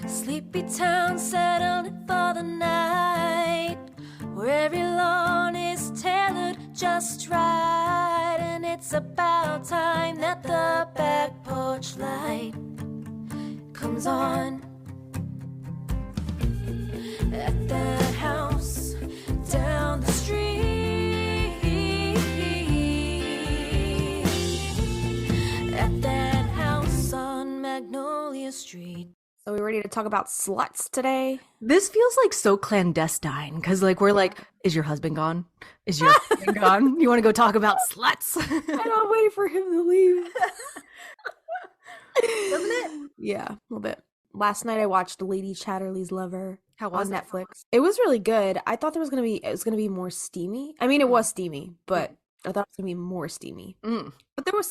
Sleepy town settling for the night, where every lawn is tailored just right, and it's about time that the back porch light comes on. At that house down the street, at that house on Magnolia Street. So we ready to talk about sluts today? This feels like so clandestine because like we're like, is your husband gone? Is your husband gone? You want to go talk about sluts? I'm waiting for him to leave. Doesn't it? Yeah, a little bit. Last night I watched Lady Chatterley's Lover. How was on it? Netflix. It was really good. I thought it was gonna be more steamy. I mean, it was steamy, but I thought it was gonna be more steamy. But there were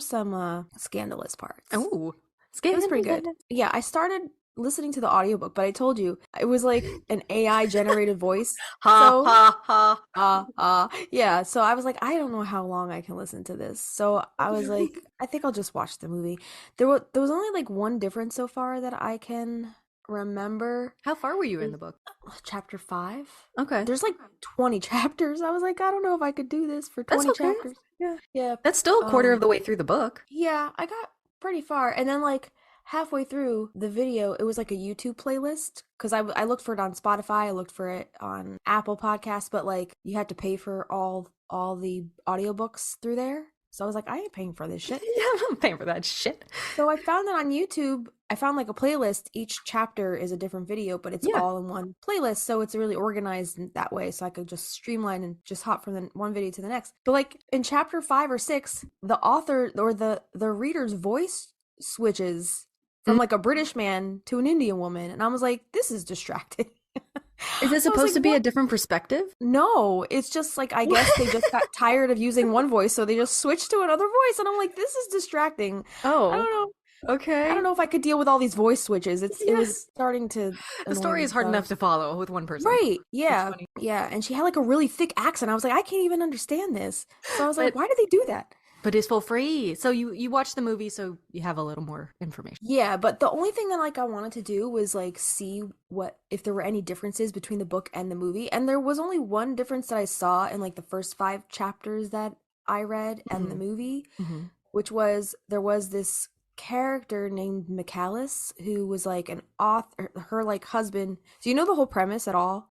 some scandalous parts. Oh, It was pretty good. Yeah, I started listening to the audiobook, but I told you it was like an AI generated voice. Yeah, so I was like, I don't know how long I can listen to this. So I was like, I think I'll just watch the movie. There was only like one difference so far that I can remember. How far were you in the book? Chapter 5. Okay. There's like 20 chapters. I was like, I don't know if I could do this for 20 That's okay. chapters. Yeah. That's still a quarter of the way through the book. Yeah, I got pretty far. And then like halfway through the video, it was like a YouTube playlist because I looked for it on Spotify, I looked for it on Apple Podcasts, but like you had to pay for all the audiobooks through there. So I was like, I ain't paying for this shit. Yeah, I'm not paying for that shit. So I found it on YouTube. I found like a playlist. Each chapter is a different video, but it's all in one playlist. So it's really organized in that way. So I could just streamline and just hop from one video to the next. But like in chapter 5 or 6, the author or the reader's voice switches from like a British man to an Indian woman. And I was like, this is distracting. Is it supposed to be a different perspective? No, it's just like, I guess they just got tired of using one voice, so they just switched to another voice. And I'm like, this is distracting. Oh, I don't know. Okay. I don't know if I could deal with all these voice switches. It was starting to The story is hard enough to follow with one person. Right. Yeah. Yeah. And she had like a really thick accent. I was like, I can't even understand this. So I was like, why did they do that? But it's for free. So you watch the movie so you have a little more information. Yeah, but the only thing that like I wanted to do was like see if there were any differences between the book and the movie. And there was only one difference that I saw in like the first 5 chapters that I read and the movie, which was there was this character named McAllis who was like an author, her like husband. Do you know the whole premise at all?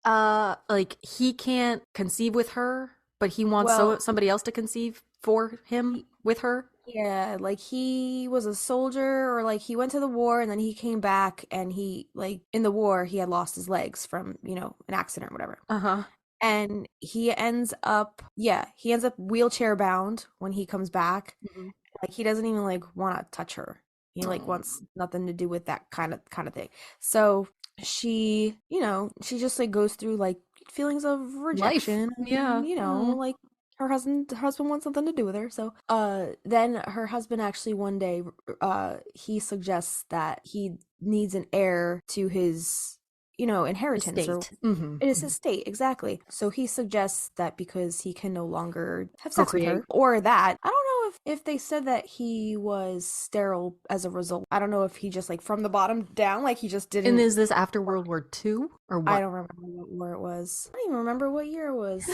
Like he can't conceive with her, but he wants somebody else to conceive for him with her. Yeah, like he was a soldier, or like he went to the war and then he came back, and he like in the war he had lost his legs from an accident or whatever. And he ends up wheelchair bound when he comes back. Like he doesn't even like want to touch her. He like wants nothing to do with that kind of thing. So she just like goes through like feelings of rejection. Life. Yeah. Like her husband wants something to do with her. So then her husband actually one day he suggests that he needs an heir to his inheritance. Estate. It is his estate, exactly. So he suggests that because he can no longer have sex with her, Procreate. or that I don't know if they said that he was sterile as a result. I don't know if he just like from the bottom down, like he just didn't. And is this after World War II or what? I don't remember where it was. I don't even remember what year it was.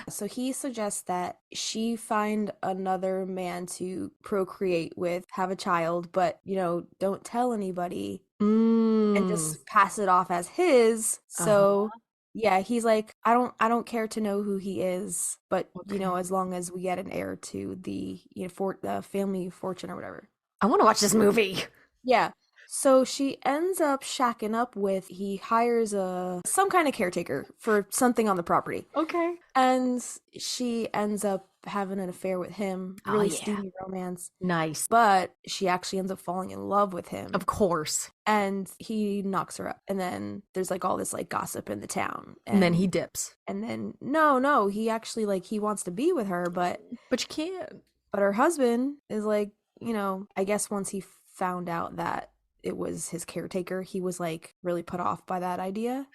So he suggests that she find another man to procreate with, have a child, but don't tell anybody. And just pass it off as his. So yeah, he's like, I don't care to know who he is, but as long as we get an heir to the the family fortune or whatever. I want to watch this movie. Yeah. So she ends up shacking up with, he hires some kind of caretaker for something on the property. Okay. And she ends up having an affair with him. Really steamy romance. Nice. But she actually ends up falling in love with him. Of course. And he knocks her up. And then there's like all this like gossip in the town. And then he dips. And then no, he actually like he wants to be with her, but you can't. But her husband is like, I guess once he found out that it was his caretaker, he was like really put off by that idea.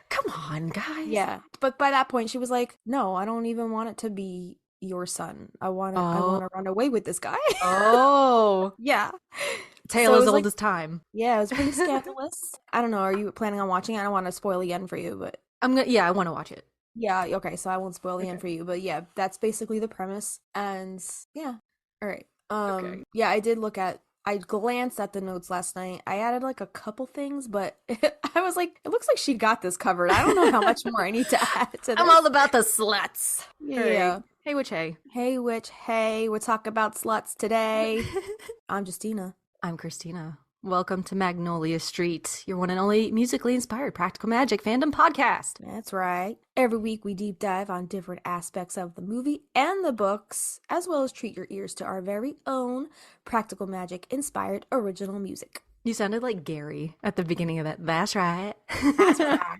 Come on, guys. Yeah. But by that point she was like, no, I don't even want it to be your son. I want to run away with this guy. Oh. Yeah. Tale So it as was old like, as time. yeah, it was pretty scandalous. I don't know. Are you planning on watching it? I don't want to spoil the end for you, but I want to watch it. yeah, okay. So I won't spoil the end Okay. for you, but yeah, that's basically the premise. And yeah, all right. Okay. Yeah, I glanced at the notes last night. I added like a couple things, but I was like, it looks like she got this covered. I don't know how much more I need to add to this. I'm all about the sluts. Yeah. All right. Hey, witch, hey. Hey, witch. Hey, we're talking about sluts today. I'm Justina. I'm Christina. Welcome to Magnolia Street, your one and only musically inspired practical magic fandom podcast. That's right. Every week we deep dive on different aspects of the movie and the books, as well as treat your ears to our very own practical magic inspired original music. You sounded like Gary at the beginning of that. That's right. That's right.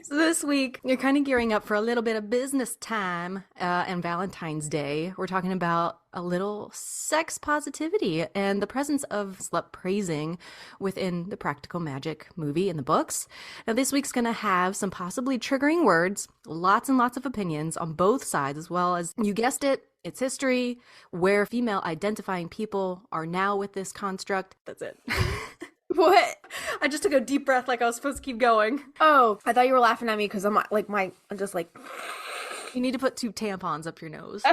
So this week, you're kind of gearing up for a little bit of business time and Valentine's Day. We're talking about a little sex positivity and the presence of slut praising within the practical magic movie and the books. Now, this week's going to have some possibly triggering words, lots and lots of opinions on both sides, as well as, you guessed it, its history, where female identifying people are now with this construct. That's it. What? I just took a deep breath like I was supposed to keep going. Oh, I thought you were laughing at me because I'm just like. You need to put 2 tampons up your nose.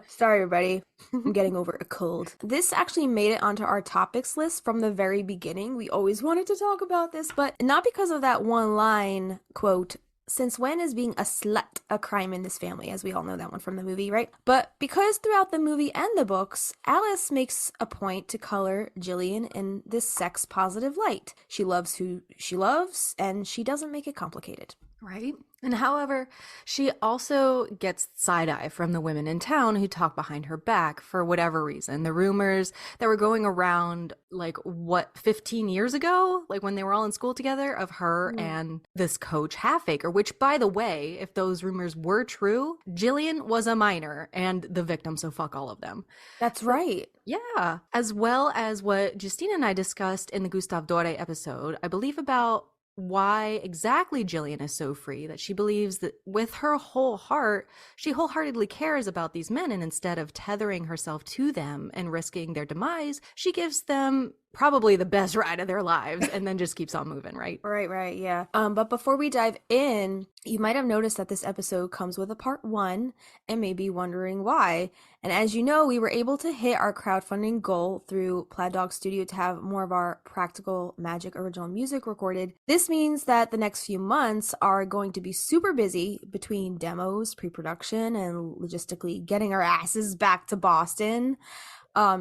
Sorry, everybody. I'm getting over a cold. This actually made it onto our topics list from the very beginning. We always wanted to talk about this, but not because of that one line, quote, "Since when is being a slut a crime in this family?" As we all know that one from the movie, right? But because throughout the movie and the books, Alice makes a point to color Jillian in this sex-positive light. She loves who she loves, and she doesn't make it complicated. Right? And however, she also gets side-eye from the women in town who talk behind her back for whatever reason. The rumors that were going around, 15 years ago? Like when they were all in school together, of her and this coach Halfacre, which, by the way, if those rumors were true, Jillian was a minor and the victim, so fuck all of them. That's right. Yeah. As well as what Justina and I discussed in the Gustav Dore episode, I believe, about why exactly Jillian is so free, that she believes that with her whole heart, she wholeheartedly cares about these men, and instead of tethering herself to them and risking their demise, she gives them probably the best ride of their lives and then just keeps on moving, right? Right, yeah. But before we dive in, you might have noticed that this episode comes with a part 1 and may be wondering why. And as you know, we were able to hit our crowdfunding goal through Plaid Dog Studio to have more of our practical magic original music recorded. This means that the next few months are going to be super busy between demos, pre-production, and logistically getting our asses back to Boston.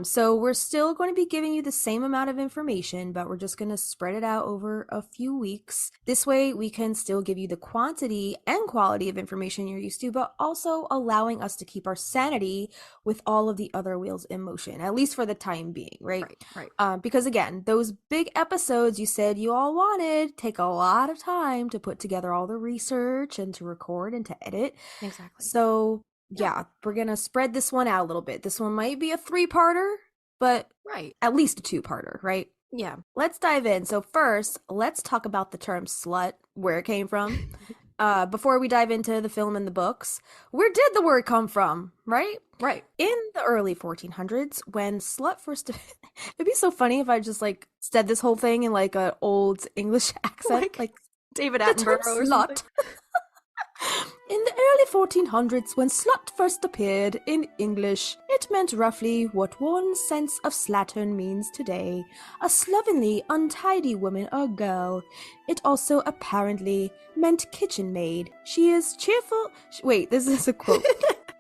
So we're still going to be giving you the same amount of information, but we're just going to spread it out over a few weeks. This way we can still give you the quantity and quality of information you're used to, but also allowing us to keep our sanity with all of the other wheels in motion, at least for the time being, right? Right. Because again, those big episodes you said you all wanted take a lot of time to put together all the research and to record and to edit. Exactly. So yeah, we're gonna spread this one out a little bit. This one might be a 3-parter, but at least a 2-parter, right? Yeah. Let's dive in. So first, let's talk about the term slut, where it came from. Before we dive into the film and the books, where did the word come from, right? Right. In the early 1400s, when slut first... It'd be so funny if I just, said this whole thing in, an old English accent. Like David the term Attenborough or slut. something. In the early 1400s, when slut first appeared in English, it meant roughly what one sense of slattern means today, a slovenly, untidy woman or girl. It also apparently meant kitchen maid. She is cheerful... Wait, this is a quote.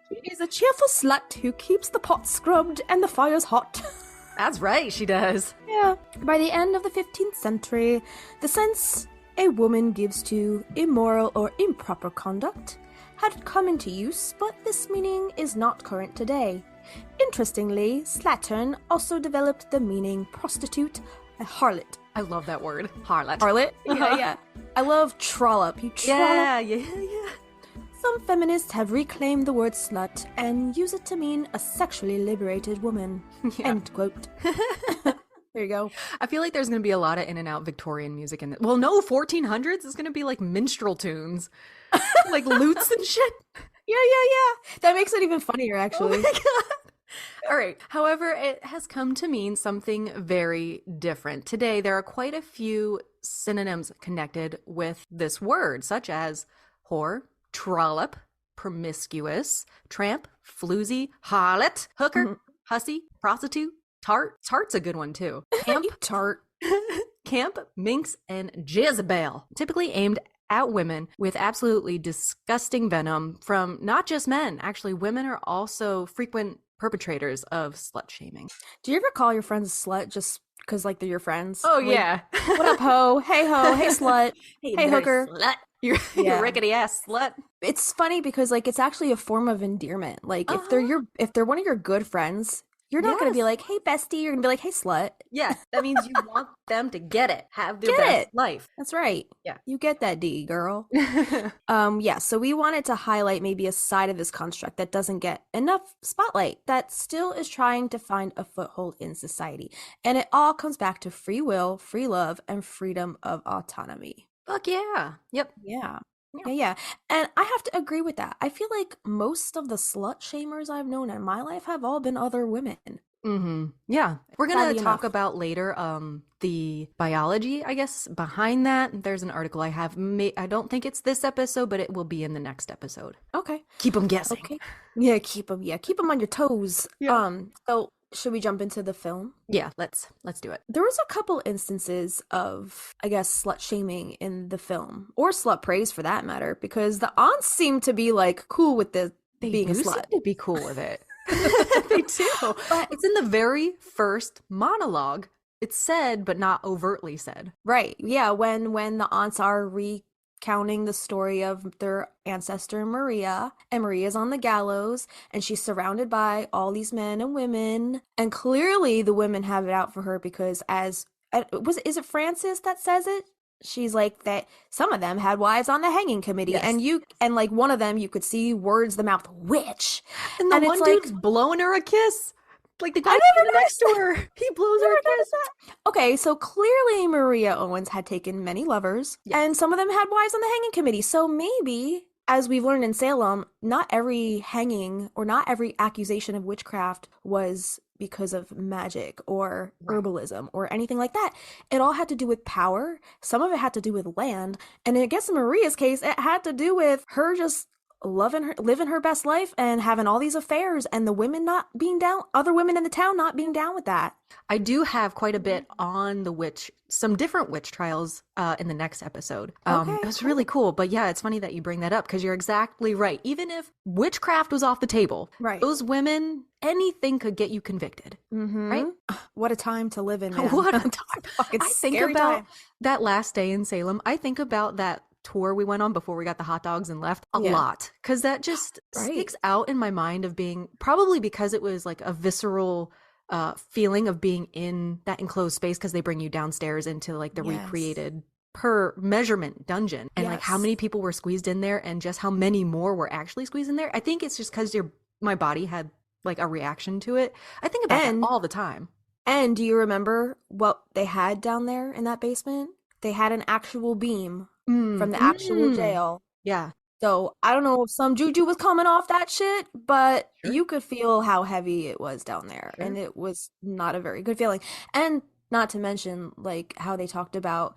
She is a cheerful slut who keeps the pot scrubbed and the fires hot. That's right, she does. Yeah. By the end of the 15th century, the sense a woman gives to immoral or improper conduct had come into use, but this meaning is not current today. Interestingly, slattern also developed the meaning prostitute, a harlot. I love that word, harlot. Harlot? Yeah. I love trollop. You trollop. Yeah. Some feminists have reclaimed the word slut and use it to mean a sexually liberated woman. Yeah. End quote. There you go. I feel like there's going to be a lot of in and out Victorian music in it. Well, no, 1400s is going to be like minstrel tunes. Like lutes and shit. Yeah. That makes it even funnier, actually. Oh my God. All right. However, it has come to mean something very different. Today, there are quite a few synonyms connected with this word, such as whore, trollop, promiscuous, tramp, floozy, harlot, hooker, hussy, prostitute, tart. Tart's a good one too. Camp, Tart. camp, minx, and Jezebel, typically aimed at women with absolutely disgusting venom from not just men. Actually, women are also frequent perpetrators of slut shaming. Do you ever call your friends a slut just because, like, they're your friends? Oh, Like, yeah. what up, ho? Hey, ho. Hey, slut. Hey, dirty hooker. Slut. You Yeah. rickety ass slut. It's funny because, like, it's actually a form of endearment. Like, if they're one of your good friends, you're not going to be Yes. like, hey, bestie. You're going to be like, hey, slut. Yeah, that means you want them to get it, have their Get best it. life. That's right. Yeah. You get that D, girl. Yeah, so we wanted to highlight maybe a side of this construct that doesn't get enough spotlight, that still is trying to find a foothold in society. And it all comes back to free will, free love, and freedom of autonomy. Fuck yeah. Yep. Yeah. Yeah. Yeah. And I have to agree with that. I feel like most of the slut shamers I've known in my life have all been other women. Mm-hmm. Yeah. We're going Sadly to talk enough. about later the biology, I guess, behind that. There's an article I have. I don't think it's this episode, but it will be in the next episode. Okay. Keep them guessing. Okay. Yeah, keep them on your toes. Yeah. So should we jump into the film? Yeah, let's do it. There was a couple instances of, I guess, slut shaming in the film, or slut praise for that matter, because the aunts seem to be like cool with the They being a do seem slut. to be cool with it. They do. But it's in the very first monologue. It's said, but not overtly said. Right. Yeah, when the aunts are recounting the story of their ancestor Maria, and Maria's on the gallows, and she's surrounded by all these men and women, and clearly the women have it out for her because is it Frances that says it? She's like that some of them had wives on the hanging committee, Yes. and like one of them you could see words the mouth witch. And the And one it's like- dude's blowing her a kiss. Like the guy never next to her. He blows her a kiss. Okay, so clearly Maria Owens had taken many lovers, Yes. and some of them had wives on the hanging committee. So maybe, as we've learned in Salem, not every hanging or not every accusation of witchcraft was because of magic or herbalism or anything like that. It all had to do with power. Some of it had to do with land. And I guess in Maria's case, it had to do with her just living her best life and having all these affairs, and the women not being down, other women in the town not being down with that. I do have quite a bit on some different witch trials in the next episode. Okay, It was really cool. But yeah, it's funny that you bring that up because you're exactly right. Even if witchcraft was off the table, Right. those women, anything could get you convicted. Right? What a time to live in, man. What a time. Fucking I think scary about time. that last day in Salem. I think about that tour we went on before we got the hot dogs and left a lot, because that just sticks out in my mind of being, probably because it was like a visceral feeling of being in that enclosed space, because they bring you downstairs into like the recreated per measurement dungeon, and like how many people were squeezed in there and just how many more were actually squeezed in there. I think it's just because my body had like a reaction to it. I think about that all the time. And do you remember what they had down there in that basement? They had an actual beam from the actual jail. Yeah. So I don't know if some juju was coming off that shit, but you could feel how heavy it was down there. And it was not a very good feeling. And not to mention, like, how they talked about,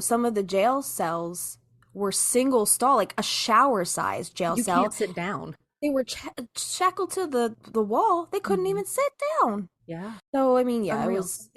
some of the jail cells were single stall, like a shower-sized jail cell. You can't sit down. They were shackled to the wall. They couldn't even sit down. Yeah. So, I mean, yeah, Unreal. it was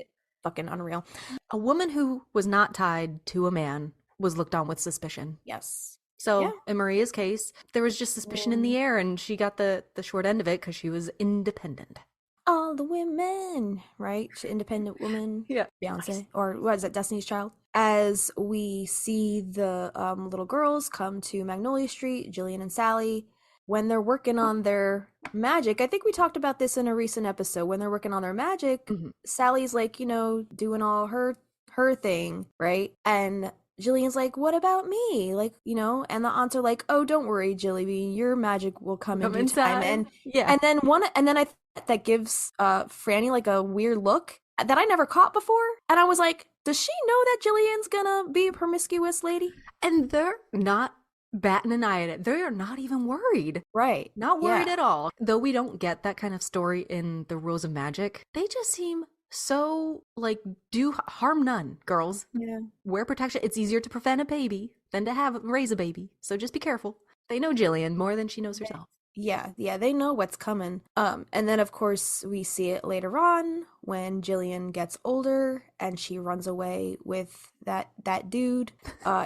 fucking unreal. A woman who was not tied to a man was looked on with suspicion. Yes. So in Maria's case, there was just suspicion in the air, and she got the short end of it because she was independent. All the women, right? She's an independent woman. Yeah. Beyonce. Nice. Or what is it, Destiny's Child? As we see the little girls come to Magnolia Street, Jillian and Sally, when they're working on their magic. I think we talked about this in a recent episode. When they're working on their magic, Sally's like, doing all her thing, right? And Jillian's like, what about me? Like, and the aunts are like, oh, don't worry, Jilly Bean, your magic will come in due time. And then I that gives Franny like a weird look that I never caught before. And I was like, does she know that Jillian's gonna be a promiscuous lady? And they're not batting an eye at it. They are not even worried. Right. Not worried Yeah. at all. Though we don't get that kind of story in the Rules of Magic, they just seem so like, do harm none, girls. Yeah. Wear protection. It's easier to prevent a baby than to raise a baby. So just be careful. They know Jillian more than she knows herself. Yeah, they know what's coming. And then of course we see it later on when Jillian gets older and she runs away with that dude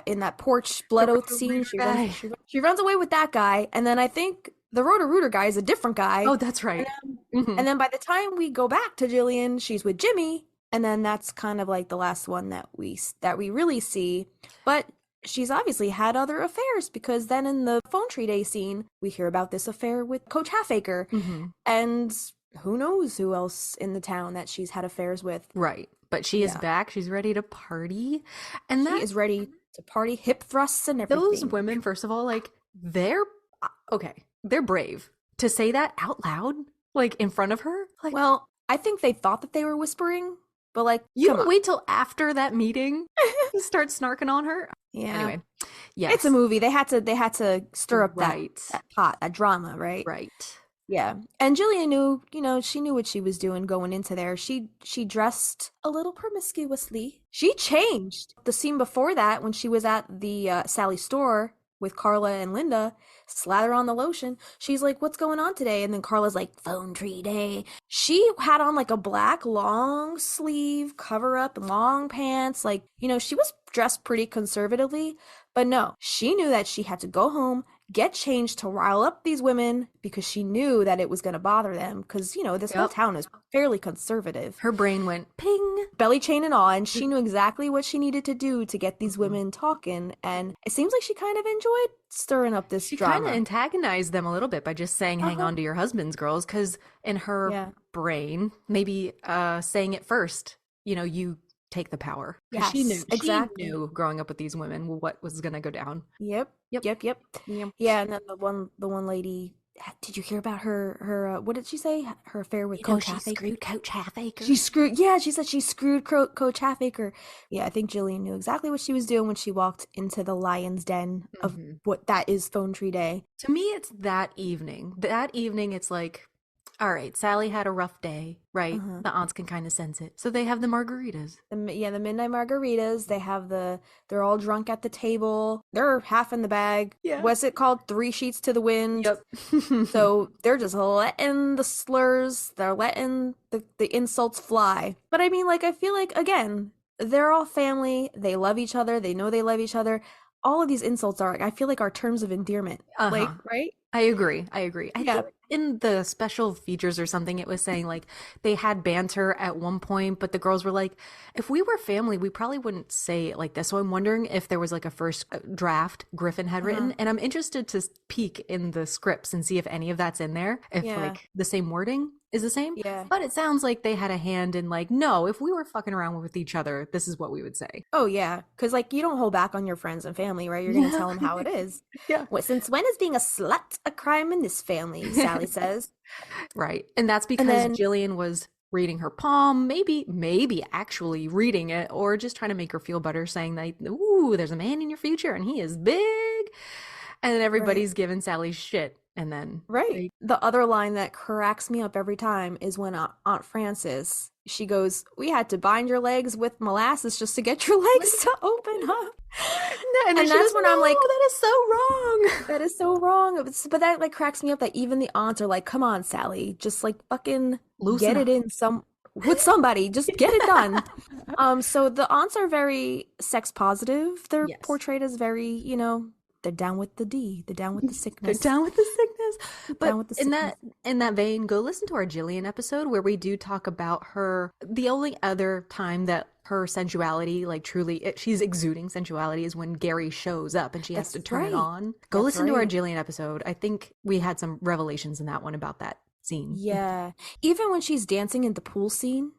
in that porch blood oath scene. She runs away with that guy, and then I think the Roto-Rooter guy is a different guy. Oh, that's right. And then by the time we go back to Jillian, she's with Jimmy, and then that's kind of like the last one that we really see. But she's obviously had other affairs, because then in the phone tree day scene, we hear about this affair with Coach Halfacre. And who knows who else in the town that she's had affairs with. Right. But she is back. She's ready to party. And she is ready to party, hip thrusts and everything. Those women, first of all, like, they're brave to say that out loud, like in front of her. Like, well, I think they thought that they were whispering, but like, you don't wait till after that meeting to start snarking on her. Yeah. Anyway, yes, it's a movie. They had to stir up that pot, that drama, right? Right. Yeah. And Jillian knew, she knew what she was doing going into there. She dressed a little promiscuously. She changed. The scene before that, when she was at the Sally store with Carla and Linda, slather on the lotion. She's like, what's going on today? And then Carla's like, phone tree day. She had on like a black long sleeve cover up, long pants. Like, she was dressed pretty conservatively, but no, she knew that she had to go home, get changed to rile up these women, because she knew that it was going to bother them, because this whole town is fairly conservative. Her brain went ping, belly chain and all, and she knew exactly what she needed to do to get these women talking, and it seems like she kind of enjoyed stirring up this drama. She kind of antagonized them a little bit by just saying, hang on to your husbands, girls, because in her brain, maybe saying it first, you take the power. Yes, she knew exactly. She knew growing up with these women what was going to go down. Yep. Yeah, and then the one lady, did you hear about her what did she say? Her affair with Coach Halfacre? Coach Halfacre. She said she screwed Coach Halfacre. Yeah, I think Jillian knew exactly what she was doing when she walked into the lion's den of what that is phone tree day. To me, it's that evening. It's like, all right, Sally had a rough day, right? The aunts can kind of sense it. So they have the margaritas. The midnight margaritas. They're all drunk at the table. They're half in the bag. Yeah. What's it called? 3 sheets to the wind. Yep. So they're just letting the slurs, they're letting the insults fly. But I mean, like, I feel like, again, they're all family. They love each other. They know they love each other. All of these insults I feel like, are terms of endearment. Like, right? I agree. I think in the special features or something, it was saying like they had banter at one point, but the girls were like, if we were family, we probably wouldn't say it like this. So I'm wondering if there was like a first draft Griffin had written, and I'm interested to peek in the scripts and see if any of that's in there, if like the same wording is the same. Yeah. But it sounds like they had a hand in like, no, if we were fucking around with each other, this is what we would say. Oh, yeah. Because, like, you don't hold back on your friends and family, right? You're going to tell them how it is. Yeah. Since when is being a slut a crime in this family, Sally says. Right. And that's because Jillian was reading her palm, maybe actually reading it, or just trying to make her feel better, saying that, ooh, there's a man in your future and he is big. And then everybody's giving Sally shit. And then the other line that cracks me up every time is when Aunt Frances, she goes, we had to bind your legs with molasses just to get your legs to open up. And that's when I'm like, that is so wrong. That is so wrong. But that like cracks me up that even the aunts are like, come on, Sally, just like fucking get it in with somebody, just get it done. So the aunts are very sex positive. They're portrayed as very, they're down with the D. They're down with the sickness. They're down with the sickness. But in that vein, go listen to our Jillian episode where we do talk about her. The only other time that her sensuality, like truly, she's exuding sensuality, is when Gary shows up and she has to turn it on. Go listen to our Jillian episode. I think we had some revelations in that one about that scene. Yeah. Even when she's dancing in the pool scene.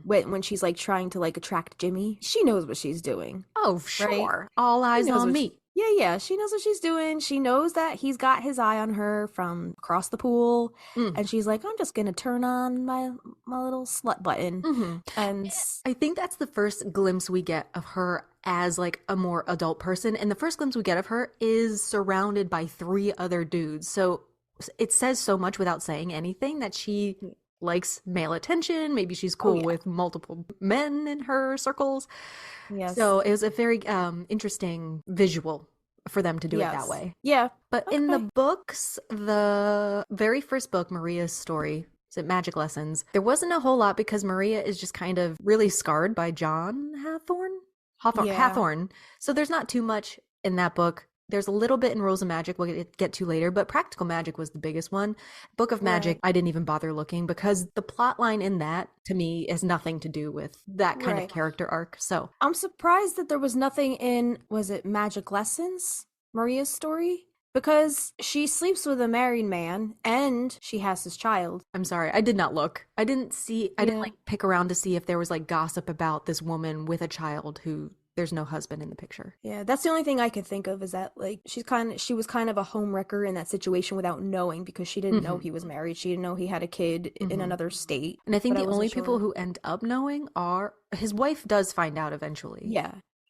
When she's like trying to like attract Jimmy, she knows what she's doing. Oh, sure. Right? All eyes on me. Yeah, she knows what she's doing. She knows that he's got his eye on her from across the pool, and she's like, I'm just gonna turn on my little slut button. And I think that's the first glimpse we get of her as like a more adult person, and the first glimpse we get of her is surrounded by 3 other dudes. So it says so much without saying anything that she likes male attention. Maybe she's cool with multiple men in her circles. yes. So it was a very interesting visual for them to do it that way. Yeah. But in the books, the very first book, Maria's story, is it Magic Lessons? There wasn't a whole lot because Maria is just kind of really scarred by John Hathorne. So there's not too much in that book. There's a little bit in Rules of Magic we'll get to later, but Practical Magic was the biggest one. Book of Magic, I didn't even bother looking because the plot line in that, to me, has nothing to do with that kind of character arc. So I'm surprised that there was nothing in, was it Magic Lessons, Maria's story? Because she sleeps with a married man and she has his child. I'm sorry, I did not look. I didn't like pick around to see if there was like gossip about this woman with a child who there's no husband in the picture. Yeah, that's the only thing I could think of is that like she was kind of a homewrecker in that situation without knowing, because she didn't know he was married. She didn't know he had a kid in another state. And I think the only people who end up knowing are his wife does find out eventually.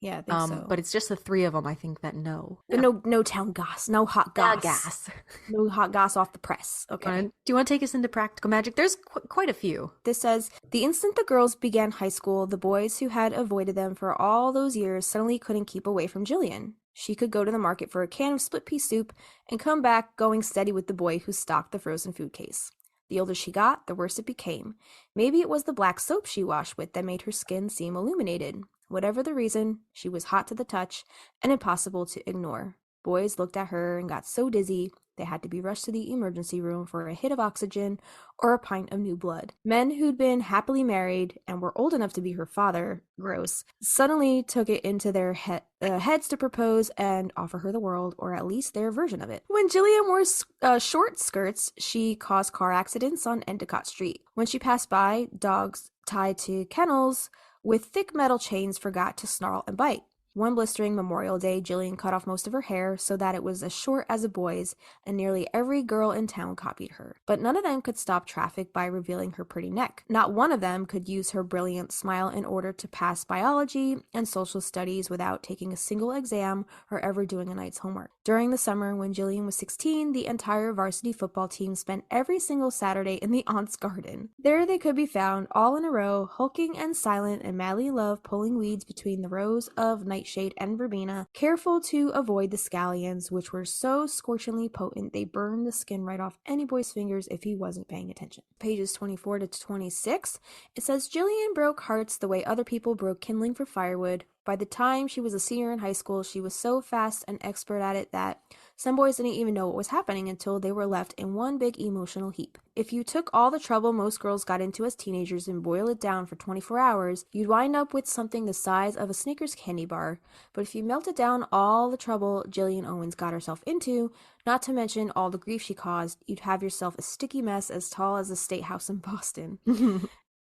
Yeah, I think so. But it's just the 3 of them, I think, that know. But no town goss, no hot goss. No hot goss off the press. Okay. Do you want to take us into Practical Magic? There's quite a few. This says, the instant the girls began high school, the boys who had avoided them for all those years suddenly couldn't keep away from Jillian. She could go to the market for a can of split pea soup and come back going steady with the boy who stocked the frozen food case. The older she got, the worse it became. Maybe it was the black soap she washed with that made her skin seem illuminated. Whatever the reason, she was hot to the touch and impossible to ignore. Boys looked at her and got so dizzy they had to be rushed to the emergency room for a hit of oxygen or a pint of new blood. Men who'd been happily married and were old enough to be her father, gross, suddenly took it into their heads to propose and offer her the world, or at least their version of it. When Jillian wore short skirts, she caused car accidents on Endicott Street. When she passed by, dogs tied to kennels with thick metal chains forgot to snarl and bite. One blistering Memorial Day, Jillian cut off most of her hair so that it was as short as a boy's, and nearly every girl in town copied her. But none of them could stop traffic by revealing her pretty neck. Not one of them could use her brilliant smile in order to pass biology and social studies without taking a single exam or ever doing a night's homework. During the summer, when Jillian was 16, the entire varsity football team spent every single Saturday in the Aunts' garden. There they could be found, all in a row, hulking and silent and madly in love, pulling weeds between the rows of nightshade and verbena, careful to avoid the scallions, which were so scorchingly potent they burned the skin right off any boy's fingers if he wasn't paying attention. Pages 24 to 26, it says, Jillian broke hearts the way other people broke kindling for firewood. By the time she was a senior in high school, she was so fast and expert at it that some boys didn't even know what was happening until they were left in one big emotional heap. If you took all the trouble most girls got into as teenagers and boiled it down for 24 hours, you'd wind up with something the size of a Snickers candy bar. But if you melted down all the trouble Jillian Owens got herself into, not to mention all the grief she caused, you'd have yourself a sticky mess as tall as the State House in Boston.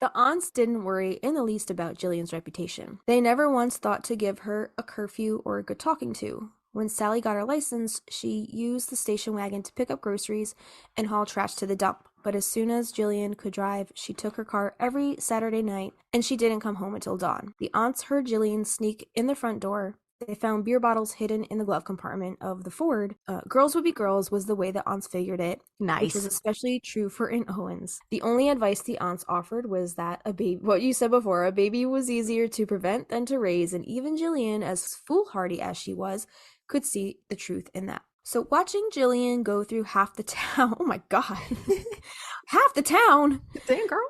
The aunts didn't worry in the least about Jillian's reputation. They never once thought to give her a curfew or a good talking to. When Sally got her license, she used the station wagon to pick up groceries and haul trash to the dump. But as soon as Jillian could drive, she took her car every Saturday night, and she didn't come home until dawn. The aunts heard Jillian sneak in the front door. They found beer bottles hidden in the glove compartment of the Ford. Girls would be girls was the way the aunts figured it. Nice. Which was especially true for Aunt Owens. The only advice the aunts offered was that what you said before, a baby was easier to prevent than to raise, and even Jillian, as foolhardy as she was, could see the truth in that. So watching Jillian go through half the town, oh my god, half the town, Dang girl,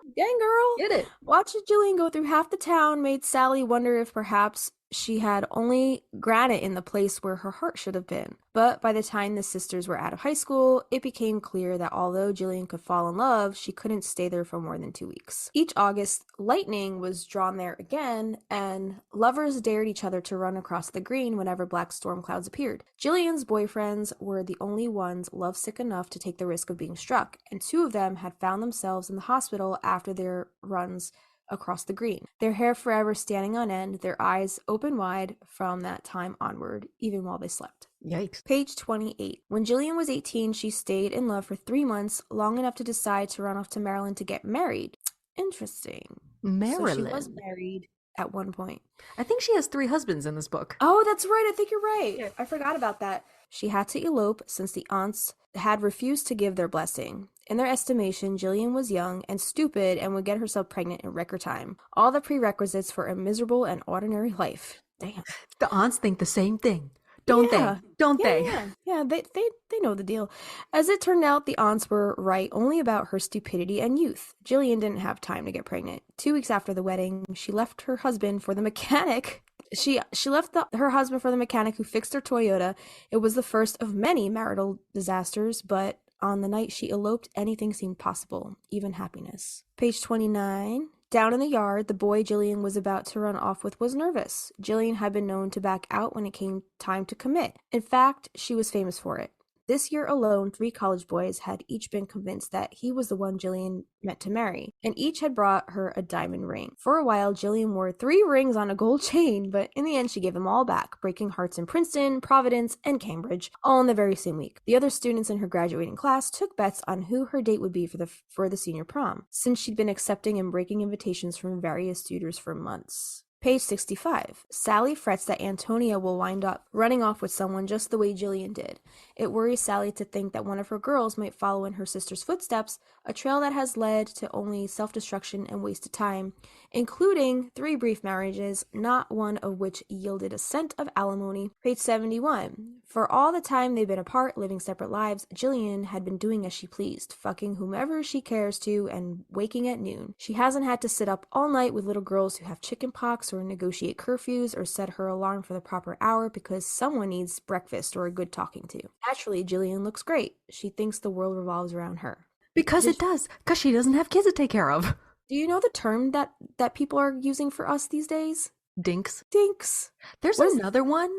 get it. Watching Jillian go through half the town made Sally wonder if perhaps she had only granite in the place where her heart should have been. But by the time the sisters were out of high school, it became clear that although Jillian could fall in love, she couldn't stay there for more than 2 weeks. Each August, lightning was drawn there again, and lovers dared each other to run across the green whenever black storm clouds appeared. Jillian's boyfriends were the only ones lovesick enough to take the risk of being struck, and 2 of them had found themselves in the hospital after their runs across the green, their hair forever standing on end, their eyes open wide from that time onward, even while they slept. Yikes. Page 28. When Jillian was 18, she stayed in love for 3 months, long enough to decide to run off to Maryland to get married. Interesting. Maryland. So she was married at one point. I think she has 3 husbands in this book. Oh, that's right. I think you're right. Yeah. I forgot about that. She had to elope since the aunts had refused to give their blessing. In their estimation, Jillian was young and stupid and would get herself pregnant in record time. All the prerequisites for a miserable and ordinary life. Damn. The aunts think the same thing. Don't they? Don't they? Yeah, they know the deal. As it turned out, the aunts were right only about her stupidity and youth. Jillian didn't have time to get pregnant. 2 weeks after the wedding, she left her husband for the mechanic. She left her husband for the mechanic who fixed her Toyota. It was the first of many marital disasters, but on the night she eloped, anything seemed possible, even happiness. Page 29. Down in the yard, the boy Jillian was about to run off with was nervous. Jillian had been known to back out when it came time to commit. In fact, she was famous for it. This year alone, 3 college boys had each been convinced that he was the one Jillian meant to marry, and each had brought her a diamond ring. For a while, Jillian wore 3 rings on a gold chain, but in the end she gave them all back, breaking hearts in Princeton, Providence, and Cambridge, all in the very same week. The other students in her graduating class took bets on who her date would be for the senior prom, since she'd been accepting and breaking invitations from various suitors for months. Page 65. Sally frets that Antonia will wind up running off with someone just the way Jillian did. It worries Sally to think that one of her girls might follow in her sister's footsteps, a trail that has led to only self-destruction and wasted time, including 3 brief marriages, not one of which yielded a cent of alimony. Page 71. For all the time they've been apart, living separate lives, Jillian had been doing as she pleased, fucking whomever she cares to and waking at noon. She hasn't had to sit up all night with little girls who have chicken pox or negotiate curfews or set her alarm for the proper hour because someone needs breakfast or a good talking to. Naturally, Jillian looks great. She thinks the world revolves around her. Because it does. Because she doesn't have kids to take care of. Do you know the term that people are using for us these days? Dinks. Dinks. There's another one.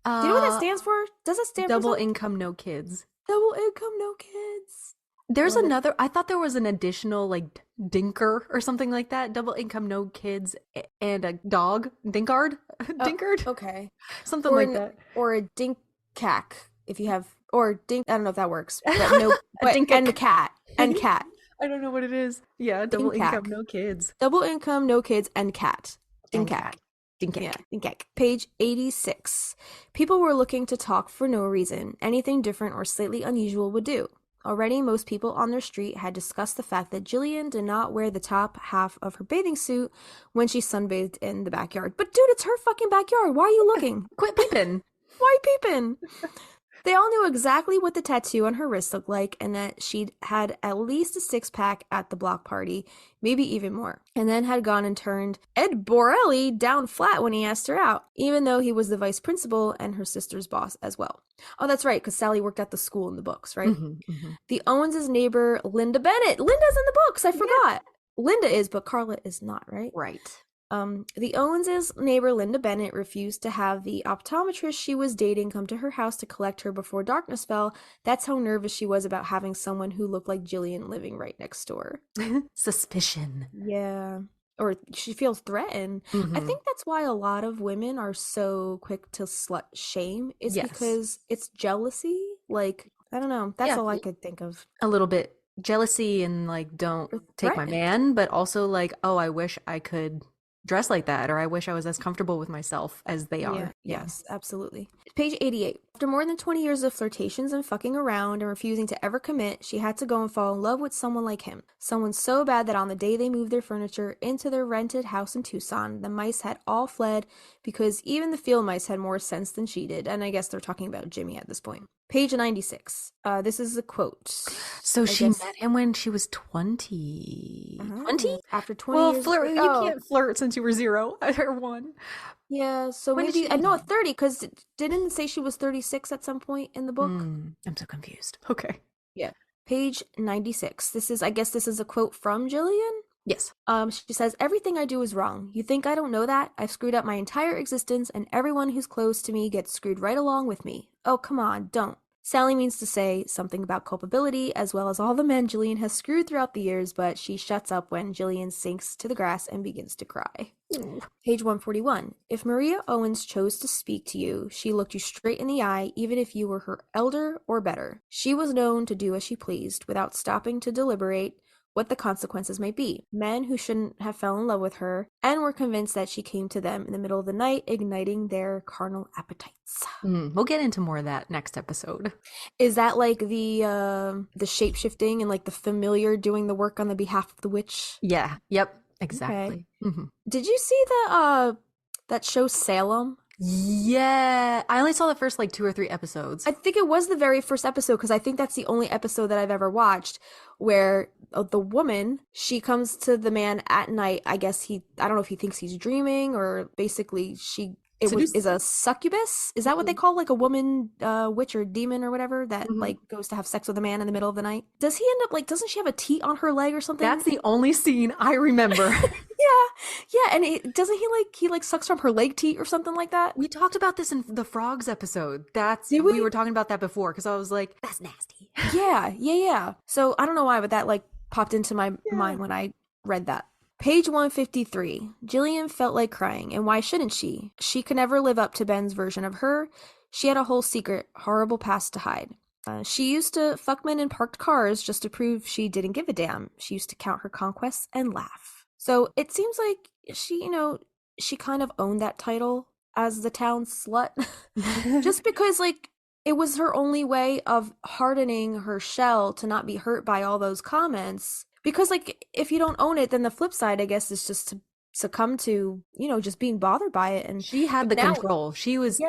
Do you know what that stands for? Does it stand for double something? income, no kids? Double income, no kids. There's another. I thought there was an additional like dinker or something like that. Double income, no kids, and a dog. Dinkard. Dinkard. Okay. Something like that. Or a dinkcack if you have, or dink. I don't know if that works. But no. But, and the cat. And cat. I don't know what it is. Yeah, double income, no kids. Double income, no kids, and cat. Dinkcack. Dinkcack. Yeah, dinkcack. Page 86. People were looking to talk for no reason. Anything different or slightly unusual would do. Already, most people on their street had discussed the fact that Jillian did not wear the top half of her bathing suit when she sunbathed in the backyard. But dude, it's her fucking backyard. Why are you looking? Quit peeping. Why peeping? They all knew exactly what the tattoo on her wrist looked like and that she'd had at least a 6-pack at the block party, maybe even more, and then had gone and turned Ed Borelli down flat when he asked her out, even though he was the vice principal and her sister's boss as well. Oh, that's right, because Sally worked at the school in the books, right? The Owens' neighbor, Linda Bennett. Linda's in the books, I forgot. Linda is, but Carla is not, right? Right. The Owens' neighbor Linda Bennett refused to have the optometrist she was dating come to her house to collect her before darkness fell. That's how nervous she was about having someone who looked like Jillian living right next door. Suspicion. Yeah. Or she feels threatened. I think that's why a lot of women are so quick to slut shame. It's because it's jealousy. Like, I don't know. That's all I could think of. A little bit jealousy and like, don't take my man, but also like, oh, I wish I could dress like that, or I wish I was as comfortable with myself as they are. Yes, absolutely. Page 88. After more than 20 years of flirtations and fucking around and refusing to ever commit, she had to go and fall in love with someone like him. Someone so bad that on the day they moved their furniture into their rented house in Tucson, the mice had all fled because even the field mice had more sense than she did. And I guess they're talking about Jimmy at this point. Page 96. This is a quote. So she met him when she was 20. 20? After 20 years. Flirt. You can't flirt since you were 0 or 1. Yeah, so When did maybe, she- no, 30, because didn't it say she was 36 at some point in the book? I'm so confused. Okay. Yeah. Page 96. I guess this is a quote from Jillian. Yes. She says, "Everything I do is wrong. You think I don't know that? I've screwed up my entire existence, and everyone who's close to me gets screwed right along with me. Oh, come on, don't. Sally means to say something about culpability, as well as all the men Jillian has screwed throughout the years, but she shuts up when Jillian sinks to the grass and begins to cry. Ooh. Page 141. If Maria Owens chose to speak to you, she looked you straight in the eye, even if you were her elder or better. She was known to do as she pleased, without stopping to deliberate what the consequences might be. Men who shouldn't have fell in love with her and were convinced that she came to them in the middle of the night, igniting their carnal appetites. We'll get into more of that next episode. Is that like the shape-shifting and like the familiar doing the work on the behalf of the witch? Yeah. Yep. Exactly. Okay. Did you see the that show Salem? Yeah, I only saw the first like 2 or 3 episodes. I think it was the very first episode, because I think that's the only episode that I've ever watched where the woman, she comes to the man at night. I guess I don't know if he thinks he's dreaming, or basically is a succubus. Is that what they call like a woman witch or demon or whatever that like goes to have sex with a man in the middle of the night? Does he end up like, doesn't she have a teat on her leg or something? That's the only scene I remember. Yeah, and doesn't he like sucks from her leg teat or something like that? We talked about this in the frogs episode. Did we? We were talking about that before, because I was like, that's nasty. Yeah. So I don't know why, but that like popped into my mind when I read that. Page 153. Jillian felt like crying, and why shouldn't she? She could never live up to Ben's version of her. She had a whole secret, horrible past to hide. She used to fuck men in parked cars just to prove she didn't give a damn. She used to count her conquests and laugh. So it seems like she kind of owned that title as the town slut. Just because like it was her only way of hardening her shell to not be hurt by all those comments. Because, like, if you don't own it, then the flip side, I guess, is just to succumb to, just being bothered by it. And she had the control. She was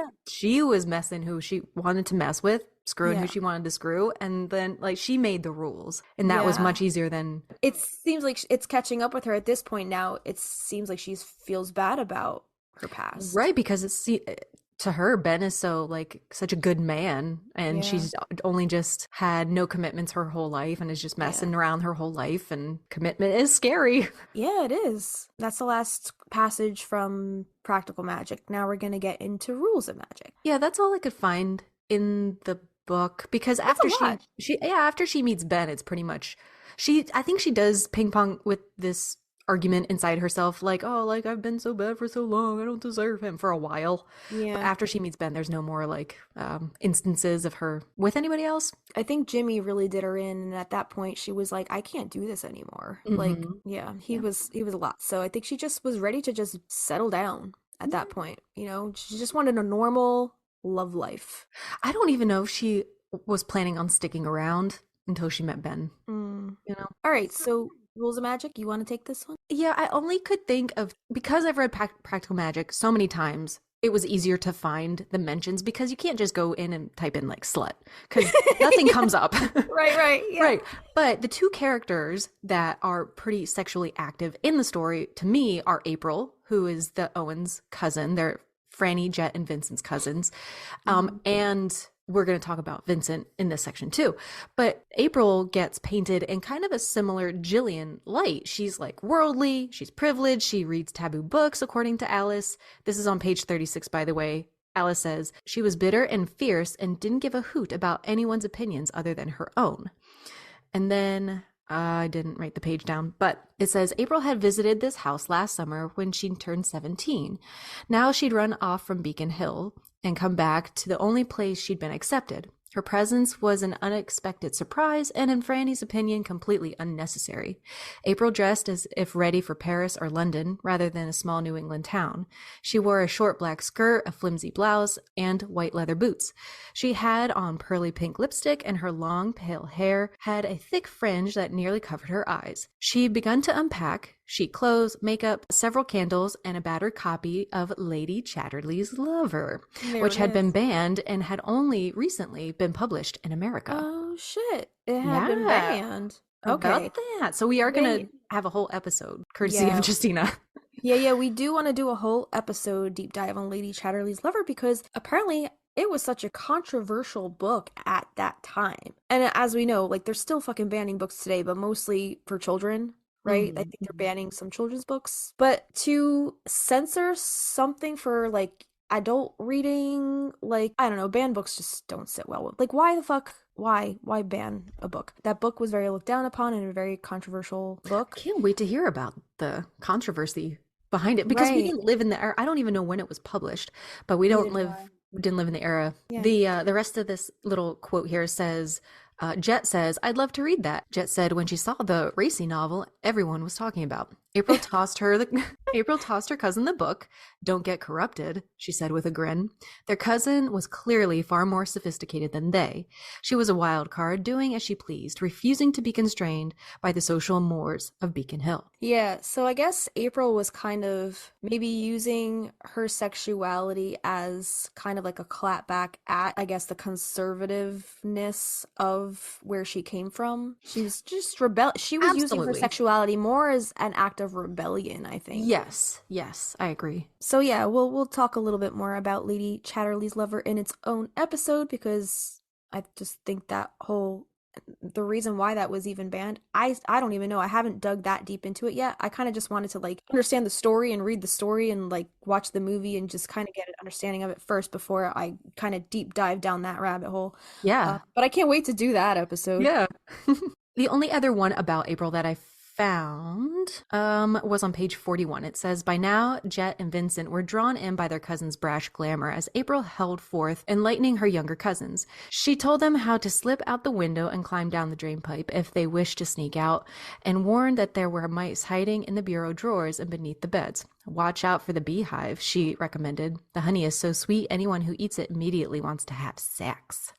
messing who she wanted to mess with, screwing who she wanted to screw. And then, like, she made the rules. And that was much easier than... It seems like it's catching up with her at this point now. It seems like she feels bad about her past. Right, because to her, Ben is such a good man, and she's only just had no commitments her whole life and is just messing around her whole life, and commitment is scary. Yeah, it is. That's the last passage from Practical Magic. Now we're going to get into Rules of Magic. Yeah, that's all I could find in the book, because after she meets Ben, it's pretty much I think she does ping pong with this argument inside herself, like, oh, like, I've been so bad for so long, I don't deserve him, for a while. But after she meets Ben, there's no more like instances of her with anybody else. I think Jimmy really did her in, and at that point she was like, I can't do this anymore. Like, he was a lot. So I think she just was ready to just settle down at that point. She just wanted a normal love life. I don't even know if she was planning on sticking around until she met Ben. All right, so Rules of Magic, you want to take this one? Yeah, I only could think of, because I've read Practical Magic so many times, it was easier to find the mentions, because you can't just go in and type in like slut, because nothing comes up. Right. Yeah. Right. But the 2 characters that are pretty sexually active in the story to me are April, who is the Owens cousin. They're Franny, Jet, and Vincent's cousins. And we're going to talk about Vincent in this section too. But April gets painted in kind of a similar Jillian light. She's like worldly, she's privileged, she reads taboo books, according to Alice. This is on page 36, by the way. Alice says, she was bitter and fierce and didn't give a hoot about anyone's opinions other than her own. And then... I didn't write the page down, but it says April had visited this house last summer when she turned 17. Now she'd run off from Beacon Hill and come back to the only place she'd been accepted. Her presence was an unexpected surprise and, in Franny's opinion, completely unnecessary. April dressed as if ready for Paris or London rather than a small New England town. She wore a short black skirt, a flimsy blouse, and white leather boots. She had on pearly pink lipstick, and her long, pale hair had a thick fringe that nearly covered her eyes. She'd begun to unpack sheet clothes, makeup, several candles, and a battered copy of Lady Chatterley's Lover, which had been banned and had only recently been published in America. Oh, shit. It had been banned. Okay. About that. So we are going to have a whole episode, courtesy of Justina. Yeah, we do want to do a whole episode deep dive on Lady Chatterley's Lover, because apparently it was such a controversial book at that time. And as we know, like, they're still fucking banning books today, but mostly for children. Right? I think they're banning some children's books. But to censor something for, like, adult reading, like, I don't know, banned books just don't sit well with, like, why the fuck, why ban a book? That book was very looked down upon and a very controversial book. I can't wait to hear about the controversy behind it, because we Right. didn't live in the era. I don't even know when it was published, but we Neither do I. didn't live in the era. Yeah. The rest of this little quote here says, Jet says, "I'd love to read that." Jet said when she saw the racy novel everyone was talking about. April tossed her cousin the book. "Don't get corrupted," she said with a grin. Their cousin was clearly far more sophisticated than they. She was a wild card, doing as she pleased, refusing to be constrained by the social mores of Beacon Hill. Yeah, so I guess April was kind of maybe using her sexuality as kind of like a clapback at, I guess, the conservativeness of where she came from. She was just she was using her Absolutely. sexuality more as an act of rebellion, I think. Yes, I agree. So yeah, we'll talk a little bit more about Lady Chatterley's Lover in its own episode, because I just think the reason why that was even banned, I don't even know. I haven't dug that deep into it yet. I kind of just wanted to like understand the story and read the story and like watch the movie and just kind of get an understanding of it first before I kind of deep dive down that rabbit hole. Yeah. But I can't wait to do that episode. Yeah. The only other one about April that I found was on page 41. It says, "By now, Jet and Vincent were drawn in by their cousin's brash glamour as April held forth, enlightening her younger cousins. She told them how to slip out the window and climb down the drain pipe if they wished to sneak out, and warned that there were mice hiding in the bureau drawers and beneath the beds. Watch out for the beehive," she recommended. "The honey is so sweet, anyone who eats it immediately wants to have sex."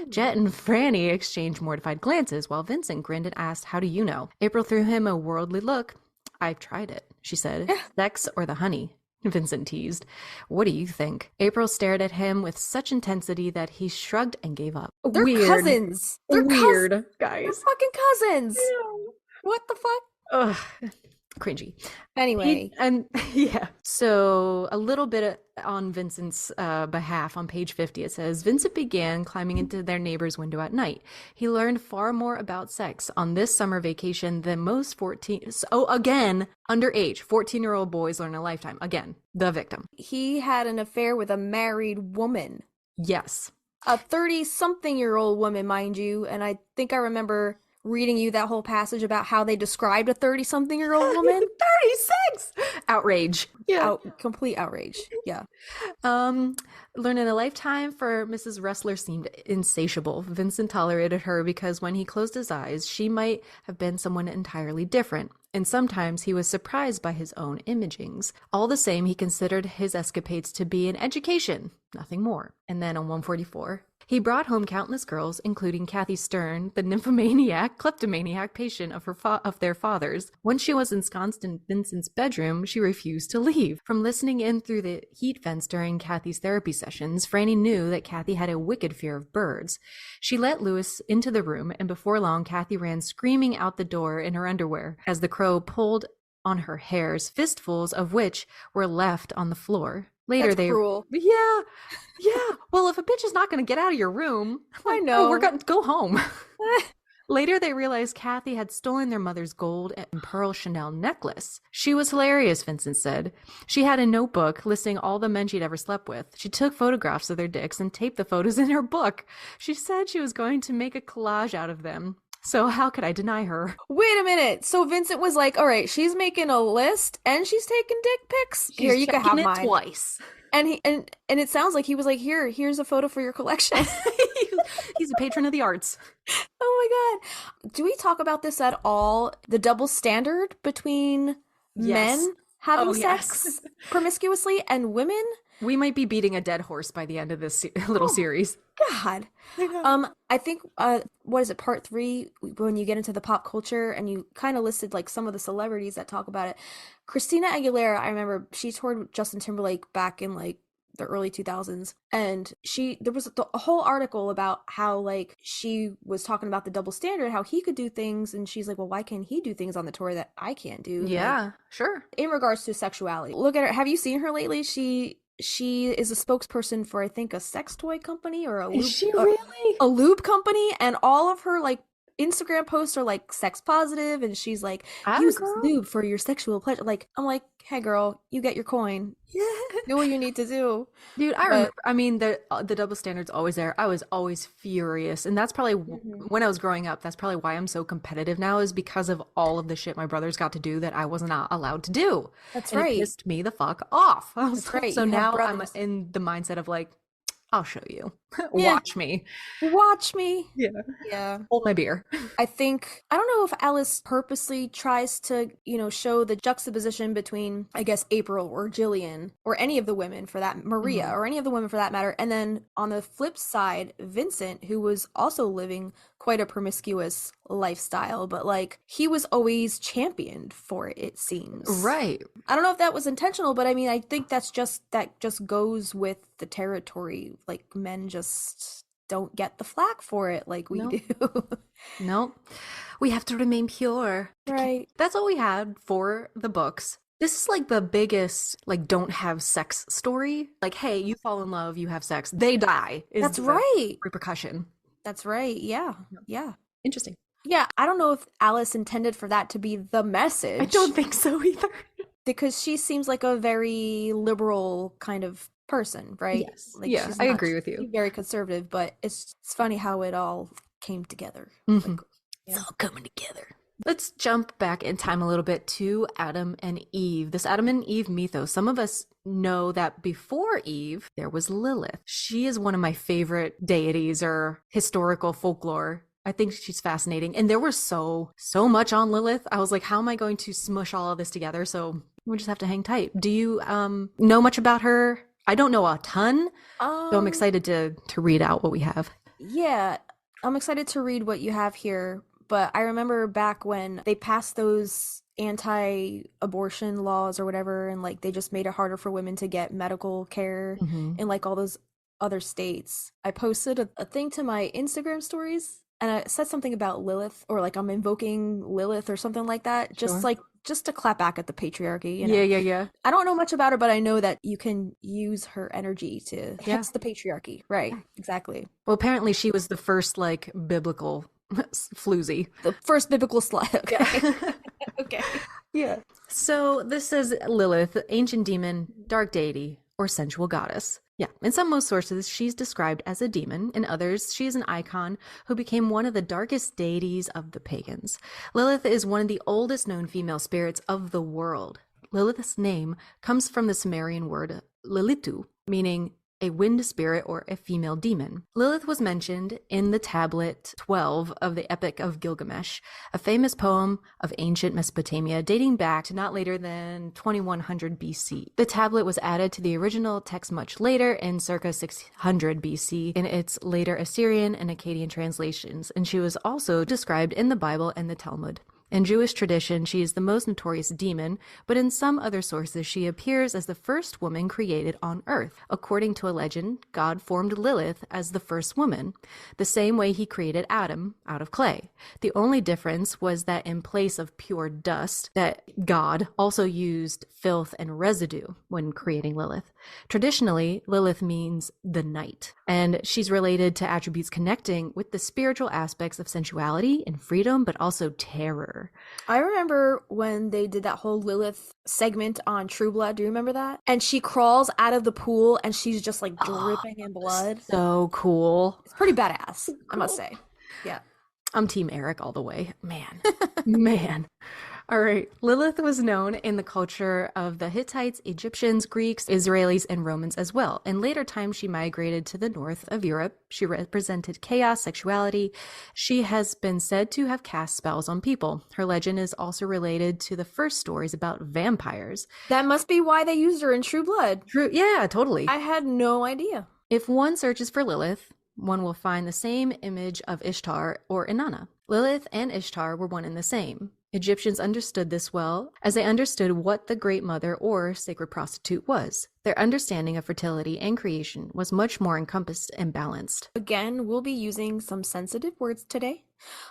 Jet and Franny exchanged mortified glances while Vincent grinned and asked, "How do you know?" April threw him a worldly look. "I've tried it," she said. "Sex or the honey?" Vincent teased. "What do you think?" April stared at him with such intensity that he shrugged and gave up. They're Weird. cousins. They're Weird, They're guys. fucking cousins. What the fuck? Ugh. Cringy. Anyway, Yeah. So a little bit on Vincent's behalf on page 50, it says, "Vincent began climbing into their neighbor's window at night. He learned far more about sex on this summer vacation than most 14, so again, underage, 14-year-old boys learn in a lifetime. Again, the victim." he had an affair with a married woman. Yes. A 30-something-year-old woman, mind you, and I think I remember reading you that whole passage about how they described a 30-something-year-old woman. 36! Outrage. Yeah. Complete outrage. Yeah. Learn in a lifetime for Mrs. Ressler seemed insatiable. Vincent tolerated her because when he closed his eyes, she might have been someone entirely different. And sometimes he was surprised by his own imagings. All the same, he considered his escapades to be an education, nothing more. And then on 144, he brought home countless girls, including Kathy Stern, the kleptomaniac patient of their fathers. Once she was ensconced in Vincent's bedroom, she refused to leave. From listening in through the heat vents during Kathy's therapy sessions, Franny knew that Kathy had a wicked fear of birds. She let Louis into the room, and before long, Kathy ran screaming out the door in her underwear as the crow pulled on her hairs, fistfuls of which were left on the floor. Later, That's cruel. Yeah. Well, if a bitch is not going to get out of your room, I know. we're going to go home. Later, they realized Kathy had stolen their mother's gold and pearl Chanel necklace. She was hilarious, Vincent said. She had a notebook listing all the men she'd ever slept with. She took photographs of their dicks and taped the photos in her book. She said she was going to make a collage out of them. So how could I deny her? Wait a minute. So Vincent was like, all right, she's making a list and she's taking dick pics. Here, you can have it mine. Twice. And it sounds like he was like, here's a photo for your collection. He's a patron of the arts. Oh my God. Do we talk about this at all? The double standard between men having sex promiscuously and women? We might be beating a dead horse by the end of this little series. God. I think, what is it, part 3, when you get into the pop culture and you kind of listed like some of the celebrities that talk about it. Christina Aguilera, I remember she toured with Justin Timberlake back in like the early 2000s, and there was a whole article about how like she was talking about the double standard, how he could do things, and she's like, well, why can't he do things on the tour that I can't do? Yeah, like, sure. In regards to sexuality, look at her. Have you seen her lately? She is a spokesperson for, I think, a sex toy company or a lube. Is she really? A lube company, and all of her like Instagram posts are like sex positive, and she's like, use lube for your sexual pleasure. Like, I'm like, hey girl, you get your coin. Yeah. Do what you need to do. Dude, I But remember, I mean, the double standard's always there. I was always furious. And that's probably Mhm. when I was growing up, that's probably why I'm so competitive now, is because of all of the shit my brothers got to do that I was not allowed to do. That's And it right. pissed me the fuck off. I was That's like, right. so You have now I'm brothers. in the mindset of like, I'll show you. Yeah. Watch me. Watch me. Yeah. Yeah. Hold my beer. I think, I don't know if Alice purposely tries to, show the juxtaposition between, I guess, April or Jillian or any of the women for that, Maria Mhm. or any of the women for that matter. And then on the flip side, Vincent, who was also living quite a promiscuous lifestyle, but like he was always championed for it, it seems. Right. I don't know if that was intentional, but I mean, I think that just goes with the territory. Like men just don't get the flack for it like we Nope. do. Nope. We have to remain pure. Right. That's all we had for the books. This is like the biggest, like, don't have sex story. Like, hey, you fall in love, you have sex, they die. Is That's the right. repercussion. That's right. Yeah. Yeah. Interesting. Yeah. I don't know if Alice intended for that to be the message. I don't think so either. Because she seems like a very liberal kind of person, right? Yes. Like Yeah, she's I not- agree with you. she's very conservative, but it's funny how it all came together. Mhm. Like, It's all coming together. Let's jump back in time a little bit to Adam and Eve. This Adam and Eve mythos. Some of us know that before Eve, there was Lilith. She is one of my favorite deities or historical folklore. I think she's fascinating. And there was so much on Lilith. I was like, how am I going to smush all of this together? So we just have to hang tight. Do you know much about her? I don't know a ton, so I'm excited to read out what we have. Yeah, I'm excited to read what you have here, but I remember back when they passed those anti-abortion laws or whatever, and like they just made it harder for women to get medical care Mhm. in like all those other states. I posted a thing to my Instagram stories and I said something about Lilith, or like I'm invoking Lilith or something like that, Sure. just to clap back at the patriarchy, you know. Yeah. I don't know much about her, but I know that you can use her energy to Yeah. hex the patriarchy. Right, exactly. Well, apparently she was the first like biblical floozy. The first biblical slut. Okay. Yeah. Okay. Yeah. So this is Lilith, ancient demon, dark deity, or sensual goddess. Yeah. In some most sources, she's described as a demon. In others, she is an icon who became one of the darkest deities of the pagans. Lilith is one of the oldest known female spirits of the world. Lilith's name comes from the Sumerian word lilitu, meaning a wind spirit or a female demon. Lilith was mentioned in the tablet 12 of the Epic of Gilgamesh, a famous poem of ancient Mesopotamia dating back to not later than 2100 BC. The tablet was added to the original text much later in circa 600 BC in its later Assyrian and Akkadian translations, and she was also described in the Bible and the Talmud. In Jewish tradition, she is the most notorious demon, but in some other sources, she appears as the first woman created on earth. According to a legend, God formed Lilith as the first woman, the same way he created Adam out of clay. The only difference was that in place of pure dust, that God also used filth and residue when creating Lilith. Traditionally, Lilith means the night, and she's related to attributes connecting with the spiritual aspects of sensuality and freedom, but also terror. I remember when they did that whole Lilith segment on True Blood. Do you remember that? And she crawls out of the pool and she's just like dripping in blood. So cool. It's pretty badass, I must say. Yeah. I'm Team Eric all the way. Man. Man. All right. Lilith was known in the culture of the Hittites, Egyptians, Greeks, Israelis, and Romans as well. In later times, she migrated to the north of Europe. She represented chaos, sexuality. She has been said to have cast spells on people. Her legend is also related to the first stories about vampires. That must be why they used her in True Blood. True. Yeah, totally. I had no idea. If one searches for Lilith, one will find the same image of Ishtar or Inanna. Lilith and Ishtar were one and the same. Egyptians understood this well, as they understood what the Great Mother or sacred prostitute was. Their understanding of fertility and creation was much more encompassed and balanced. Again, we'll be using some sensitive words today.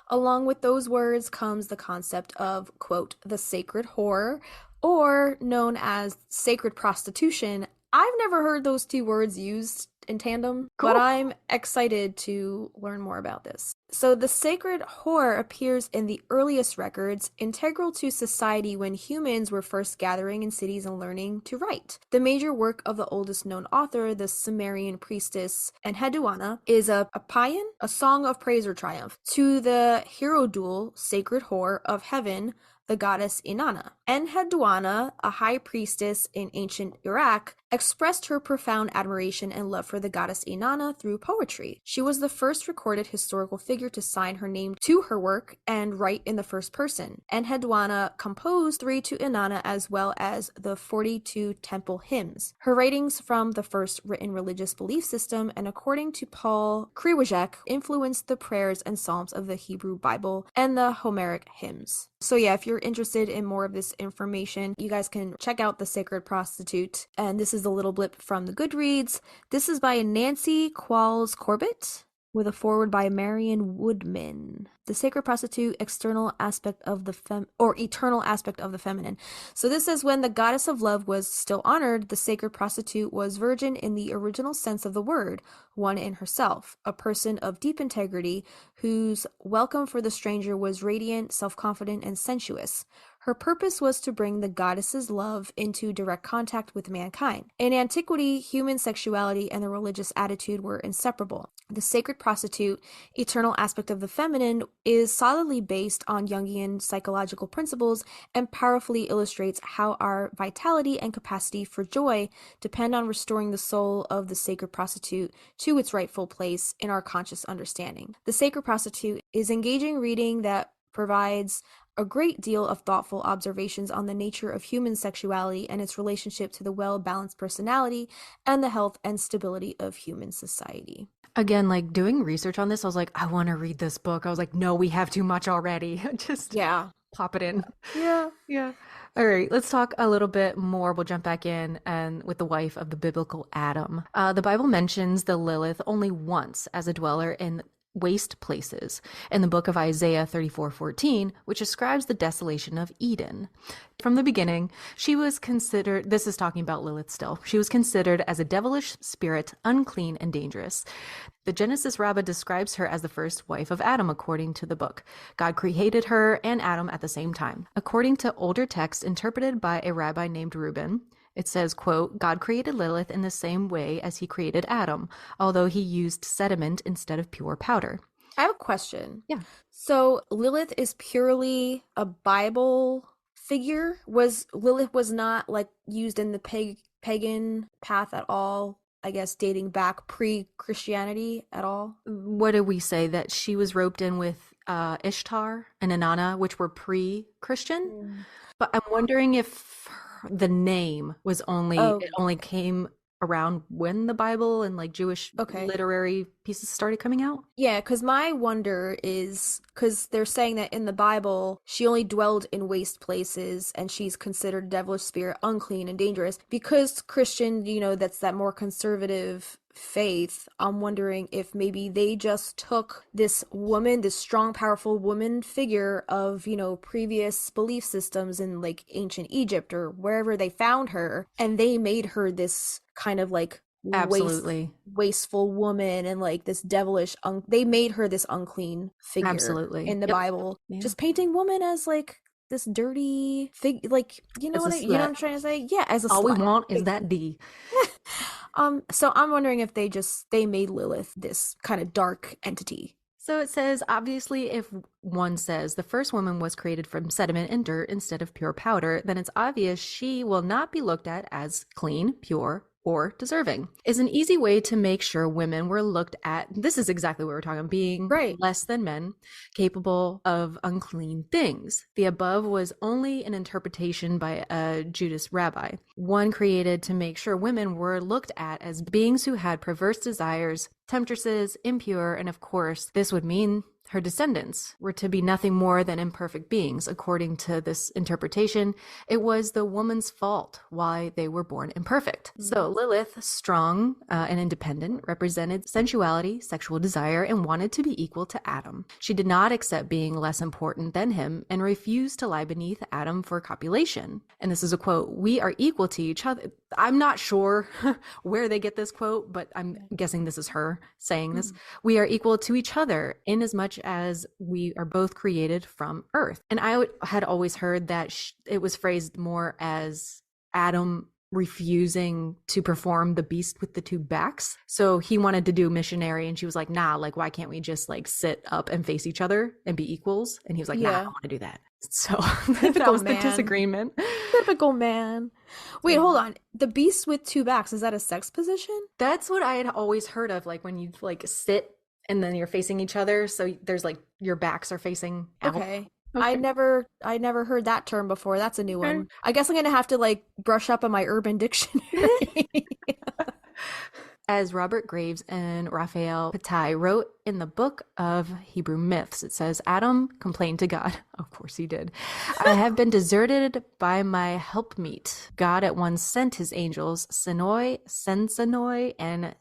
Along with those words comes the concept of, quote, the sacred whore, or known as sacred prostitution. I've never heard those two words used in tandem, Cool. but I'm excited to learn more about this. So the sacred whore appears in the earliest records, integral to society when humans were first gathering in cities and learning to write. The major work of the oldest known author, the Sumerian priestess Enheduanna, is a paean, a song of praise or triumph, to the Hierodule, sacred whore of heaven, the goddess Inanna. Enheduanna, a high priestess in ancient Iraq, expressed her profound admiration and love for the goddess Inanna through poetry. She was the first recorded historical figure to sign her name to her work and write in the first person. Enheduanna composed 3 to Inanna as well as the 42 temple hymns. Her writings from the first written religious belief system, and according to Paul Kriwajek, influenced the prayers and psalms of the Hebrew Bible and the Homeric hymns. So yeah, if you're interested in more of this information, you guys can check out The Sacred Prostitute. And this is a little blip from the Goodreads. This is by Nancy Qualls Corbett, with a foreword by Marion Woodman. The Sacred Prostitute, external aspect of the eternal aspect of the feminine. So this says, when the goddess of love was still honored, the sacred prostitute was virgin in the original sense of the word, one in herself, a person of deep integrity whose welcome for the stranger was radiant, self-confident, and sensuous. Her purpose was to bring the goddess's love into direct contact with mankind. In antiquity, human sexuality and the religious attitude were inseparable. The sacred prostitute, eternal aspect of the feminine, is solidly based on Jungian psychological principles and powerfully illustrates how our vitality and capacity for joy depend on restoring the soul of the sacred prostitute to its rightful place in our conscious understanding. The Sacred Prostitute is engaging reading that provides a great deal of thoughtful observations on the nature of human sexuality and its relationship to the well-balanced personality and the health and stability of human society. Again, like doing research on this, I was like, I want to read this book. I was like, no, we have too much already. Just pop it in. Yeah. All right, let's talk a little bit more. We'll jump back in and with the wife of the biblical Adam. The Bible mentions the Lilith only once as a dweller in waste places in the book of Isaiah 34:14, which describes the desolation of Eden. From the beginning, she was considered, this is talking about Lilith still, she was considered as a devilish spirit, unclean and dangerous. The Genesis rabbah describes her as the first wife of Adam, according to the book. God created her and Adam at the same time. According to older texts interpreted by a rabbi named Reuben, it says, quote, God created Lilith in the same way as he created Adam, although he used sediment instead of pure powder. I have a question. Yeah. So Lilith is purely a Bible figure? Lilith was not like used in the pagan path at all? I guess dating back pre-Christianity at all? What did we say? That she was roped in with Ishtar and Inanna, which were pre-Christian? But I'm wondering if the name was it only came around when the Bible and like Jewish literary pieces started coming out? Yeah, because my wonder is, because they're saying that in the Bible, she only dwelled in waste places and she's considered a devilish spirit, unclean and dangerous. Because Christian, that's that more conservative faith, I'm wondering if maybe they just took this woman, this strong, powerful woman figure of, previous belief systems in like ancient Egypt or wherever they found her, and they made her this kind of like wasteful woman and like this devilish they made her this unclean figure in the Bible, just painting woman as like this dirty like what I'm trying to say, as a all slut. We want is that D. So I'm wondering if they made Lilith this kind of dark entity. So it says, obviously, if one says the first woman was created from sediment and dirt instead of pure powder, then it's obvious she will not be looked at as clean, pure, or deserving. Is an easy way to make sure women were looked at. This is exactly what we're talking about, being less than men, capable of unclean things. The above was only an interpretation by a Judas rabbi, one created to make sure women were looked at as beings who had perverse desires, temptresses, impure, and of course, this would mean her descendants were to be nothing more than imperfect beings. According to this interpretation, it was the woman's fault why they were born imperfect. So Lilith, strong and independent, represented sensuality, sexual desire, and wanted to be equal to Adam. She did not accept being less important than him and refused to lie beneath Adam for copulation. And this is a quote, "We are equal to each other." I'm not sure where they get this quote, but I'm guessing this is her saying this. "We are equal to each other in as much as we are both created from earth." And I had always heard that it was phrased more as Adam refusing to perform the beast with the two backs. So he wanted to do missionary and she was like, nah, like, why can't we just like sit up and face each other and be equals? And he was like, nah, I don't want to do that. So that was the disagreement. Typical man. Wait, hold on. The beast with two backs, is that a sex position? That's what I had always heard of, like when you like sit and then you're facing each other. So there's like your backs are facing out. Okay. I never heard that term before. That's a new one. I guess I'm gonna have to like brush up on my Urban Dictionary. As Robert Graves and Raphael Patai wrote in the Book of Hebrew Myths, it says, Adam complained to God. Of course he did. "I have been deserted by my helpmeet. God at once sent his angels, Senoi, Sensenoi, and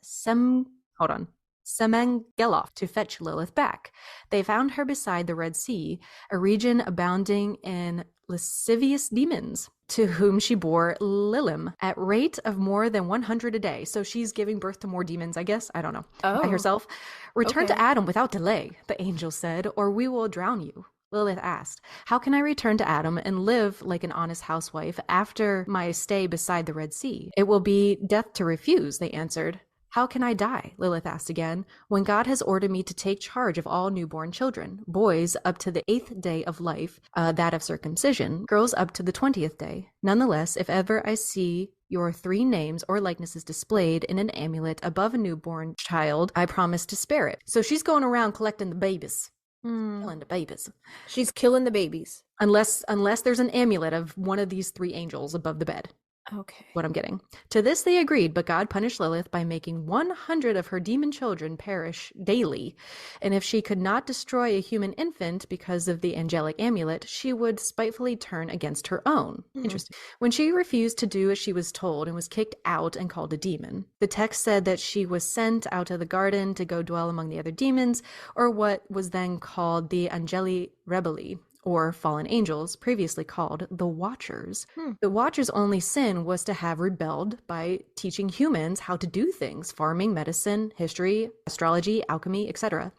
Semengeloth, to fetch Lilith back. They found her beside the Red Sea, a region abounding in lascivious demons, to whom she bore Lilim at rate of more than 100 a day." So she's giving birth to more demons, I guess. I don't know. By herself. "Return to Adam without delay," the angel said, "or we will drown you." Lilith asked, "How can I return to Adam and live like an honest housewife after my stay beside the Red Sea? It will be death to refuse," they answered. "How can I die?" Lilith asked again, "when God has ordered me to take charge of all newborn children, boys up to the 8th day of life, that of circumcision, girls up to the 20th day. Nonetheless, if ever I see your 3 names or likenesses displayed in an amulet above a newborn child, I promise to spare it." So she's going around collecting the babies. Killing the babies. She's killing the babies. Unless there's an amulet of one of these 3 angels above the bed. Okay. What I'm getting. To this they agreed, but God punished Lilith by making 100 of her demon children perish daily. And if she could not destroy a human infant because of the angelic amulet, she would spitefully turn against her own. Interesting. When she refused to do as she was told and was kicked out and called a demon, the text said that she was sent out of the garden to go dwell among the other demons, or what was then called the Angeli Rebelli, or fallen angels, previously called the Watchers. The Watchers' only sin was to have rebelled by teaching humans how to do things: farming, medicine, history, astrology, alchemy, etc.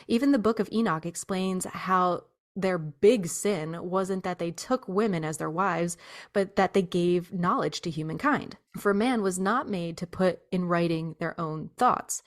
Even the Book of Enoch explains how their big sin wasn't that they took women as their wives, but that they gave knowledge to humankind. For man was not made to put in writing their own thoughts.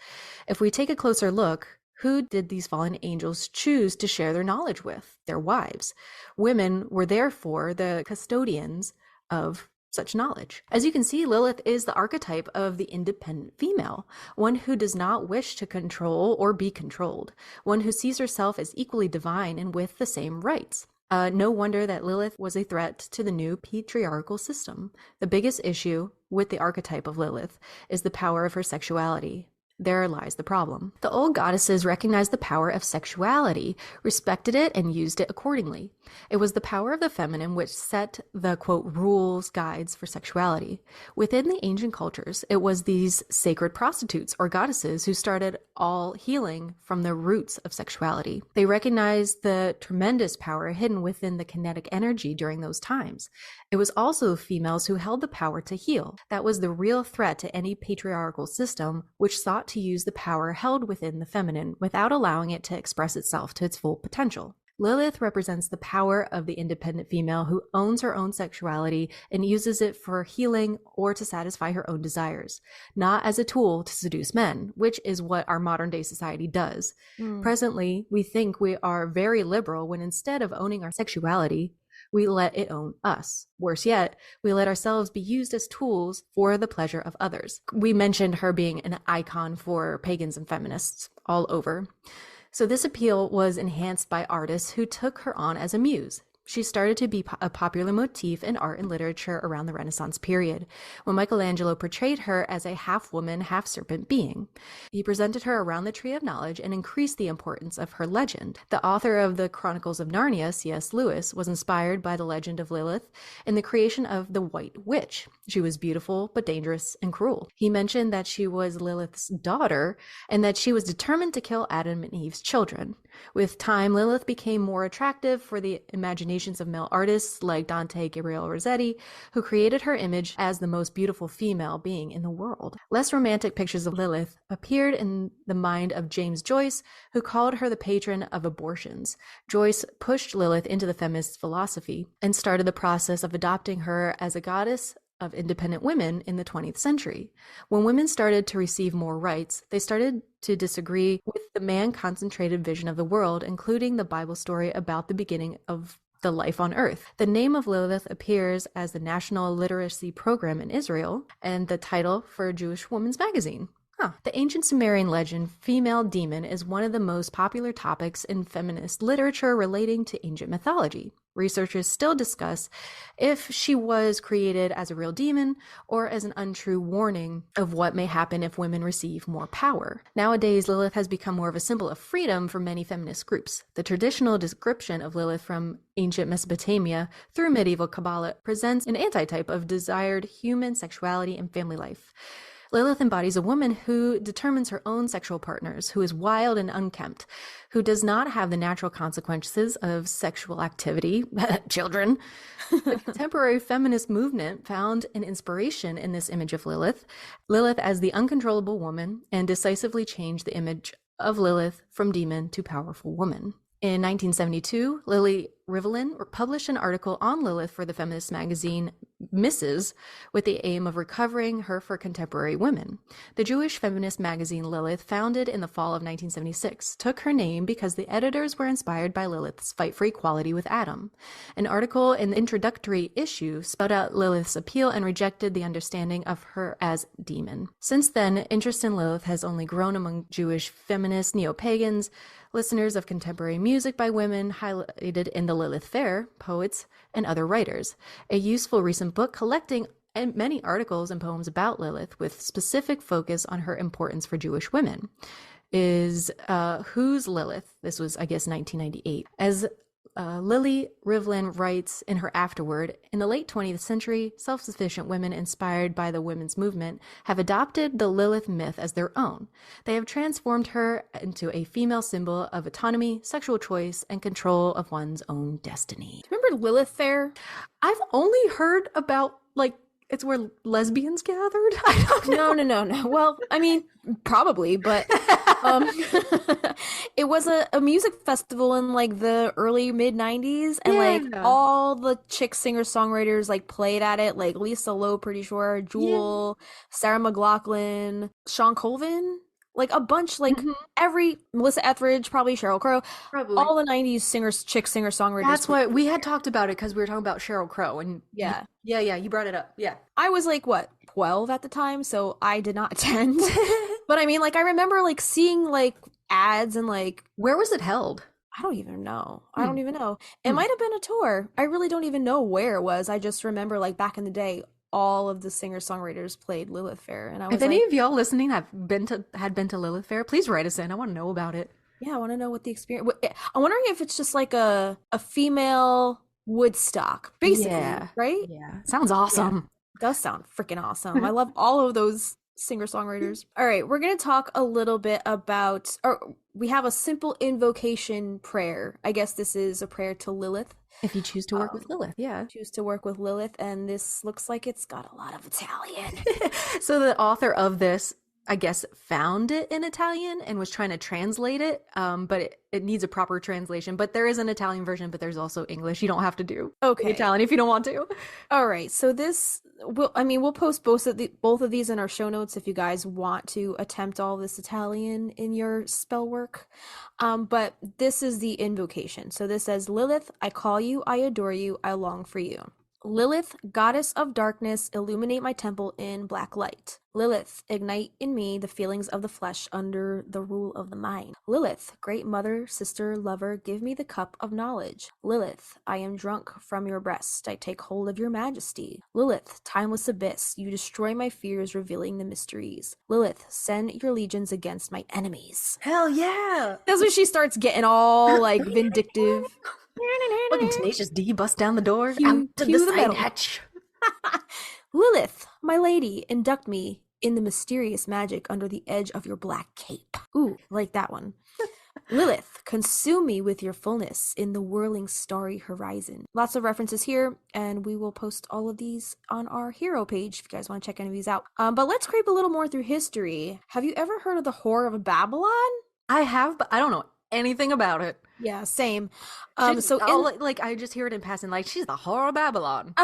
If we take a closer look, who did these fallen angels choose to share their knowledge with? Their wives. Women were therefore the custodians of such knowledge. As you can see, Lilith is the archetype of the independent female, one who does not wish to control or be controlled, one who sees herself as equally divine and with the same rights. No wonder that Lilith was a threat to the new patriarchal system. The biggest issue with the archetype of Lilith is the power of her sexuality. There lies the problem. The old goddesses recognized the power of sexuality, respected it, and used it accordingly. It was the power of the feminine which set the, quote, rules, guides for sexuality. Within the ancient cultures, it was these sacred prostitutes or goddesses who started all healing from the roots of sexuality. They recognized the tremendous power hidden within the kinetic energy during those times. It was also females who held the power to heal. That was the real threat to any patriarchal system which sought to use the power held within the feminine without allowing it to express itself to its full potential. Lilith represents the power of the independent female who owns her own sexuality and uses it for healing or to satisfy her own desires, not as a tool to seduce men, which is what our modern day society does. Presently, we think we are very liberal when instead of owning our sexuality, we let it own us. Worse yet, we let ourselves be used as tools for the pleasure of others. We mentioned her being an icon for pagans and feminists all over. So this appeal was enhanced by artists who took her on as a muse. She started to be a popular motif in art and literature around the Renaissance period, when Michelangelo portrayed her as a half-woman, half-serpent being. He presented her around the Tree of Knowledge and increased the importance of her legend. The author of the Chronicles of Narnia, C.S. Lewis, was inspired by the legend of Lilith in the creation of the White Witch. She was beautiful, but dangerous and cruel. He mentioned that she was Lilith's daughter and that she was determined to kill Adam and Eve's children. With time, Lilith became more attractive for the imaginations of male artists like Dante Gabriel Rossetti, who created her image as the most beautiful female being in the world. Less romantic pictures of Lilith appeared in the mind of James Joyce, who called her the patron of abortions. Joyce pushed Lilith into the feminist philosophy and started the process of adopting her as a goddess of independent women in the 20th century. When women started to receive more rights, they started to disagree with the man-concentrated vision of the world, including the Bible story about the beginning of the life on earth. The name of Lilith appears as the national literacy program in Israel and the title for a Jewish woman's magazine. The ancient Sumerian legend, female demon, is one of the most popular topics in feminist literature relating to ancient mythology. Researchers still discuss if she was created as a real demon or as an untrue warning of what may happen if women receive more power. Nowadays, Lilith has become more of a symbol of freedom for many feminist groups. The traditional description of Lilith from ancient Mesopotamia through medieval Kabbalah presents an antitype of desired human sexuality and family life. Lilith embodies a woman who determines her own sexual partners, who is wild and unkempt, who does not have the natural consequences of sexual activity, children. The contemporary feminist movement found an inspiration in this image of Lilith as the uncontrollable woman, and decisively changed the image of Lilith from demon to powerful woman. In 1972, Lily Rivlin published an article on Lilith for the feminist magazine Mrs., with the aim of recovering her for contemporary women. The Jewish feminist magazine Lilith, founded in the fall of 1976, took her name because the editors were inspired by Lilith's fight for equality with Adam. An article in the introductory issue spelled out Lilith's appeal and rejected the understanding of her as demon. Since then, interest in Lilith has only grown among Jewish feminist neo-pagans, listeners of contemporary music by women highlighted in the Lilith Fair, poets, and other writers. A useful recent book collecting many articles and poems about Lilith with specific focus on her importance for Jewish women is Who's Lilith? This was, I guess, 1998. As Lily Rivlin writes in her afterword, in the late 20th century, self-sufficient women inspired by the women's movement have adopted the Lilith myth as their own. They have transformed her into a female symbol of autonomy, sexual choice, and control of one's own destiny. Remember Lilith Fair? I've only heard about, it's where lesbians gathered? I don't know. No. Well, I mean, probably, but it was a music festival in the early mid 90s, and all the chick singer-songwriters played at it, like Lisa Loeb, pretty sure, Jewel, Sarah McLachlan, Sean Colvin, a bunch, every Melissa Etheridge, probably Sheryl Crow, all the 90s chick singer-songwriters. That's what we had talked about it, because we were talking about Sheryl Crow, and yeah, you brought it up. Yeah, I was 12 at the time, so I did not attend. But I mean, I remember seeing ads and where was it held? I don't even know. It might have been a tour. I really don't even know where it was. I just remember back in the day, all of the singer-songwriters played Lilith Fair, and I was if any of y'all listening had been to Lilith Fair, please write us in. I want to know about it. Yeah, I want to know what the experience. I'm wondering if it's just a female Woodstock, basically, right? Yeah, sounds awesome. Yeah. It does sound freaking awesome. I love all of those singer-songwriters. All right, we're going to talk a little bit about, or we have a simple invocation prayer. I guess this is a prayer to Lilith. If you choose to work with Lilith, choose to work with Lilith, and this looks like it's got a lot of Italian. So the author of this, I guess, found it in Italian and was trying to translate it, but it needs a proper translation. But there is an Italian version, but there's also English. You don't have to do Italian if you don't want to. All right, so we'll post both of these in our show notes if you guys want to attempt all this Italian in your spell work. But this is the invocation. So this says, Lilith, I call you, I adore you, I long for you. Lilith, goddess of darkness, illuminate my temple in black light. Lilith, ignite in me the feelings of the flesh under the rule of the mind. Lilith, great mother, sister, lover, give me the cup of knowledge. Lilith, I am drunk from your breast, I take hold of your majesty. Lilith, timeless abyss, you destroy my fears, revealing the mysteries. Lilith, send your legions against my enemies. Hell yeah! That's when she starts getting all like vindictive. Fucking Tenacious D bust down the door. Cue- Out to cue the the side metal. hatch. Lilith, my lady, induct me in the mysterious magic under the edge of your black cape. Ooh, like that one. Lilith, consume me with your fullness in the whirling starry horizon. Lots of references here, and we will post all of these on our hero page if you guys want to check any of these out. But let's creep a little more through history. Have you ever heard of the Whore of Babylon? I have, but I don't know anything about it. Yeah, same. I just hear it in passing, like, she's the whore of Babylon.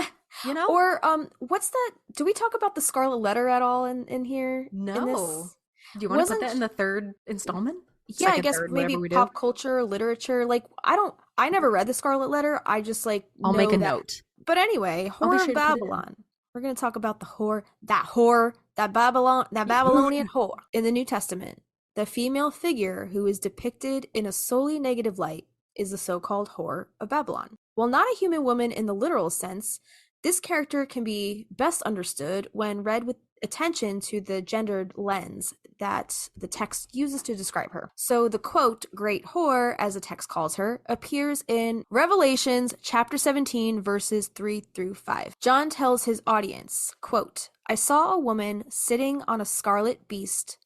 You know? Or what's that? Do we talk about the Scarlet Letter at all in here? No. In this? Do you want to put that in the third installment? Yeah, Second, I guess third, maybe whatever we do? pop culture, literature. Like I never read the Scarlet Letter. I just like I'll make a know that- note. But anyway, I'll be Whore sure of to put it in. Babylon. We're gonna talk about that Babylonian whore in the New Testament. The female figure who is depicted in a solely negative light is the so-called Whore of Babylon. While not a human woman in the literal sense, this character can be best understood when read with attention to the gendered lens that the text uses to describe her. So the quote, great whore, as the text calls her, appears in Revelations chapter 17, verses 3 through 5. John tells his audience, quote, I saw a woman sitting on a scarlet beast.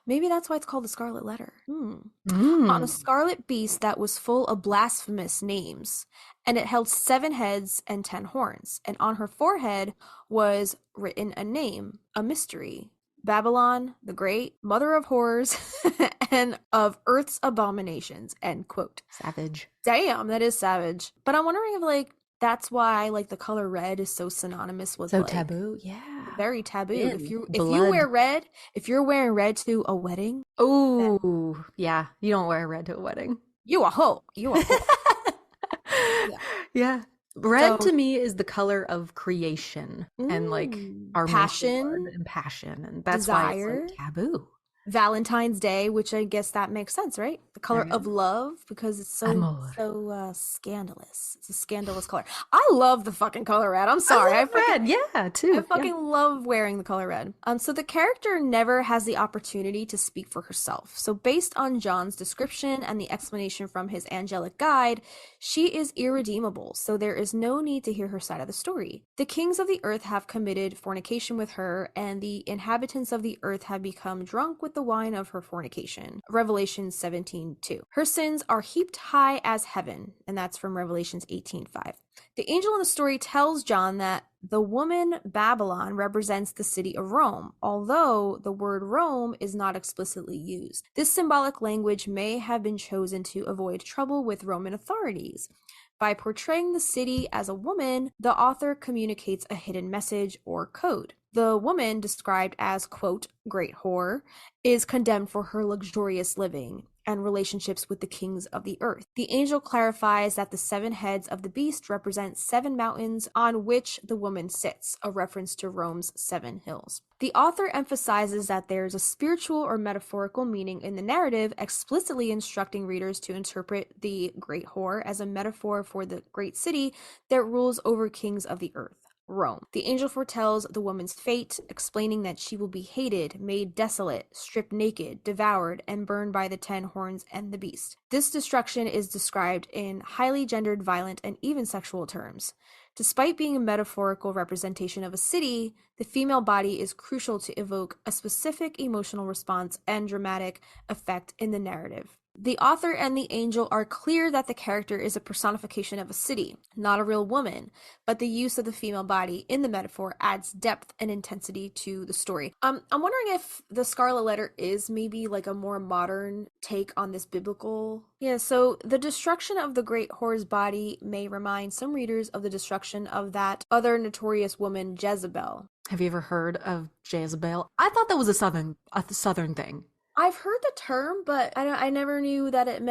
Maybe that's why it's called the Scarlet Letter. On a scarlet beast that was full of blasphemous names, and it held 7 heads and 10 horns, and on her forehead was written a name, a mystery. Babylon, the Great, mother of horrors, and of earth's abominations, end quote. Savage. Damn, that is savage. But I'm wondering if, like, that's why, like, the color red is so synonymous with, So like, taboo? Yeah. very taboo. Man, If you blood. wear red, if you're wearing red to a wedding, Oh, yeah. You don't wear red to a wedding. you a hoe. You a hoe. Yeah. Red So- to me is the color of creation and like our passion, and passion, and that's desire. why it's like taboo. Valentine's Day, which I guess that makes sense, right? The color There of you love, because it's so Amor. scandalous. It's a scandalous color. I love the fucking color red. I'm sorry. I love red, yeah, too. I fucking love wearing the color red. So the character never has the opportunity to speak for herself. So based on John's description and the explanation from his angelic guide, she is irredeemable. So there is no need to hear her side of the story. The kings of the earth have committed fornication with her, and the inhabitants of the earth have become drunk with the wine of her fornication. Revelation 17:2. Her sins are heaped high as heaven, and that's from Revelations 18:5. The angel in the story tells John that the woman Babylon represents the city of Rome, although the word Rome is not explicitly used. This symbolic language may have been chosen to avoid trouble with Roman authorities. By portraying the city as a woman, the author communicates a hidden message or code. The woman, described as, quote, great whore, is condemned for her luxurious living and relationships with the kings of the earth. The angel clarifies that the 7 heads of the beast represent 7 mountains on which the woman sits, a reference to Rome's 7 hills. The author emphasizes that there's a spiritual or metaphorical meaning in the narrative, explicitly instructing readers to interpret the great whore as a metaphor for the great city that rules over kings of the earth. Rome. The angel foretells the woman's fate, explaining that she will be hated, made desolate, stripped naked, devoured, and burned by the 10 horns and the beast. This destruction is described in highly gendered, violent, and even sexual terms. Despite being a metaphorical representation of a city, the female body is crucial to evoke a specific emotional response and dramatic effect in the narrative. The author and the angel are clear that the character is a personification of a city, not a real woman, but the use of the female body in the metaphor adds depth and intensity to the story. I'm wondering if the Scarlet Letter is maybe like a more modern take on this biblical. Yeah, so the destruction of the great whore's body may remind some readers of the destruction of that other notorious woman, Jezebel. Have you ever heard of Jezebel? I thought that was a southern thing. I've heard the term, but I never knew that it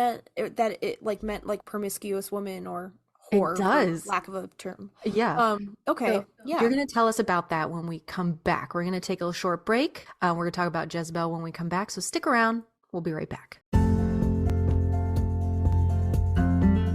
meant like promiscuous woman or whore, for does. lack of a term. Yeah. Okay. So Yeah. you're going to tell us about that when we come back. We're going to take a short break. We're going to talk about Jezebel when we come back. So stick around. We'll be right back.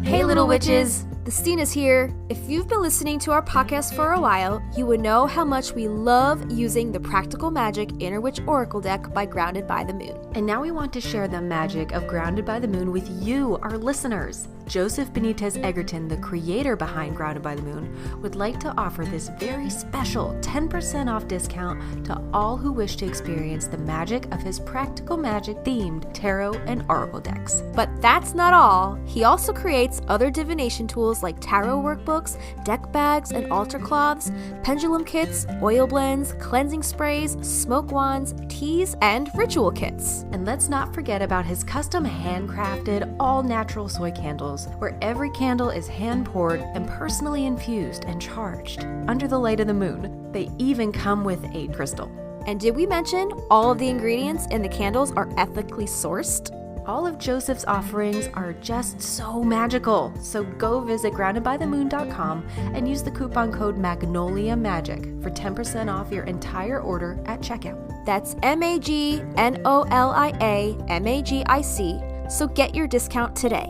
Hey, little witches! The Stinas here. If you've been listening to our podcast for a while, you would know how much we love using the Practical Magic Inner Witch Oracle deck by Grounded by the Moon. And now we want to share the magic of Grounded by the Moon with you, our listeners. Joseph Benitez Egerton, the creator behind Grounded by the Moon, would like to offer this very special 10% off discount to all who wish to experience the magic of his Practical Magic themed tarot and oracle decks. But that's not all. He also creates other divination tools like tarot workbooks, deck bags and altar cloths, pendulum kits, oil blends, cleansing sprays, smoke wands, teas, and ritual kits. And let's not forget about his custom handcrafted all-natural soy candles, where every candle is hand-poured and personally infused and charged under the light of the moon. They even come with a crystal. And did we mention all of the ingredients in the candles are ethically sourced? All of Joseph's offerings are just so magical. So go visit groundedbythemoon.com and use the coupon code Magnolia Magic for 10% off your entire order at checkout. That's MAGNOLIA MAGIC. So get your discount today.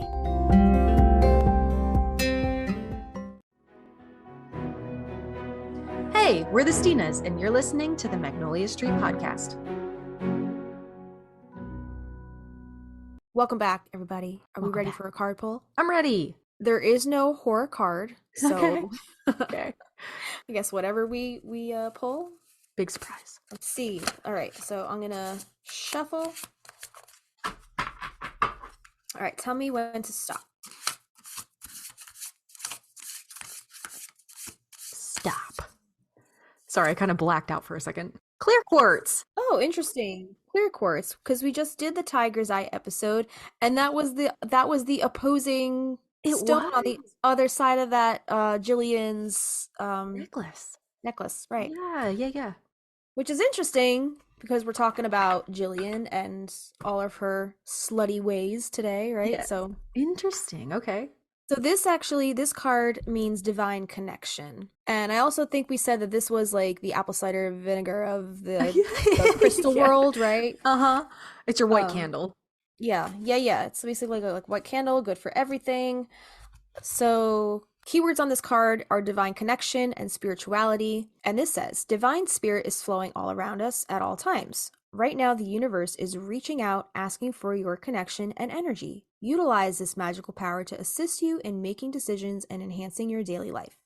Hey, we're the Stinas, and you're listening to the Magnolia Street Podcast. Welcome back, everybody. Are we Welcome ready back. for a card pull? I'm ready. There is no horror card, so Okay. Okay. I guess whatever we pull. Big surprise. Let's see. All right, so I'm gonna shuffle. All right, tell me when to stop. Stop. Sorry, I kind of blacked out for a second. Clear quartz. Oh, interesting. Clear quartz, because we just did the Tiger's Eye episode, and that was the opposing stone on the other side of that Jillian's necklace, right? Yeah. Which is interesting because we're talking about Jillian and all of her slutty ways today, right? Yeah. So Interesting. Okay. this card means divine connection. And I also think we said that this was like the apple cider vinegar of the crystal Yeah. world, right? Uh-huh. It's your white candle. Yeah. It's basically like white candle, good for everything. So keywords on this card are divine connection and spirituality. And this says, divine spirit is flowing all around us at all times. Right now, the universe is reaching out, asking for your connection and energy. Utilize this magical power to assist you in making decisions and enhancing your daily life.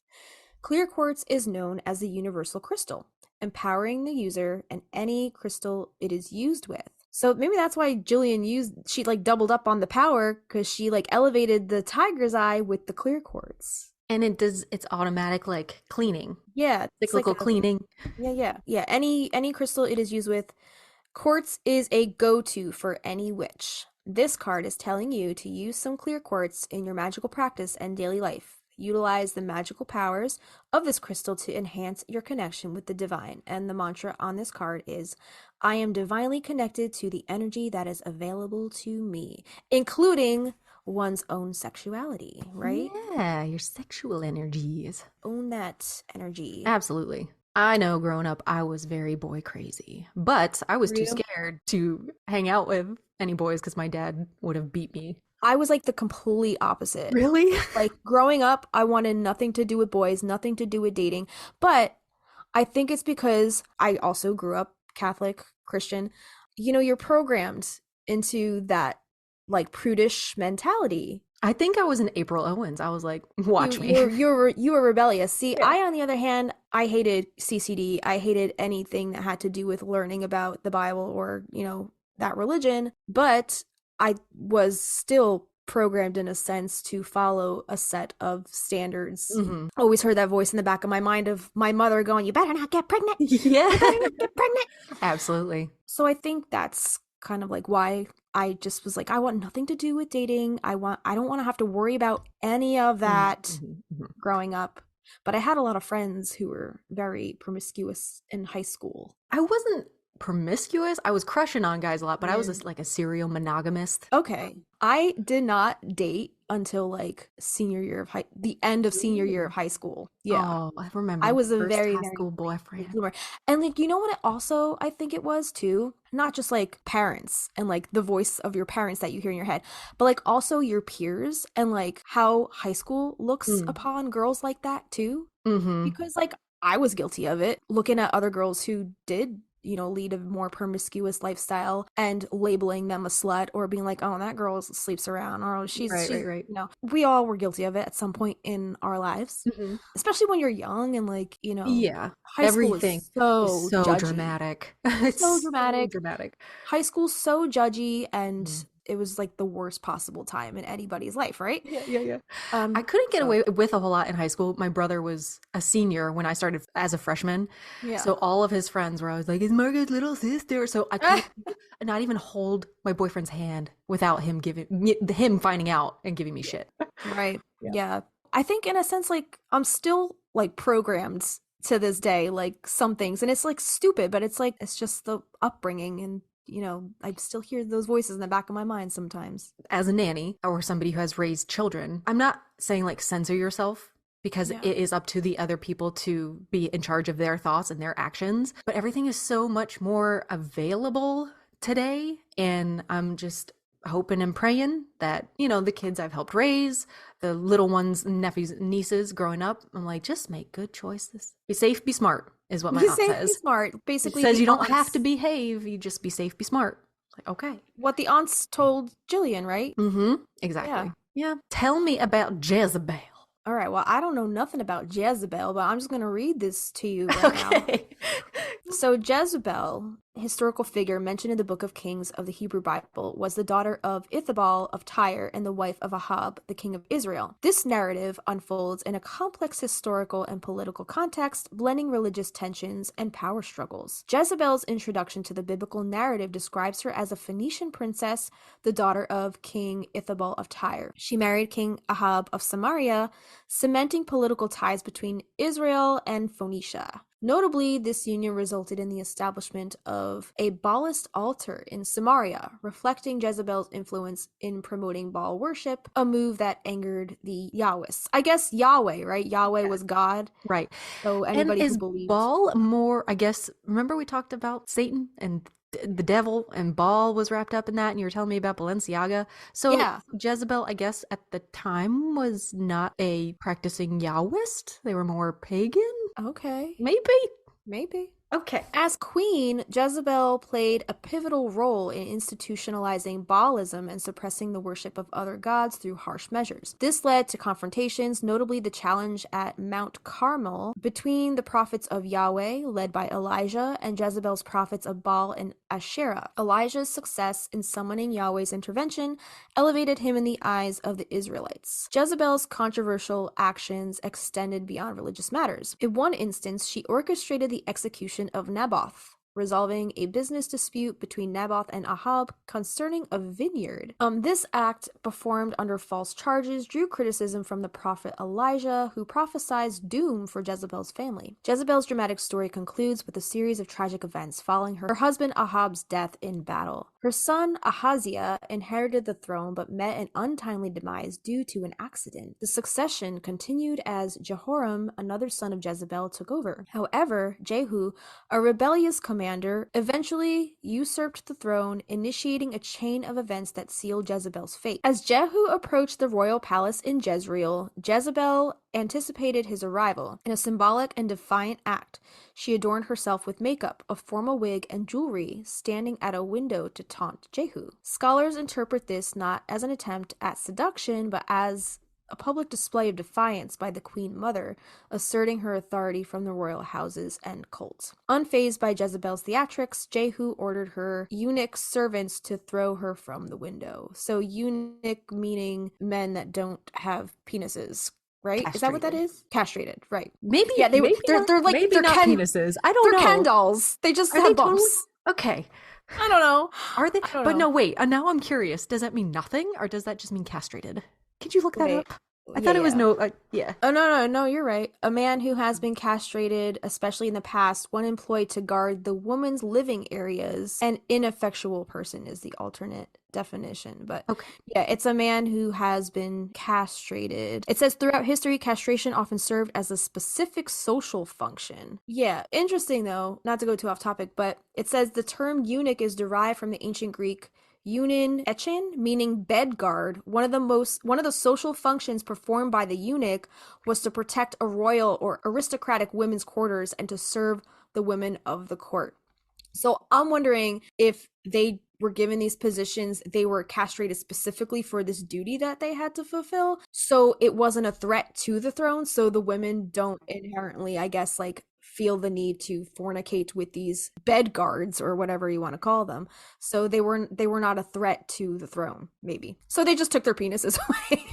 Clear quartz is known as the universal crystal, empowering the user and any crystal it is used with. So maybe that's why Jillian she like doubled up on the power, because she like elevated the Tiger's Eye with the clear quartz. And it's automatic like cleaning. Yeah. Cyclical cleaning. Yeah. Any crystal it is used with. Quartz is a go-to for any witch. This card is telling you to use some clear quartz in your magical practice and daily life. Utilize the magical powers of this crystal to enhance your connection with the divine. And the mantra on this card is, I am divinely connected to the energy that is available to me, including one's own sexuality, right? Yeah, your sexual energies. Own that energy. Absolutely. I know growing up, I was very boy crazy, but I was too scared to hang out with any boys because my dad would have beat me. I was like the complete opposite. Really? Like growing up, I wanted nothing to do with boys, nothing to do with dating. But I think it's because I also grew up Catholic, Christian. You know, you're programmed into that like prudish mentality. I think I was an April Owens. I was like, watch me. You were rebellious. See, Yeah. I, on the other hand, I hated CCD. I hated anything that had to do with learning about the Bible or, you know, that religion. But I was still programmed in a sense to follow a set of standards. Mhm. Always heard that voice in the back of my mind of my mother going, "You better not get pregnant. Yeah. You better not get pregnant." Absolutely. So I think that's kind of like why I just was like, I want nothing to do with dating. I don't want to have to worry about any of that Mhm. growing up. But I had a lot of friends who were very promiscuous in high school. I wasn't promiscuous. I was crushing on guys a lot, but I was just like a serial monogamist. Okay. I did not date until like the end of senior year of high school. Yeah. Oh, I remember I my was a first very, high very school late boyfriend. bloomer. And like, you know what it also, I think it was too? Not just like parents and like the voice of your parents that you hear in your head, but like also your peers and like how high school looks upon girls like that too. Mm-hmm. Because like I was guilty of it, looking at other girls who did, you know, lead a more promiscuous lifestyle and labeling them a slut or being like, oh, that girl sleeps around, or oh, she's Right. you know, we all were guilty of it at some point in our lives, Mm-hmm. especially when you're young and like, you know, Yeah. high school Everything is so is so judgy, dramatic. so It's so dramatic. dramatic. High school's so judgy, and Mm. it was like the worst possible time in anybody's life, right? Yeah. I couldn't get away with a whole lot in high school. My brother was a senior when I started as a freshman. Yeah. So all of his friends were always like, "Is Margaret's little sister?" So I couldn't not even hold my boyfriend's hand without him finding out and giving me shit. Right. Yeah. Yeah. I think in a sense, like, I'm still like programmed to this day, like some things, and it's like stupid, but it's like, it's just the upbringing. And, you know, I still hear those voices in the back of my mind sometimes. As a nanny or somebody who has raised children, I'm not saying like censor yourself because Yeah. it is up to the other people to be in charge of their thoughts and their actions. But everything is so much more available today. And I'm just hoping and praying that, you know, the kids I've helped raise, the little ones, nephews, nieces growing up, I'm like, just make good choices. Be safe, be smart is what my Be aunt safe, be says. smart. It Basically, says the you don't have aunts- to behave, you just be safe, be smart. Like, okay. what the aunts told Jillian, right? Mm-hmm. Exactly. Yeah. Tell me about Jezebel. All right. Well, I don't know nothing about Jezebel, but I'm just going to read this to you right now. Okay. So Jezebel, historical figure mentioned in the Book of Kings of the Hebrew Bible, was the daughter of Ithabal of Tyre and the wife of Ahab, the king of Israel. This narrative unfolds in a complex historical and political context, blending religious tensions and power struggles. Jezebel's introduction to the biblical narrative describes her as a Phoenician princess, the daughter of King Ithabal of Tyre. She married King Ahab of Samaria, cementing political ties between Israel and Phoenicia. Notably, this union resulted in the establishment of a Baalist altar in Samaria, reflecting Jezebel's influence in promoting Baal worship, a move that angered the Yahwists. I guess Yahweh, right? Yahweh was God. Right. So And anybody is who believes. Baal more, I guess, remember we talked about Satan and the devil, and Baal was wrapped up in that, and you were telling me about Balenciaga. So Yeah. Jezebel, I guess, at the time was not a practicing Yahwist. They were more pagan, Okay, maybe. Okay. As queen, Jezebel played a pivotal role in institutionalizing Baalism and suppressing the worship of other gods through harsh measures. This led to confrontations, notably the challenge at Mount Carmel between the prophets of Yahweh, led by Elijah, and Jezebel's prophets of Baal and Asherah. Elijah's success in summoning Yahweh's intervention elevated him in the eyes of the Israelites. Jezebel's controversial actions extended beyond religious matters. In one instance, she orchestrated the execution of Naboth, resolving a business dispute between Naboth and Ahab concerning a vineyard. This act, performed under false charges, drew criticism from the prophet Elijah, who prophesied doom for Jezebel's family. Jezebel's dramatic story concludes with a series of tragic events following her husband Ahab's death in battle. Her son Ahaziah inherited the throne but met an untimely demise due to an accident. The succession continued as Jehoram, another son of Jezebel, took over. However, Jehu, a rebellious commander, eventually usurped the throne, initiating a chain of events that sealed Jezebel's fate. As Jehu approached the royal palace in Jezreel, Jezebel anticipated his arrival. In a symbolic and defiant act, she adorned herself with makeup, a formal wig, and jewelry, standing at a window to taunt Jehu. Scholars interpret this not as an attempt at seduction, but as a public display of defiance by the Queen Mother, asserting her authority from the royal houses and cult. Unfazed by Jezebel's theatrics, Jehu ordered her eunuch servants to throw her from the window. So eunuch meaning men that don't have penises. Right? Is that what that is? Castrated, right. Maybe. Yeah, they're like maybe they're not penises. I don't they're know. Ken dolls. They just Are have they bumps. totally- Okay. I don't know. Are they? I don't But know. no, wait. Now I'm curious. Does that mean nothing, or does that just mean castrated? Could you look that Wait. up? I thought it was Yeah. yeah. Oh, no, you're right. A man who has been castrated, especially in the past, when employed to guard the woman's living areas. An ineffectual person is the alternate definition. But Okay. yeah, it's a man who has been castrated. It says throughout history, castration often served as a specific social function. Yeah, interesting though, not to go too off topic, but it says the term eunuch is derived from the ancient Greek Eunin Etchen, meaning bed guard. One of the social functions performed by the eunuch was to protect a royal or aristocratic women's quarters and to serve the women of the court. So I'm wondering if they were given these positions, they were castrated specifically for this duty that they had to fulfill. So it wasn't a threat to the throne. So the women don't inherently, I guess, like feel the need to fornicate with these bed guards or whatever you want to call them. So they were not a threat to the throne, maybe. So they just took their penises away.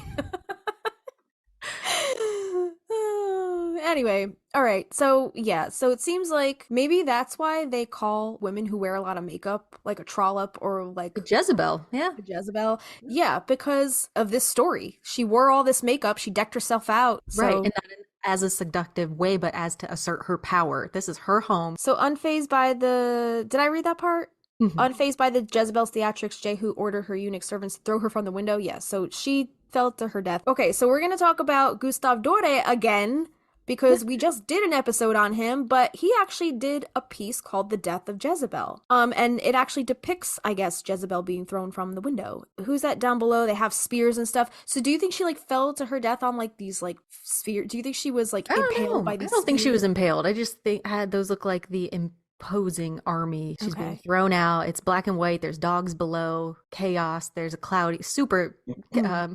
Anyway, all right. So yeah, so it seems like maybe that's why they call women who wear a lot of makeup like a trollop or like Jezebel, yeah. a Jezebel. Yeah, because of this story. She wore all this makeup, she decked herself out. Right, So and not as a seductive way, but as to assert her power. This is her home. so unfazed by the did I read that part? Unfazed by the Jezebel's theatrics, Jehu ordered her eunuch servants to throw her from the window. Yes, so she fell to her death. Okay, so we're gonna talk about Gustav Dore again because we just did an episode on him, but he actually did a piece called The Death of Jezebel. And it actually depicts, I guess, Jezebel being thrown from the window. Who's that down below? They have spears and stuff. So do you think she like fell to her death on like these like spears? Do you think she was like I don't impaled know. by I these don't think she spears? was impaled. I just think had those look like the imposing army. She's being Okay. thrown out. It's black and white. There's dogs below. Chaos. There's a cloudy, super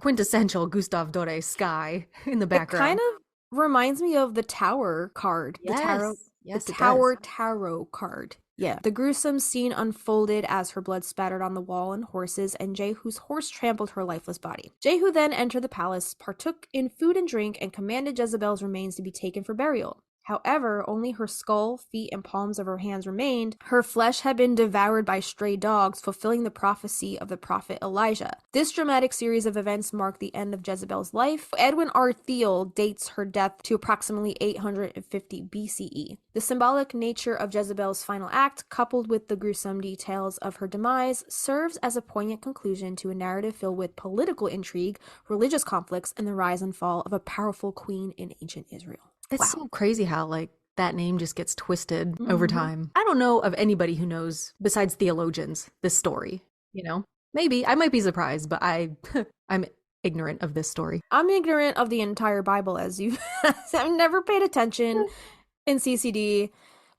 quintessential Gustave Doré sky in the It kind background. of reminds me of the Tower card. The tarot Yes. Yes, the it Tower does. Tarot card. Yeah. The gruesome scene unfolded as her blood spattered on the wall and horses, and Jehu's horse trampled her lifeless body. Jehu then entered the palace, partook in food and drink, and commanded Jezebel's remains to be taken for burial. However, only her skull, feet, and palms of her hands remained. Her flesh had been devoured by stray dogs, fulfilling the prophecy of the prophet Elijah. This dramatic series of events marked the end of Jezebel's life. Edwin R. Thiel dates her death to approximately 850 BCE. The symbolic nature of Jezebel's final act, coupled with the gruesome details of her demise, serves as a poignant conclusion to a narrative filled with political intrigue, religious conflicts, and the rise and fall of a powerful queen in ancient Israel. It's so crazy how like that name just gets twisted over Mhm. time. I don't know of anybody who knows besides theologians this story, you know? Maybe I might be surprised, but I'm ignorant of this story. I'm ignorant of the entire Bible, as you I've never paid attention in CCD,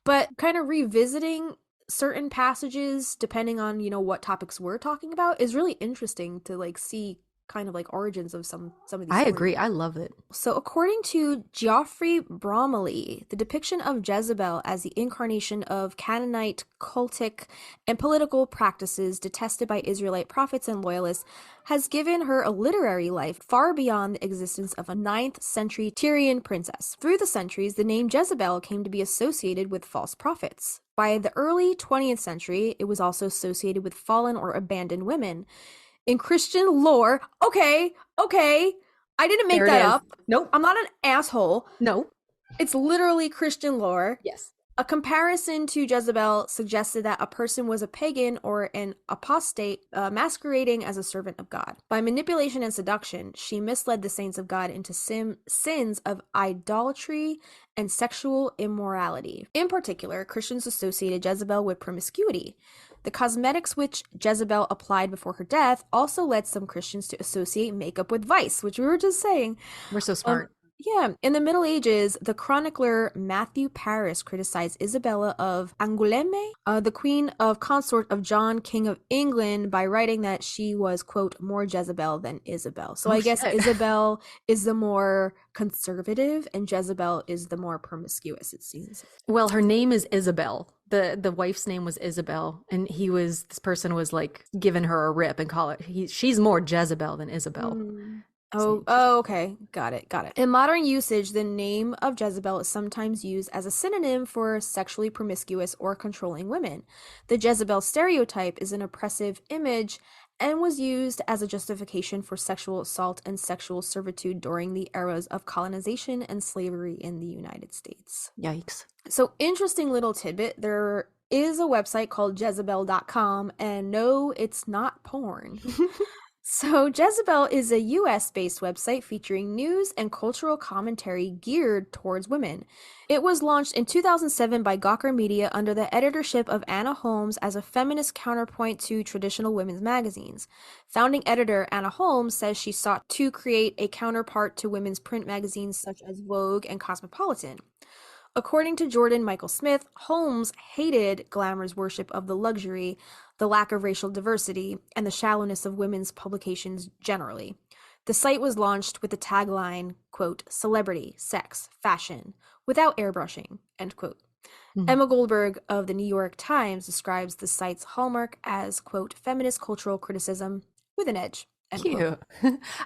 but kind of revisiting certain passages depending on, what topics we're talking about is really interesting to like see kind of like origins of some of these I stories. agree. I love it. So, according to Geoffrey Bromley, the depiction of Jezebel as the incarnation of Canaanite cultic and political practices detested by Israelite prophets and loyalists has given her a literary life far beyond the existence of a 9th century Tyrian princess. Through the centuries, the name Jezebel came to be associated with false prophets. By the early 20th century, it was also associated with fallen or abandoned women. In Christian lore, okay, I didn't make There it that is. up. Nope. I'm not an asshole. No. It's literally Christian lore. Yes. A comparison to Jezebel suggested that a person was a pagan or an apostate masquerading as a servant of God. By manipulation and seduction, she misled the saints of God into sins of idolatry and sexual immorality. In particular, Christians associated Jezebel with promiscuity. The cosmetics which Jezebel applied before her death also led some Christians to associate makeup with vice, which we were just saying. We're so smart. Yeah, in the Middle Ages, the chronicler Matthew Paris criticized Isabella of Angoulême, the queen of consort of John, King of England, by writing that she was, quote, more Jezebel than Isabel. So I guess shit. Isabel is the more conservative and Jezebel is the more promiscuous, it seems. Well, her name is Isabel. The wife's name was Isabel, and this person was like giving her a rip and she's more Jezebel than Isabel. Oh, okay. Got it. In modern usage, the name of Jezebel is sometimes used as a synonym for sexually promiscuous or controlling women. The Jezebel stereotype is an oppressive image and was used as a justification for sexual assault and sexual servitude during the eras of colonization and slavery in the United States. Yikes. So, interesting little tidbit. There is a website called Jezebel.com, and no, it's not porn. So, Jezebel is a US-based website featuring news and cultural commentary geared towards women. It was launched in 2007 by Gawker Media under the editorship of Anna Holmes as a feminist counterpoint to traditional women's magazines. Founding editor Anna Holmes says she sought to create a counterpart to women's print magazines such as Vogue and Cosmopolitan. According to Jordan Michael Smith, Holmes hated Glamour's worship of the luxury, the lack of racial diversity, and the shallowness of women's publications generally. The site was launched with the tagline, quote, celebrity, sex, fashion, without airbrushing, end quote. Emma Goldberg of the New York Times describes the site's hallmark as, quote, feminist cultural criticism with an edge. Cute.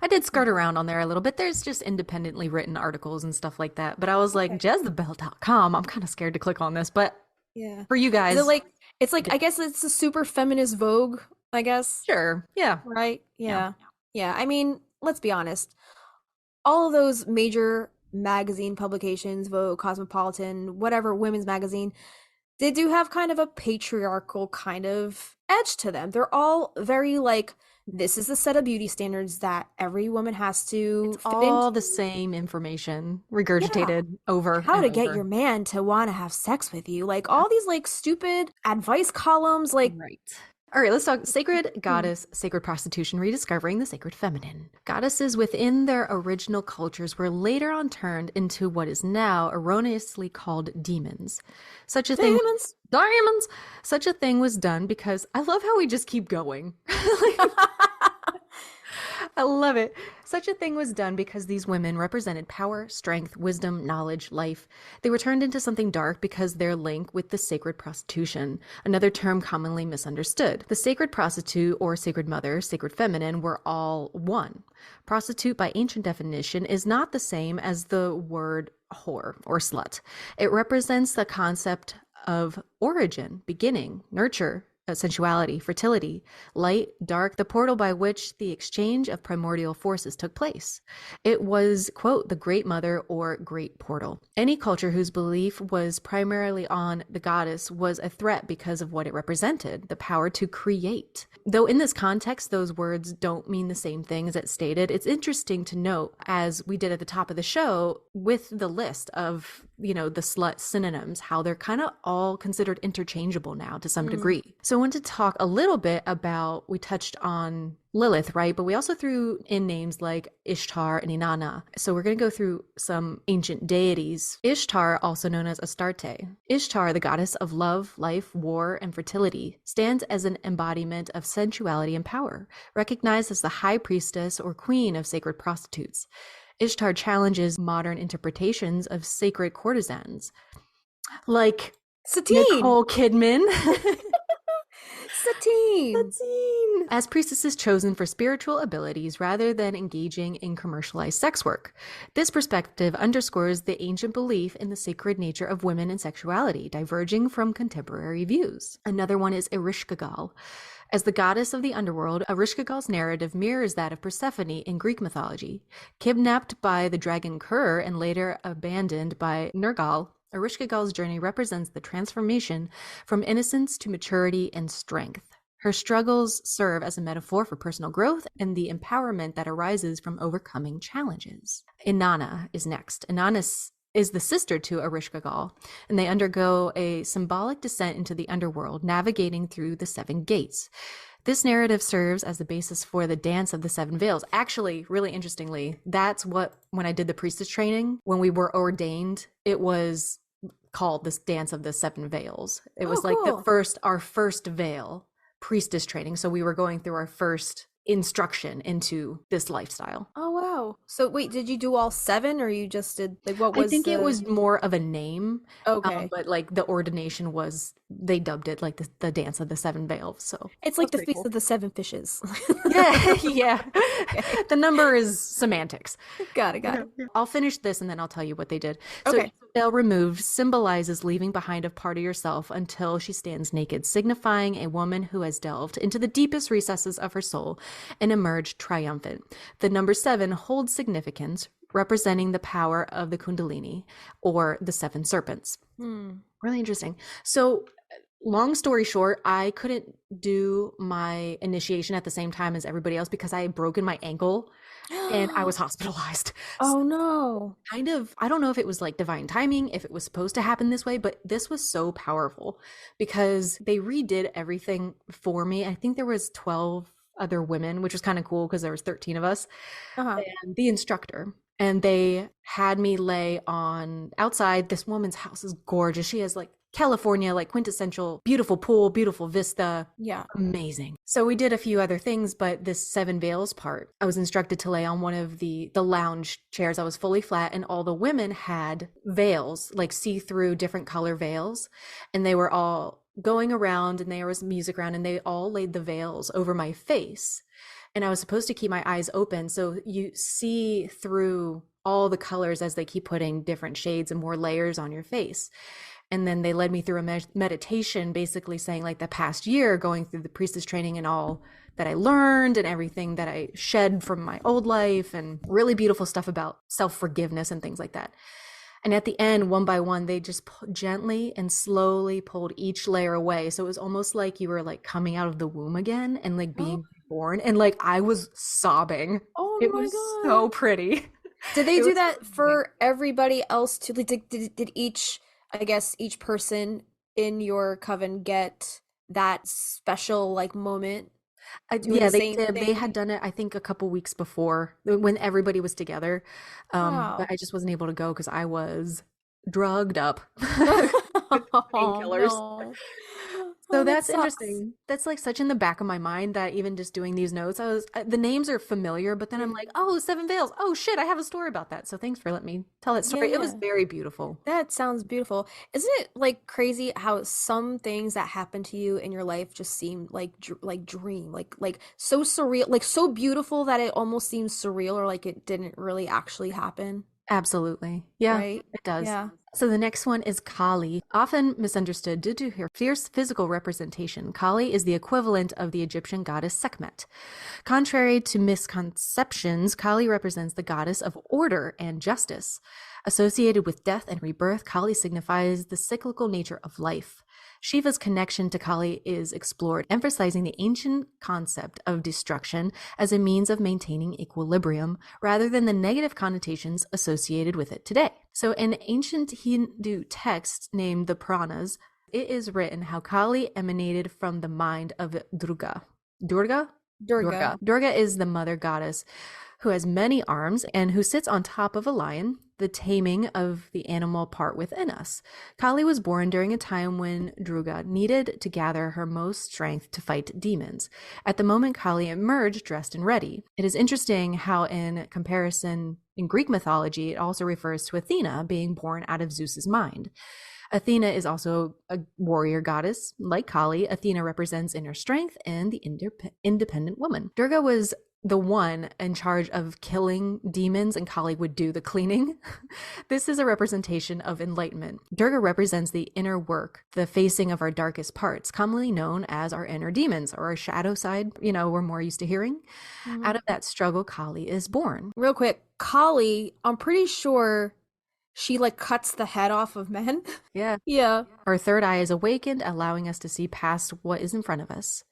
I did skirt around on there a little bit. There's just independently written articles and stuff like that. But I was like, Jezebel.com. I'm kind of scared to click on this. But yeah, for you guys. It's like, I guess it's a super feminist Vogue, I guess. Sure. Yeah. Right? Yeah. I mean, let's be honest. All of those major magazine publications, Vogue, Cosmopolitan, whatever, women's magazine, they do have kind of a patriarchal kind of edge to them. They're all very like, this is the set of beauty standards that every woman has to fit all into. The same information regurgitated over how to get your man to want to have sex with you, like all these like stupid advice columns, like right. All right, let's talk sacred goddess, sacred prostitution, rediscovering the sacred feminine. Goddesses within their original cultures were later on turned into what is now erroneously called demons. Such a thing was done because I love how we just keep going. I love it. Such a thing was done because these women represented power, strength, wisdom, knowledge, life. They were turned into something dark because their link with the sacred prostitution, another term commonly misunderstood. The sacred prostitute or sacred mother, sacred feminine, were all one. Prostitute by ancient definition is not the same as the word whore or slut. It represents the concept of origin, beginning, nurture, sensuality, fertility, light, dark, the portal by which the exchange of primordial forces took place. It was, quote, the great mother or great portal. Any culture whose belief was primarily on the goddess was a threat because of what it represented, the power to create. Though in this context, those words don't mean the same thing as it stated, it's interesting to note, as we did at the top of the show, with the list of, the slut synonyms, how they're kind of all considered interchangeable now to some degree. So I want to talk a little bit about, we touched on Lilith, right? But we also threw in names like Ishtar and Inanna. So we're going to go through some ancient deities. Ishtar, also known as Astarte. Ishtar, the goddess of love, life, war, and fertility, stands as an embodiment of sensuality and power, recognized as the high priestess or queen of sacred prostitutes. Ishtar challenges modern interpretations of sacred courtesans, like Satine. Nicole Kidman. Satine. As priestesses chosen for spiritual abilities rather than engaging in commercialized sex work. This perspective underscores the ancient belief in the sacred nature of women and sexuality, diverging from contemporary views. Another one is Ereshkigal. As the goddess of the underworld, Ereshkigal's narrative mirrors that of Persephone in Greek mythology. Kidnapped by the dragon Kur and later abandoned by Nergal, Ereshkigal's journey represents the transformation from innocence to maturity and strength. Her struggles serve as a metaphor for personal growth and the empowerment that arises from overcoming challenges. Inanna is next. Inanna is the sister to Ereshkigal, and they undergo a symbolic descent into the underworld, navigating through the seven gates. This narrative serves as the basis for the dance of the seven veils. Actually, really interestingly, that's what, when I did the priestess training, when we were ordained, it was called this dance of the seven veils. It was like our first veil priestess training. So we were going through our first instruction into this lifestyle. Oh wow. So wait, did you do all 7 or you just did like what I was think it the was more of a name, Okay. but like the ordination was, they dubbed it like the Dance of the Seven Veils. So It's that's like the pretty Feast cool. of the 7 Fishes. Yeah, yeah. Okay. The number is semantics. Got it, got it. I'll finish this and then I'll tell you what they did. So Okay. each veil removed symbolizes leaving behind a part of yourself until she stands naked, signifying a woman who has delved into the deepest recesses of her soul and emerged triumphant. The number 7 holds significance, representing the power of the Kundalini or the 7 serpents. Really interesting. So long story short, I couldn't do my initiation at the same time as everybody else because I had broken my ankle and I was hospitalized. Oh no. Kind of, I don't know if it was like divine timing, if it was supposed to happen this way, but this was so powerful because they redid everything for me. I think there was 12 other women, which was kind of cool because there was 13 of us, Uh-huh. and the instructor. And they had me lay on outside. This woman's house is gorgeous. She has like California, like quintessential, beautiful pool, beautiful vista. Yeah. Amazing. So we did a few other things, but this 7 veils part, I was instructed to lay on one of the lounge chairs. I was fully flat and all the women had veils, like see-through different color veils. And they were all going around and there was music around and they all laid the veils over my face. And I was supposed to keep my eyes open. So you see through all the colors as they keep putting different shades and more layers on your face. And then they led me through a meditation, basically saying like the past year going through the priestess training and all that I learned and everything that I shed from my old life and really beautiful stuff about self-forgiveness and things like that. And at the end, one by one, they just gently and slowly pulled each layer away. So it was almost like you were like coming out of the womb again and like being born. And like I was sobbing. Oh It my was God. so pretty. Did they It do was that amazing. for everybody else too? Like, did each, I guess, each person in your coven get that special like moment doing Yeah, the they same did. They thing? had done it, I think, a couple weeks before when everybody was together. But Wow. I just wasn't able to go because I was drugged up. Oh Painkillers. no. So Oh, that that's sucks. interesting. That's like such in the back of my mind that even just doing these notes, the names are familiar, but then I'm Yeah. like, oh, 7 veils. Oh shit, I have a story about that. So thanks for letting me tell that Yeah, story. It was yeah. very beautiful. That sounds beautiful. Isn't it like crazy how some things that happen to you in your life just seem like like dream, like so surreal, like so beautiful that it almost seems surreal or like it didn't really actually happen, Absolutely. Yeah, right? it does. Yeah. So the next one is Kali. Often misunderstood due to her fierce physical representation, Kali is the equivalent of the Egyptian goddess Sekhmet. Contrary to misconceptions, Kali represents the goddess of order and justice. Associated with death and rebirth, Kali signifies the cyclical nature of life. Shiva's connection to Kali is explored, emphasizing the ancient concept of destruction as a means of maintaining equilibrium rather than the negative connotations associated with it today. So, in ancient Hindu texts named the Puranas, it is written how Kali emanated from the mind of Durga. Durga? Durga. Durga is the mother goddess who has many arms and who sits on top of a lion, the taming of the animal part within us. Kali was born during a time when Durga needed to gather her most strength to fight demons. At the moment Kali emerged dressed and ready. It is interesting how in comparison in Greek mythology, it also refers to Athena being born out of Zeus's mind. Athena is also a warrior goddess. Like Kali, Athena represents inner strength and the independent woman. Durga was the one in charge of killing demons and Kali would do the cleaning. This is a representation of enlightenment. Durga represents the inner work, the facing of our darkest parts, commonly known as our inner demons or our shadow side, we're more used to hearing. Out of that struggle, Kali is born. Real quick, Kali, I'm pretty sure she like cuts the head off of men. Yeah. Yeah. Our third eye is awakened, allowing us to see past what is in front of us.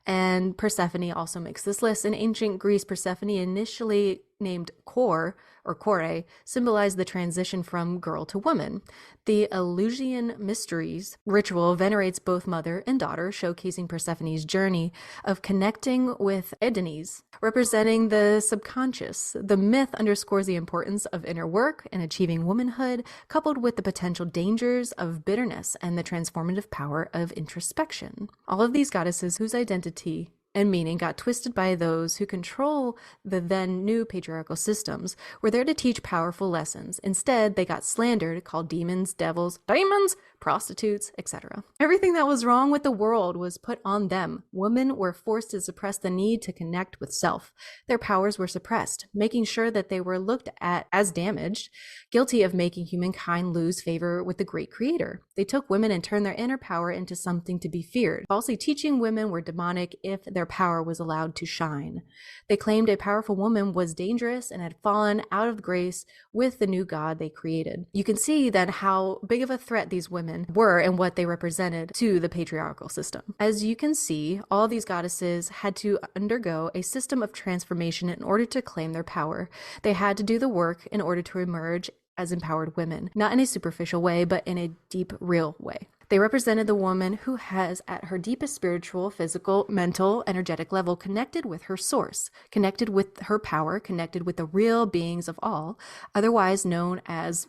And Persephone also makes this list. In ancient Greece, Persephone, initially named Kore or Kore, symbolized the transition from girl to woman. The Eleusinian Mysteries ritual venerates both mother and daughter, showcasing Persephone's journey of connecting with Adonis, representing the subconscious. The myth underscores the importance of inner work and achieving womanhood, coupled with the potential dangers of bitterness and the transformative power of introspection. All of these goddesses whose identity and meaning got twisted by those who control the then new patriarchal systems, were there to teach powerful lessons. Instead, they got slandered, called demons, devils, prostitutes, etc. Everything that was wrong with the world was put on them. Women were forced to suppress the need to connect with self. Their powers were suppressed, making sure that they were looked at as damaged, guilty of making humankind lose favor with the great creator. They took women and turned their inner power into something to be feared, falsely teaching women were demonic if their power was allowed to shine. They claimed a powerful woman was dangerous and had fallen out of grace with the new god they created. You can see then how big of a threat these women were and what they represented to the patriarchal system. As you can see, all these goddesses had to undergo a system of transformation in order to claim their power. They had to do the work in order to emerge as empowered women, not in a superficial way, but in a deep, real way. They represented the woman who has, at her deepest spiritual, physical, mental, energetic level, connected with her source, connected with her power, connected with the real beings of all, otherwise known as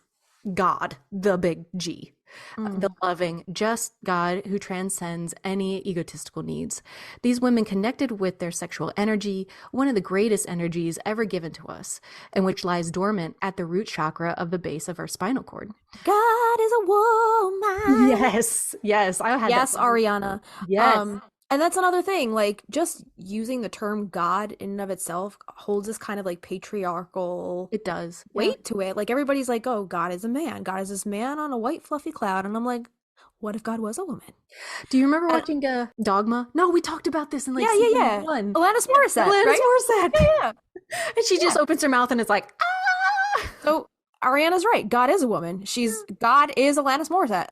God, the big G. The loving, just God who transcends any egotistical needs. These women connected with their sexual energy, one of the greatest energies ever given to us, and which lies dormant at the root chakra of the base of our spinal cord. God is a woman. Yes, I had Yes, that. Ariana. Yes. And that's another thing, like just using the term God in and of itself holds this kind of like patriarchal It does. weight to it. Like everybody's like, oh, God is a man. God is this man on a white fluffy cloud. And I'm like, what if God was a woman? Do you remember watching Dogma? No, we talked about this in like Yeah. season 1. Alanis Morissette, Alanis right? Morissette. Yeah. And she just opens her mouth and it's like, ah! So Ariana's right. God is a woman. God is Alanis Morissette.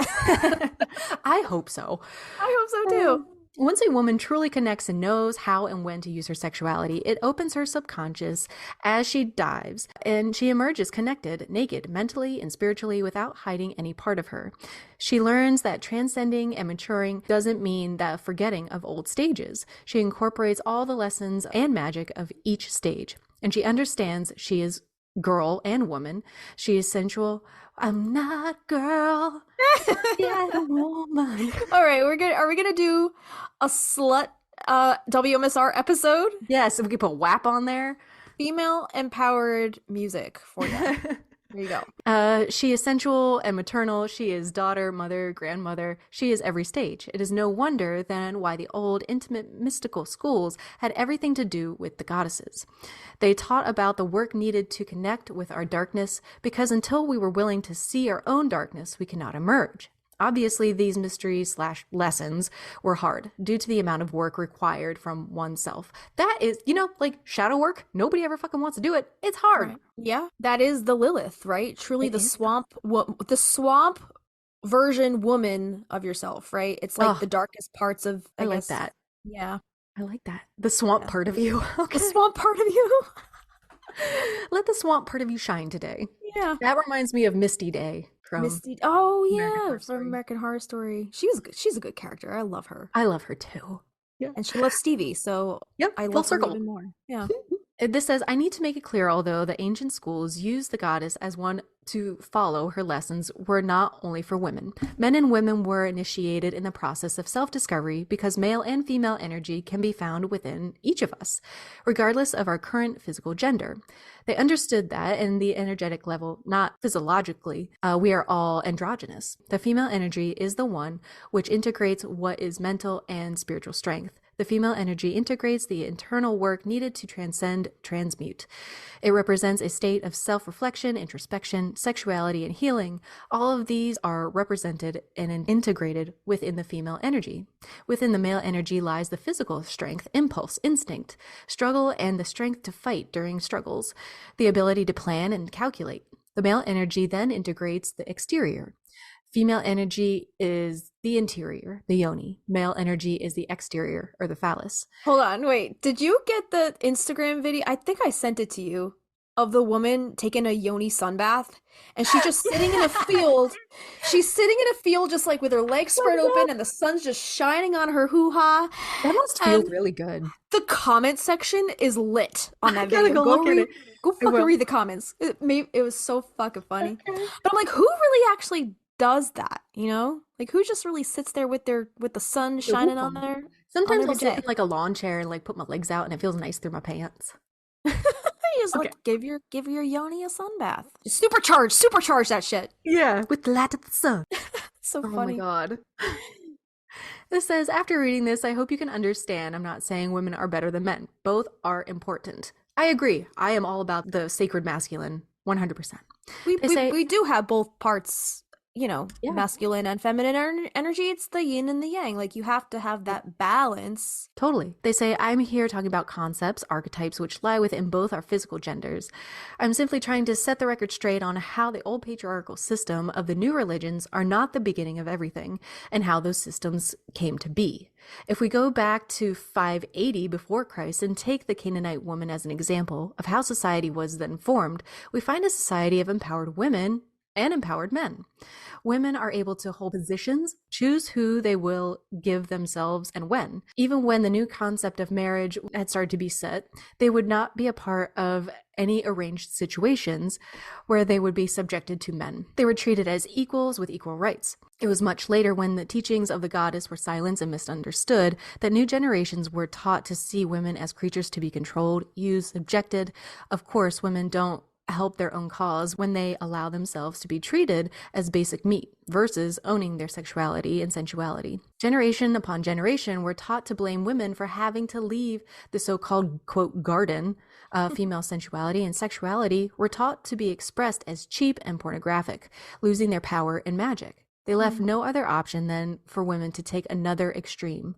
I hope so. I hope so too. Once a woman truly connects and knows how and when to use her sexuality, it opens her subconscious as she dives, and she emerges connected, naked, mentally and spiritually, without hiding any part of her. She learns that transcending and maturing doesn't mean that forgetting of old stages. She incorporates all the lessons and magic of each stage, and she understands she is girl and woman. She is sensual. I'm not girl. Yeah, woman. All right, are we gonna do a slut WMSR episode? Yes, we could put WAP on there. Female empowered music for you. There you go. She is sensual and maternal. She is daughter, mother, grandmother. She is every stage. It is no wonder then why the old, intimate, mystical schools had everything to do with the goddesses. They taught about the work needed to connect with our darkness, because until we were willing to see our own darkness, we cannot emerge. Obviously, these mysteries/lessons were hard due to the amount of work required from oneself. That is, like shadow work. Nobody ever fucking wants to do it. It's hard. Right. Yeah, that is the Lilith, right? Truly the swamp version woman of yourself, right? It's like the darkest parts of, I like guess. that. Yeah. I like that. The swamp part of you. Okay. The swamp part of you. Let the swamp part of you shine today. Yeah. That reminds me of Misty Day from Oh American yeah, Horror from Story. American Horror Story. She's a good character. I love her. I love her too. Yeah. And she loves Stevie, so Yep. I Full love her circle. even more. Yeah. This says, I need to make it clear, although the ancient schools used the goddess as one to follow, her lessons were not only for women. Men and women were initiated in the process of self-discovery because male and female energy can be found within each of us, regardless of our current physical gender. They understood that in the energetic level, not physiologically, we are all androgynous. The female energy is the one which integrates what is mental and spiritual strength. The female energy integrates the internal work needed to transmute. It represents a state of self-reflection, introspection, sexuality, and healing. All of these are represented and integrated within the female energy. Within the male energy lies the physical strength, impulse, instinct, struggle, and the strength to fight during struggles, the ability to plan and calculate. The male energy then integrates the exterior. Female energy is the interior, the yoni. Male energy is the exterior, or the phallus. Hold on, wait. Did you get the Instagram video? I think I sent it to you, of the woman taking a yoni sunbath, and she's just sitting in a field. She's sitting in a field just like with her legs spread open and the sun's just shining on her hoo-ha. That must feel really good. The comment section is lit on that I gotta video. go look at it. Go fucking read the comments. It was so fucking funny. But I'm like, who really actually does that, Like who just really sits there with the sun shining on there? Sometimes On I'll every sit day. in like a lawn chair and like put my legs out and it feels nice through my pants. Just Okay. like give your yoni a sun bath. Just supercharge that shit. Yeah, with the light of the sun. So Oh my funny. God. This says, after reading this, I hope you can understand I'm not saying women are better than men. Both are important. I agree. I am all about the sacred masculine, 100%. They say, We do have both parts, yeah, masculine and feminine energy. It's the yin and the yang. Like you have to have that balance. totally. They say, I'm here talking about concepts, archetypes, which lie within both our physical genders. I'm simply trying to set the record straight on how the old patriarchal system of the new religions are not the beginning of everything and how those systems came to be. If we go back to 580 before Christ and take the Canaanite woman as an example of how society was then formed, we find a society of empowered women and empowered men. Women are able to hold positions, choose who they will give themselves and when. Even when the new concept of marriage had started to be set, they would not be a part of any arranged situations where they would be subjected to men. They were treated as equals with equal rights. It was much later, when the teachings of the goddess were silenced and misunderstood, that new generations were taught to see women as creatures to be controlled, used, subjected. Of course, women don't help their own cause when they allow themselves to be treated as basic meat versus owning their sexuality and sensuality. Generation upon generation were taught to blame women for having to leave the so-called, quote, garden. Female sensuality and sexuality were taught to be expressed as cheap and pornographic, losing their power and magic. They left no other option than for women to take another extreme.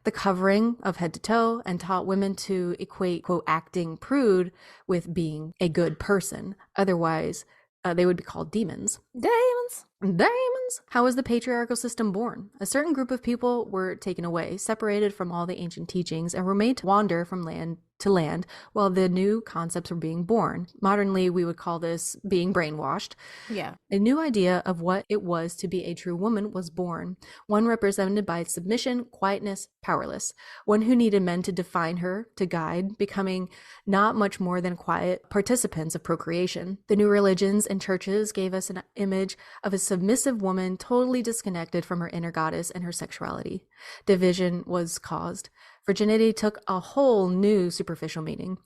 The covering of head to toe, and taught women to equate, quote, acting prude with being a good person. Otherwise, they would be called demons. Demons. Demons! How was the patriarchal system born? A certain group of people were taken away, separated from all the ancient teachings, and were made to wander from land to land while the new concepts were being born. Modernly, we would call this being brainwashed. Yeah. A new idea of what it was to be a true woman was born, one represented by submission, quietness, powerless, one who needed men to define her, to guide, becoming not much more than quiet participants of procreation. The new religions and churches gave us an image of a submissive woman totally disconnected from her inner goddess and her sexuality. Division was caused. Virginity took a whole new superficial meaning.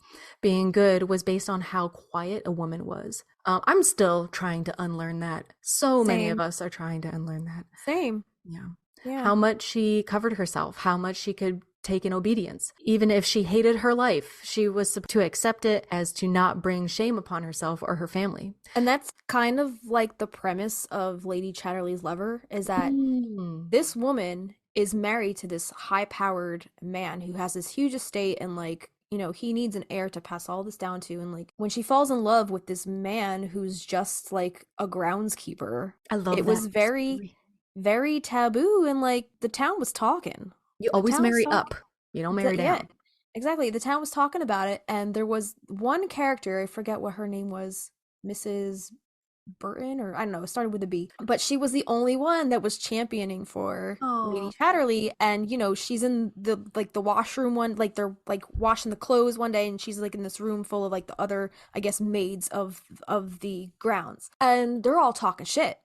Being good was based on how quiet a woman was. I'm still trying to unlearn that. So many of us are trying to unlearn that. Same. Yeah. Yeah. How much she covered herself, how much she could take in obedience. Even if she hated her life, she was to accept it as to not bring shame upon herself or her family. And that's kind of like the premise of Lady Chatterley's Lover, is that this woman is married to this high-powered man who has this huge estate, and like, he needs an heir to pass all this down to. And like, when she falls in love with this man who's just like a groundskeeper, I love it that was very, story. very taboo, and like the town was talking. You The always town was marry talking. up. You don't marry Yeah, down. exactly. The town was talking about it, and there was one character, I forget what her name was, Mrs. Burton, or I don't know, it started with a B, but she was the only one that was championing for Lady Oh. Chatterley. And she's in the washroom one, like they're like washing the clothes one day, and she's like in this room full of like the other, I guess, maids of the grounds, and they're all talking shit.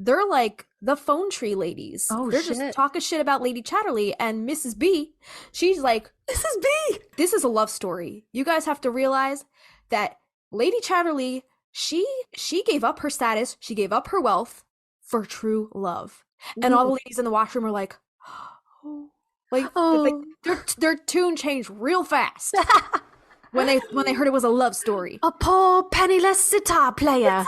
They're like the phone tree ladies. Oh, They're shit. just talking shit about Lady Chatterley. And Mrs. B, she's like, Mrs. B, this is a love story. You guys have to realize that Lady Chatterley, she gave up her status, she gave up her wealth for true love. And all the ladies in the washroom are like, oh, their tune changed real fast when they heard it was a love story. A poor penniless sitar player.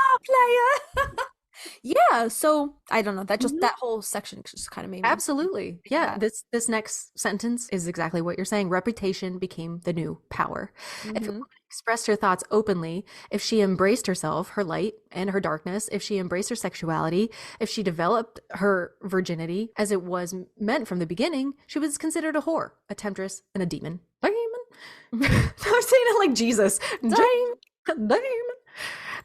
Yeah, so I don't know, that just that whole section just kind of made me Absolutely. think Yeah, that. this next sentence is exactly what you're saying. Reputation became the new power. If a woman expressed her thoughts openly, if she embraced herself, her light and her darkness, if she embraced her sexuality, if she developed her virginity as it was meant from the beginning, she was considered a whore, a temptress, and a demon. Demon? I'm saying it like Jesus. Demon.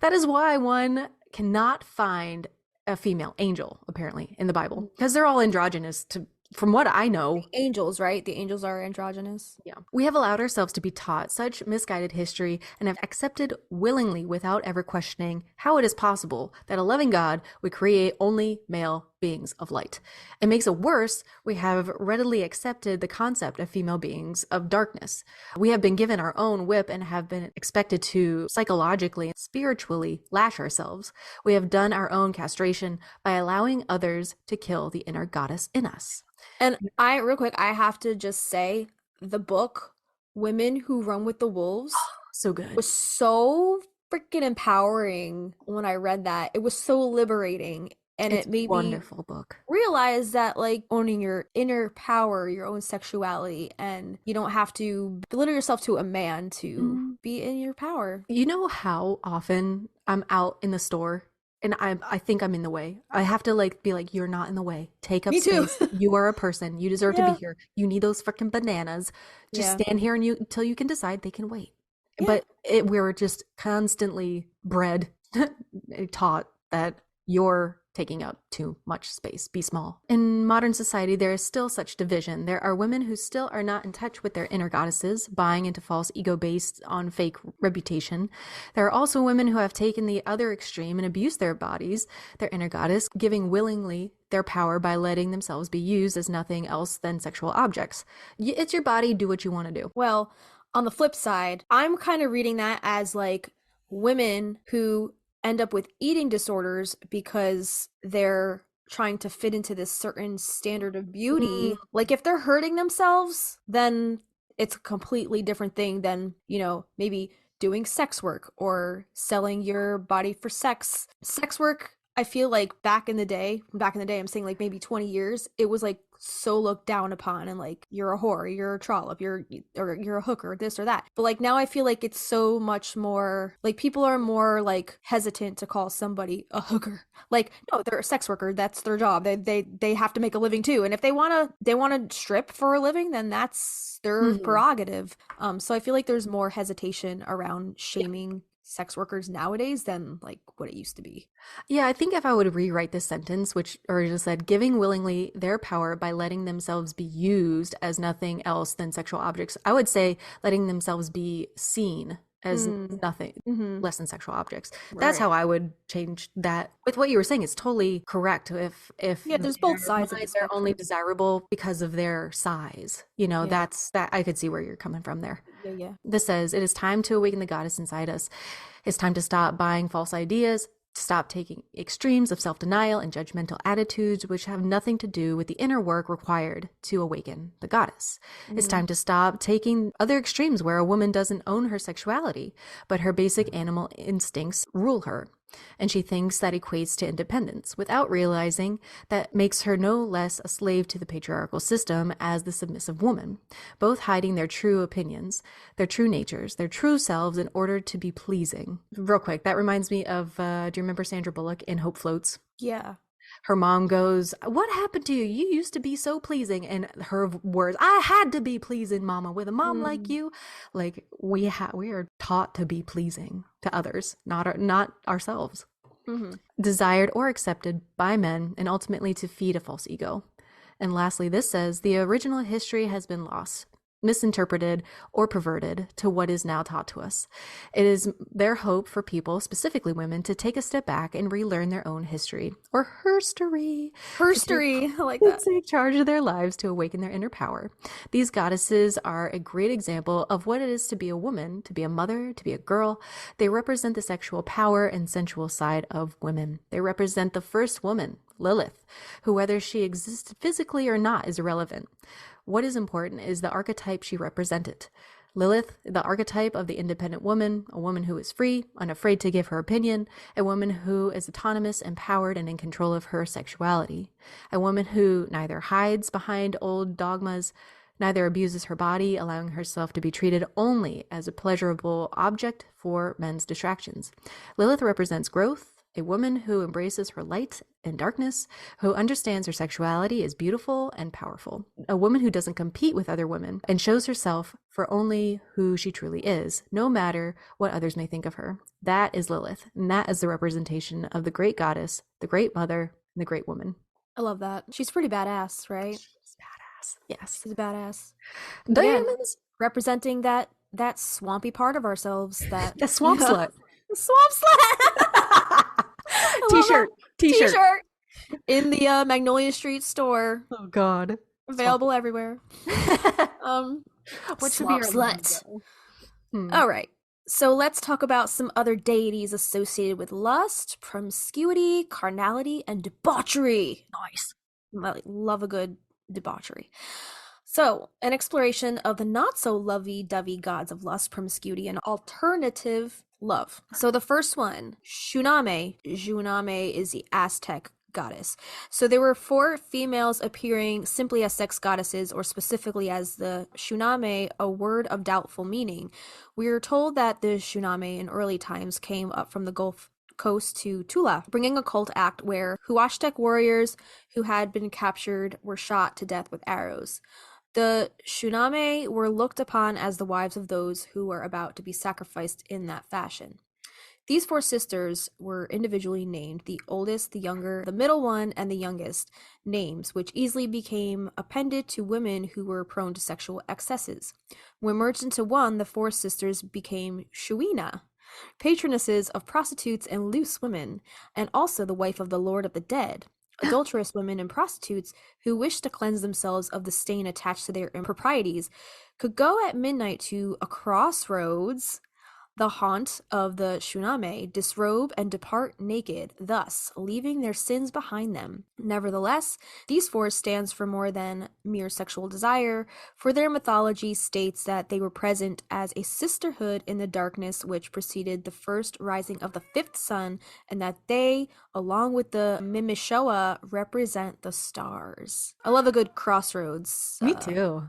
That is why one cannot find a female angel, apparently, in the Bible, because they're all androgynous from what I know. Angels, right? The angels are androgynous. Yeah. We have allowed ourselves to be taught such misguided history and have accepted willingly without ever questioning how it is possible that a loving God would create only male beings of light. It makes it worse. We have readily accepted the concept of female beings of darkness. We have been given our own whip and have been expected to psychologically and spiritually lash ourselves. We have done our own castration by allowing others to kill the inner goddess in us. And real quick, I have to just say the book Women Who Run with the Wolves So good. was so freaking empowering when I read that. It was so liberating, and It's it made a wonderful book. realize that like owning your inner power, your own sexuality, and you don't have to belittle yourself to a man to be in your power. You know how often I'm out in the store and I think I'm in the way. I have to like be like, you're not in the way. Take up Me too. space. You are a person. You deserve to Yeah. be here. You need those freaking bananas. Just Yeah. stand here and until you can decide they can wait. Yeah. But we're just constantly bred, taught that you're taking up too much space. Be small. In modern society, there is still such division. There are women who still are not in touch with their inner goddesses, buying into false ego based on fake reputation. There are also women who have taken the other extreme and abused their bodies, their inner goddess, giving willingly their power by letting themselves be used as nothing else than sexual objects. It's your body, do what you want to do. Well, on the flip side, I'm kind of reading that as like women who end up with eating disorders because they're trying to fit into this certain standard of beauty. Like if they're hurting themselves, then it's a completely different thing than, you know, maybe doing sex work or selling your body for sex. Sex work, I feel like back in the day, I'm saying like maybe 20 years, it was like so looked down upon and like you're a whore, you're a trollop, you're a hooker, this or that. But like now I feel like it's so much more like people are more like hesitant to call somebody a hooker. Like no, they're a sex worker, that's their job. They have to make a living too. And if they want to strip for a living, then that's their prerogative. So I feel like there's more hesitation around shaming sex workers nowadays than like what it used to be. Yeah, I think if I would rewrite this sentence, which or just said, giving willingly their power by letting themselves be used as nothing else than sexual objects, I would say letting themselves be seen as nothing less than sexual objects. That's how I would change that. With what you were saying, it's totally correct. If there's both sides of the they're only spectrum. desirable because of their size, you know, that's that I could see where you're coming from there. Yeah. This says, it is time to awaken the goddess inside us. It's time to stop buying false ideas, to stop taking extremes of self-denial and judgmental attitudes which have nothing to do with the inner work required to awaken the goddess. It's time to stop taking other extremes where a woman doesn't own her sexuality, but her basic animal instincts rule her. And she thinks that equates to independence, without realizing that makes her no less a slave to the patriarchal system as the submissive woman, both hiding their true opinions, their true natures, their true selves in order to be pleasing. Real quick, that reminds me of, do you remember Sandra Bullock in Hope Floats? Yeah. Her mom goes, "What happened to you? You used to be so pleasing." And her words, "I had to be pleasing, mama, with a mom like you." Like we are taught to be pleasing to others, not ourselves. Desired or accepted by men, and ultimately to feed a false ego. And lastly, this says, the original history has been lost, misinterpreted, or perverted to what is now taught to us. It is their hope for people, specifically women, to take a step back and relearn their own history, or herstory. Herstory, I like that. Take charge of their lives to awaken their inner power. These goddesses are a great example of what it is to be a woman, to be a mother, to be a girl. They represent the sexual power and sensual side of women. They represent the first woman, Lilith, who, whether she existed physically or not, is irrelevant. What is important is the archetype she represented. Lilith, the archetype of the independent woman, a woman who is free, unafraid to give her opinion, a woman who is autonomous, empowered, and in control of her sexuality, a woman who neither hides behind old dogmas, neither abuses her body, allowing herself to be treated only as a pleasurable object for men's distractions. Lilith represents growth, a woman who embraces her light and darkness, who understands her sexuality is beautiful and powerful. A woman who doesn't compete with other women and shows herself for only who she truly is, no matter what others may think of her. That is Lilith, and that is the representation of the great goddess, the great mother, and the great woman. I love that. She's pretty badass, right? She's badass. Yes. She's a badass. Diamonds. Representing that swampy part of ourselves, that The swamp slut. swamp slut. T-shirt. T-shirt. in the Magnolia Street store, Oh God. available everywhere. Um, What should be slop our slut. lingo? Hmm. All right. So let's talk about some other deities associated with lust, promiscuity, carnality, and debauchery. Nice. I love a good debauchery. So, an exploration of the not so lovey dovey gods of lust, promiscuity, and alternative love. So, the first one, Shuname. Shuname is the Aztec goddess. So, there were 4 females appearing simply as sex goddesses, or specifically as the Shuname, a word of doubtful meaning. We are told that the Shuname in early times came up from the Gulf Coast to Tula, bringing a cult act where Huashtec warriors who had been captured were shot to death with arrows. The Shuname were looked upon as the wives of those who were about to be sacrificed in that fashion. These 4 sisters were individually named, the oldest, the younger, the middle one, and the youngest, names which easily became appended to women who were prone to sexual excesses. When merged into one, the 4 sisters became Shuina, patronesses of prostitutes and loose women, and also the wife of the Lord of the Dead. Adulterous women and prostitutes who wished to cleanse themselves of the stain attached to their improprieties could go at midnight to a crossroads, the haunt of the Shuname, disrobe and depart naked, thus leaving their sins behind them. Nevertheless, these 4 stands for more than mere sexual desire, for their mythology states that they were present as a sisterhood in the darkness which preceded the first rising of the 5th sun, and that they, along with the Mimishoa, represent the stars. I love a good crossroads. Me too.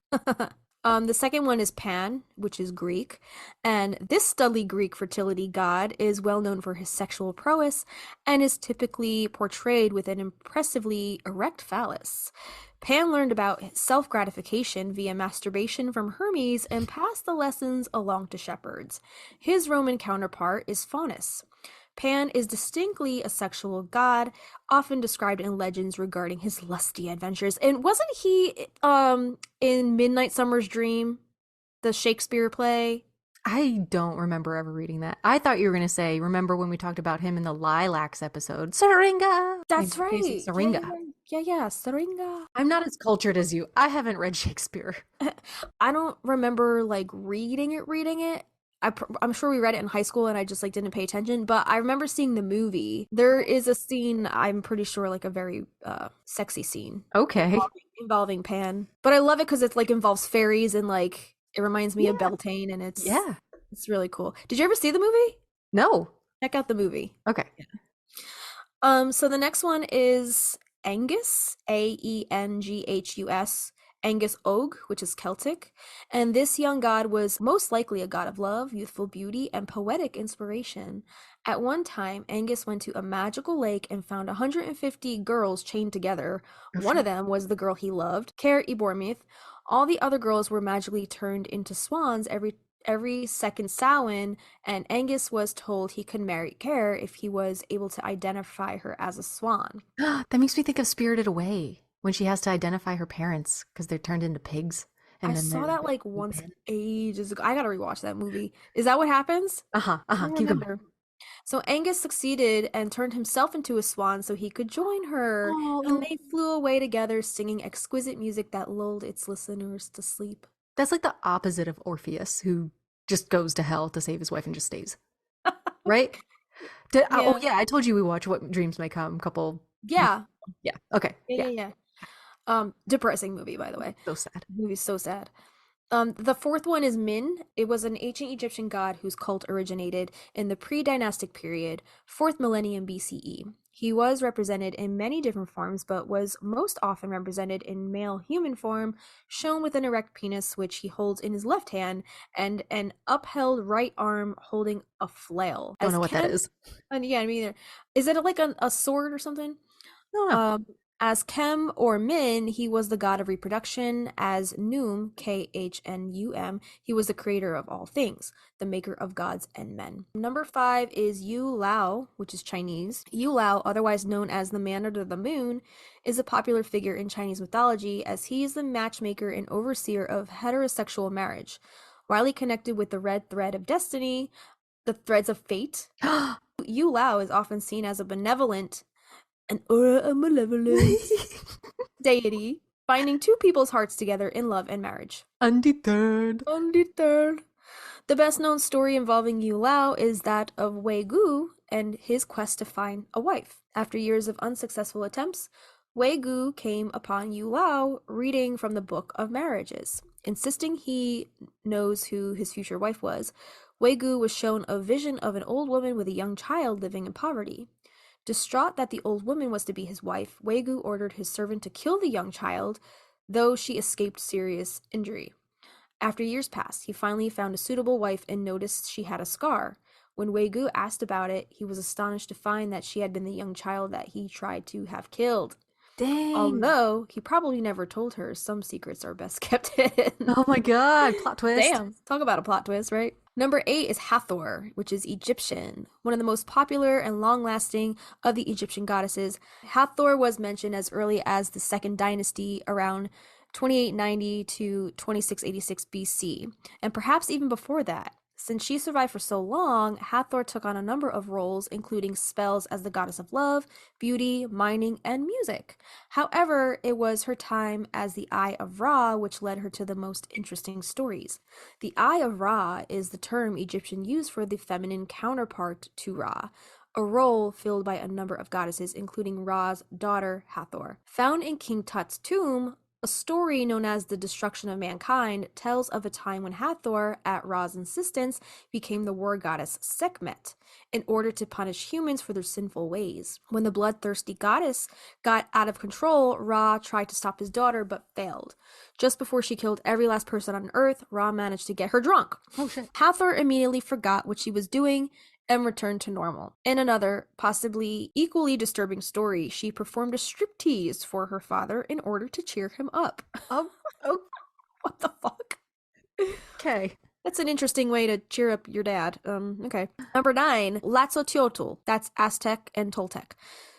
The second one is Pan, which is Greek, and this studly Greek fertility god is well known for his sexual prowess and is typically portrayed with an impressively erect phallus. Pan learned about self-gratification via masturbation from Hermes and passed the lessons along to shepherds. His Roman counterpart is Faunus. Pan is distinctly a sexual god, often described in legends regarding his lusty adventures. And wasn't he in Midnight Summer's Dream, the Shakespeare play? I don't remember ever reading that. I thought you were going to say, remember when we talked about him in the Lilacs episode? Syringa! That's In case right. it's Syringa. Yeah, Syringa. I'm not as cultured as you. I haven't read Shakespeare. I don't remember like reading it. I'm sure we read it in high school and I just like didn't pay attention, but I remember seeing the movie. There is a scene, I'm pretty sure like a very sexy scene Okay. involving Pan. But I love it because it's like involves fairies and like it reminds me of Yeah. Beltane and it's Yeah. really cool. Did you ever see the movie? No. Check out the movie. Okay. So the next one is Angus, Aenghus, Angus Og, which is Celtic, and this young god was most likely a god of love, youthful beauty, and poetic inspiration. At one time, Angus went to a magical lake and found 150 girls chained together. One of them was the girl he loved, Ker Ibormith. All the other girls were magically turned into swans every second Samhain, and Angus was told he could marry Ker if he was able to identify her as a swan. That makes me think of Spirited Away when she has to identify her parents because they're turned into pigs. I then saw they're that like once ages ago. I gotta rewatch that movie. Is that what happens? I don't Keep going. remember. So Angus succeeded and turned himself into a swan so he could join her, and they flew away together singing exquisite music that lulled its listeners to sleep. That's like the opposite of Orpheus, who just goes to hell to save his wife and just stays. Right? Oh, yeah, I told you we watch What Dreams May Come. Couple. Yeah. Yeah. Okay. Yeah. Depressing movie, by the way. So sad. The movie's so sad. The fourth one is Min. It was an ancient Egyptian god whose cult originated in the pre-dynastic period, 4th millennium BCE. He was represented in many different forms, but was most often represented in male human form, shown with an erect penis, which he holds in his left hand, and an upheld right arm holding a flail. Don't know what that is. Yeah, me either. Is it like a sword or something? No. As Kem or Min, he was the god of reproduction. As Num, Khnum, he was the creator of all things, the maker of gods and men. Number 5 is Yu Lao, which is Chinese. Yu Lao, otherwise known as the man under the moon, is a popular figure in Chinese mythology as he is the matchmaker and overseer of heterosexual marriage. Widely connected with the red thread of destiny, the threads of fate, Yu Lao is often seen as a benevolent an aura of malevolence deity, binding two people's hearts together in love and marriage. Undeterred. Undeterred. The best known story involving Yu Lao is that of Wei Gu and his quest to find a wife. After years of unsuccessful attempts, Wei Gu came upon Yu Lao reading from the Book of Marriages. Insisting he knows who his future wife was, Wei Gu was shown a vision of an old woman with a young child living in poverty. Distraught that the old woman was to be his wife, Wei Gu ordered his servant to kill the young child, though she escaped serious injury. After years passed, he finally found a suitable wife and noticed she had a scar. When Wei Gu asked about it, he was astonished to find that she had been the young child that he tried to have killed. Dang. Although he probably never told her, some secrets are best kept hidden. Oh my god, plot twist. Damn, talk about a plot twist, right? Number 8 is Hathor, which is Egyptian. One of the most popular and long-lasting of the Egyptian goddesses. Hathor was mentioned as early as the Second Dynasty, around 2890 to 2686 BC, and perhaps even before that. Since she survived for so long, Hathor took on a number of roles, including spells as the goddess of love, beauty, mining, and music. However, it was her time as the Eye of Ra which led her to the most interesting stories. The Eye of Ra is the term Egyptians use for the feminine counterpart to Ra, a role filled by a number of goddesses, including Ra's daughter, Hathor. Found in King Tut's tomb, a story known as the Destruction of Mankind tells of a time when Hathor, at Ra's insistence, became the war goddess Sekhmet in order to punish humans for their sinful ways. When the bloodthirsty goddess got out of control, Ra tried to stop his daughter but failed. Just before she killed every last person on Earth, Ra managed to get her drunk. Oh shit. Hathor immediately forgot what she was doing and returned to normal. In another, possibly equally disturbing story, she performed a striptease for her father in order to cheer him up. Oh, What the fuck? okay. That's an interesting way to cheer up your dad. Okay. Number 9, Latzototl. That's Aztec and Toltec.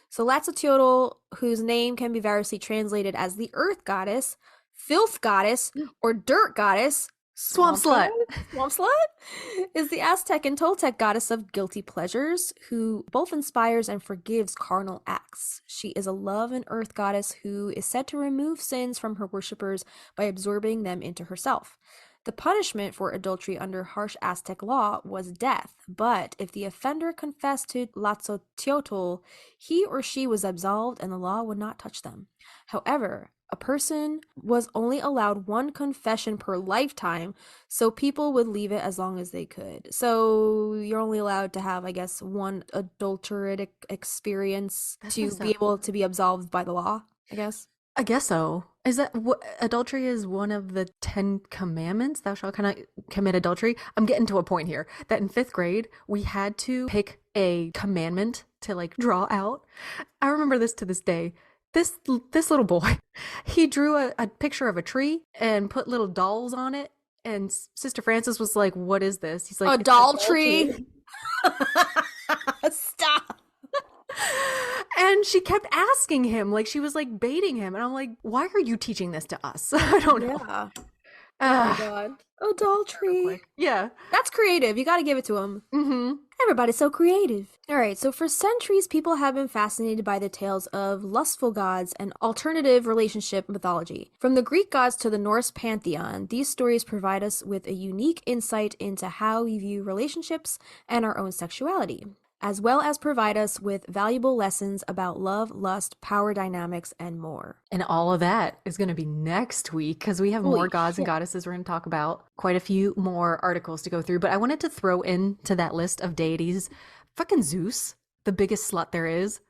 So Latzototl, whose name can be variously translated as the Earth Goddess, Filth Goddess, or Dirt Goddess, Swamp slut. Swamp slut is the Aztec and Toltec goddess of guilty pleasures, who both inspires and forgives carnal acts. She is a love and earth goddess who is said to remove sins from her worshippers by absorbing them into herself. The punishment for adultery under harsh Aztec law was death, but if the offender confessed to Latzototl, he or she was absolved and the law would not touch them. However, a person was only allowed one confession per lifetime, so people would leave it as long as they could. So you're only allowed to have, I guess, one adulteratic experience to be able to be absolved by the law, I guess. I guess so. Is that what adultery is one of the 10 commandments? Thou shalt cannot commit adultery. I'm getting to a point here that in 5th grade, we had to pick a commandment to like draw out. I remember this to this day. This little boy, he drew a picture of a tree and put little dolls on it. And Sister Frances was like, "What is this?" He's like, "A doll tree." Stop. And she kept asking him, like she was like baiting him. And I'm like, "Why are you teaching this to us?" I don't know. Yeah. Oh my god. A doll tree. Yeah. That's creative. You got to give it to him. Mm-hmm. Everybody's so creative. All right, so for centuries, people have been fascinated by the tales of lustful gods and alternative relationship mythology. From the Greek gods to the Norse pantheon, these stories provide us with a unique insight into how we view relationships and our own sexuality, as well as provide us with valuable lessons about love, lust, power dynamics, and more. And all of that is going to be next week because we have more gods and goddesses we're going to talk about. Quite a few more articles to go through. But I wanted to throw into that list of deities, fucking Zeus, the biggest slut there is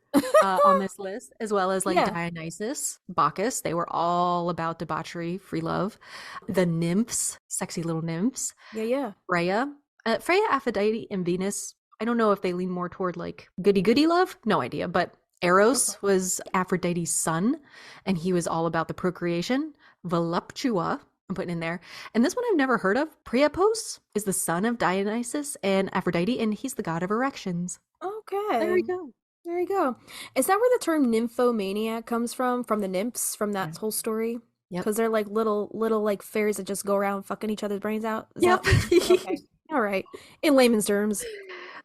on this list, as well as like Dionysus, Bacchus. They were all about debauchery, free love. The nymphs, sexy little nymphs. Yeah. Freya, Aphrodite, and Venus. I don't know if they lean more toward like goody-goody love. No idea. But Eros was Aphrodite's son, and he was all about the procreation. Voluptua, I'm putting in there. And this one I've never heard of. Priapos is the son of Dionysus and Aphrodite, and he's the god of erections. Okay. There you go. There you go. Is that where the term nymphomaniac comes from? From the nymphs, from that whole story? Yep. Because they're like little like fairies that just go around fucking each other's brains out? Yep. Okay. All right. In layman's terms.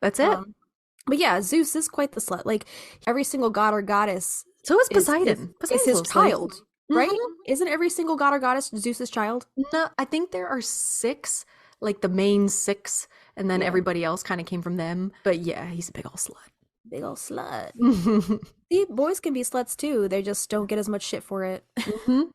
That's it. But yeah, Zeus is quite the slut. Like, every single god or goddess So is Poseidon. is Poseidon's his a little slutty. child, right? Mhm. Isn't every single god or goddess Zeus's child? No, I think there are 6, like the main 6, and then Yeah. everybody else kind of came from them. But yeah, he's a big old slut. Big ol' slut. Mhm. See, boys can be sluts too. They just don't get as much shit for it. We're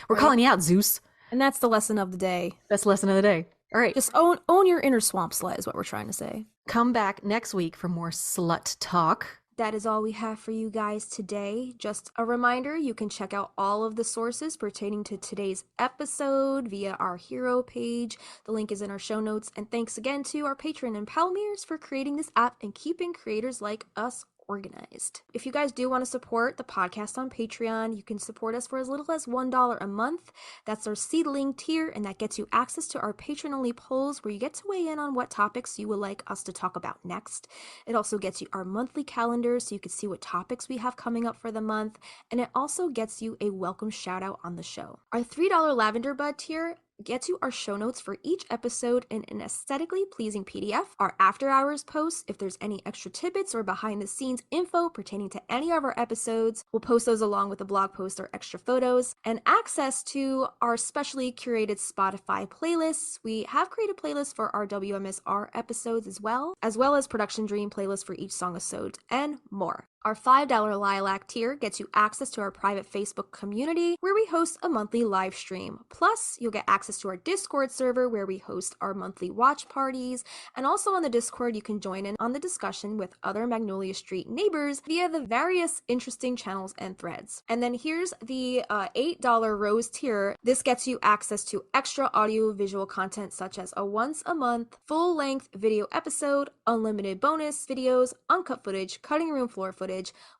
Right. calling you out, Zeus. And that's the lesson of the day. That's the lesson of the day. All right. Just own your inner swamp slut is what we're trying to say. Come back next week for more slut talk. That is all we have for you guys today. Just a reminder, you can check out all of the sources pertaining to today's episode via our hero page. The link is in our show notes. And thanks again to our patron and Palmiers for creating this app and keeping creators like us organized. If you guys do want to support the podcast on Patreon, you can support us for as little as $1 a month. That's our seedling tier, and that gets you access to our patron-only polls where you get to weigh in on what topics you would like us to talk about next. It also gets you our monthly calendar so you can see what topics we have coming up for the month, and it also gets you a welcome shout out on the show. Our $3 Lavender Bud tier gets you our show notes for each episode in an aesthetically pleasing PDF, our after hours posts, if there's any extra tidbits or behind the scenes info pertaining to any of our episodes, we'll post those along with a blog post or extra photos, and access to our specially curated Spotify playlists. We have created playlists for our WMSR episodes as well as Production Dream playlists for each song episode, and more. Our $5 Lilac tier gets you access to our private Facebook community where we host a monthly live stream. Plus, you'll get access to our Discord server where we host our monthly watch parties. And also on the Discord, you can join in on the discussion with other Magnolia Street neighbors via the various interesting channels and threads. And then here's the $8 Rose tier. This gets you access to extra audio visual content such as a once a month full-length video episode, unlimited bonus videos, uncut footage, cutting room floor footage,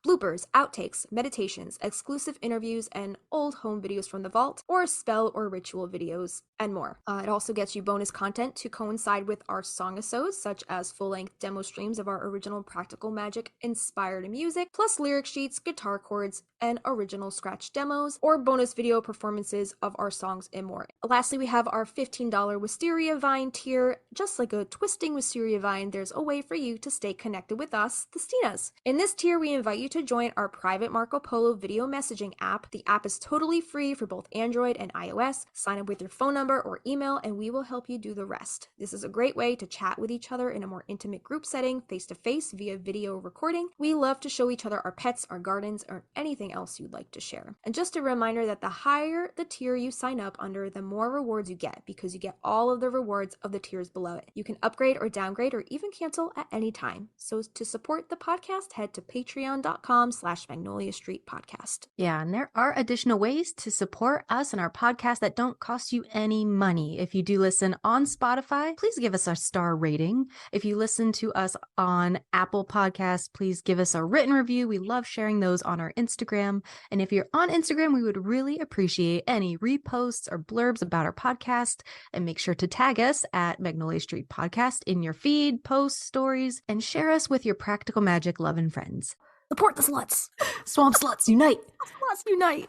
bloopers, outtakes, meditations, exclusive interviews, and old home videos from the vault, or spell or ritual videos, and more. It also gets you bonus content to coincide with our song-episodes, such as full-length demo streams of our original Practical Magic inspired music, plus lyric sheets, guitar chords, and original scratch demos, or bonus video performances of our songs and more. Lastly, we have our $15 Wisteria Vine tier. Just like a twisting Wisteria Vine, there's a way for you to stay connected with us, the Stinas. In this tier, we invite you to join our private Marco Polo video messaging app. The app is totally free for both Android and iOS. Sign up with your phone number or email, and we will help you do the rest. This is a great way to chat with each other in a more intimate group setting, face-to-face via video recording. We love to show each other our pets, our gardens, or anything else you'd like to share. And just a reminder that the higher the tier you sign up under, the more rewards you get, because you get all of the rewards of the tiers below it. You can upgrade or downgrade or even cancel at any time. So to support the podcast, head to patreon.com/Magnolia Street Podcast. Yeah, and there are additional ways to support us and our podcast that don't cost you any money. If you do listen on Spotify, please give us a star rating. If you listen to us on Apple Podcasts, please give us a written review. We love sharing those on our Instagram. And if you're on Instagram, we would really appreciate any reposts or blurbs about our podcast. And make sure to tag us at Magnolia Street Podcast in your feed, posts, stories, and share us with your Practical Magic loving friends. Support the sluts. Swamp Sluts Unite. Sluts unite.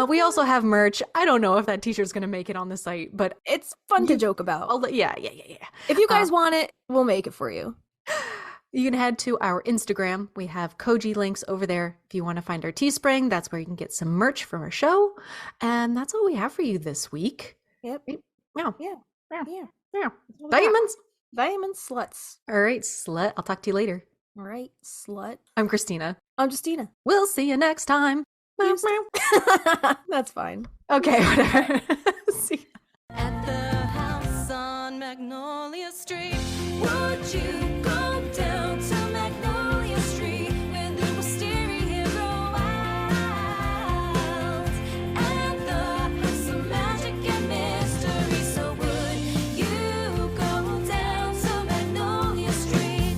We also have merch. I don't know if that t-shirt's going to make it on the site, but It's fun to joke about. yeah. If you guys want it, we'll make it for you. You can head to our Instagram. We have Koji links over there. If you want to find our Teespring, that's where you can get some merch from our show. And that's all we have for you this week. Yep. Yeah. Yeah. Diamonds. Diamond sluts. All right, slut. I'll talk to you later. All right, slut. I'm Christina. I'm Justina. We'll see you next time. That's fine. Okay, whatever. See ya. At the house on Magnolia Street, would you go down to Magnolia Street when the wisteria grow out? At the house of magic and mystery, so would you go down to Magnolia Street?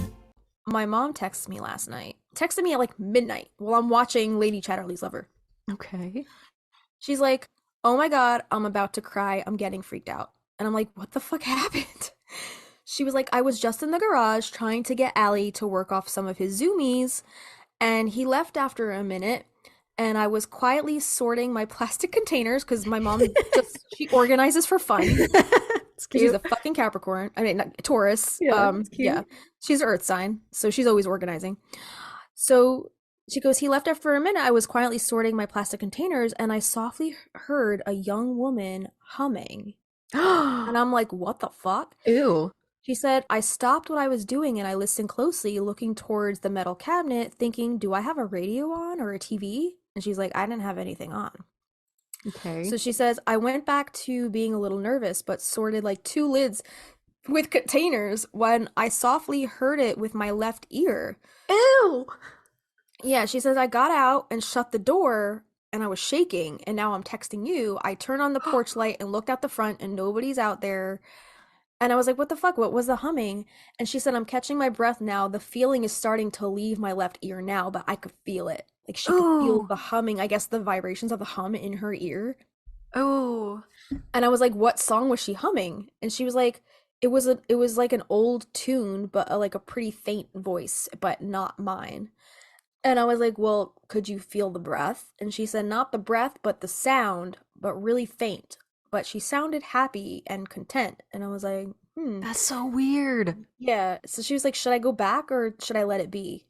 My mom texted me last night. Texted me at like midnight while I'm watching Lady Chatterley's Lover. Okay. She's like, "Oh my god, I'm about to cry. I'm getting freaked out." And I'm like, "What the fuck happened?" She was like, "I was just in the garage trying to get Allie to work off some of his zoomies, and he left after a minute, and I was quietly sorting my plastic containers," because my mom she organizes for fun. She's a fucking Capricorn. I mean, not, Taurus. Yeah, it's cute. Yeah. She's an earth sign, so she's always organizing. So she goes, he left after a minute. I was quietly sorting my plastic containers and I softly heard a young woman humming. And I'm like, what the fuck? Ew. She said, I stopped what I was doing and I listened closely, looking towards the metal cabinet, thinking, do I have a radio on or a TV? And she's like, I didn't have anything on. Okay. So she says, I went back to being a little nervous, but sorted like 2 lids with containers when I softly heard it with my left ear. Ew. Yeah, she says, I got out and shut the door and I was shaking. And now I'm texting you. I turned on the porch light and looked out the front and nobody's out there. And I was like, what the fuck? What was the humming? And she said, I'm catching my breath now. The feeling is starting to leave my left ear now, but I could feel it. Like she could feel Ooh. the humming, I guess the vibrations of the hum in her ear. Oh. And I was like, what song was she humming? And she was like, it was like an old tune, but like a pretty faint voice, but not mine. And I was like, well, could you feel the breath? And she said, not the breath, but the sound, but really faint. But she sounded happy and content. And I was like, That's so weird. yeah. So she was like, should I go back or should I let it be?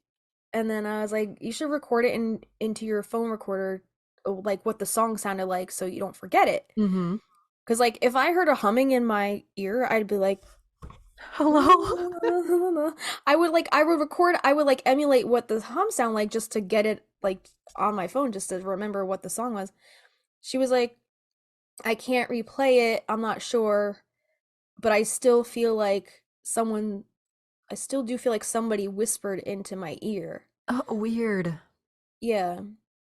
And then I was like, you should record it into your phone recorder, like what the song sounded like so you don't forget it. Mm-hmm. Because like if I heard a humming in my ear, I'd be like, hello. I would emulate what the hum sound like just to get it like on my phone just to remember what the song was. She was like, I can't replay it, I'm not sure, but I still do feel like somebody whispered into my ear. Oh, weird. Yeah.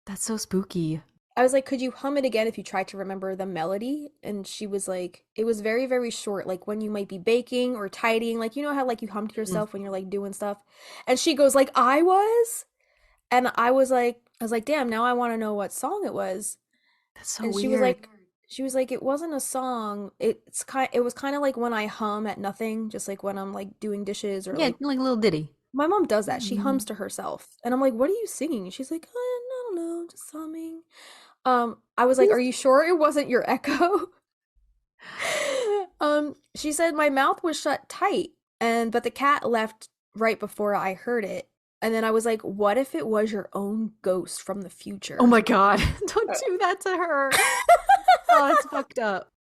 That's so spooky. I was like, could you hum it again if you tried to remember the melody? And she was like, it was very, very short, like when you might be baking or tidying, like, you know how like you hum to yourself when you're like doing stuff? And she goes like, I was? And I was like, damn, now I want to know what song it was. That's so And weird. she was like, it wasn't a song. It was kind of like when I hum at nothing, just like when I'm like doing dishes or yeah, like a little ditty. my mom does that. She hums to herself. And I'm like, what are you singing? And she's like, I don't know, just humming. I was like, are you sure it wasn't your echo? She said my mouth was shut tight but the cat left right before I heard it. And then I was like, what if it was your own ghost from the future? Oh my god. Don't do that to her. Oh, it's fucked up.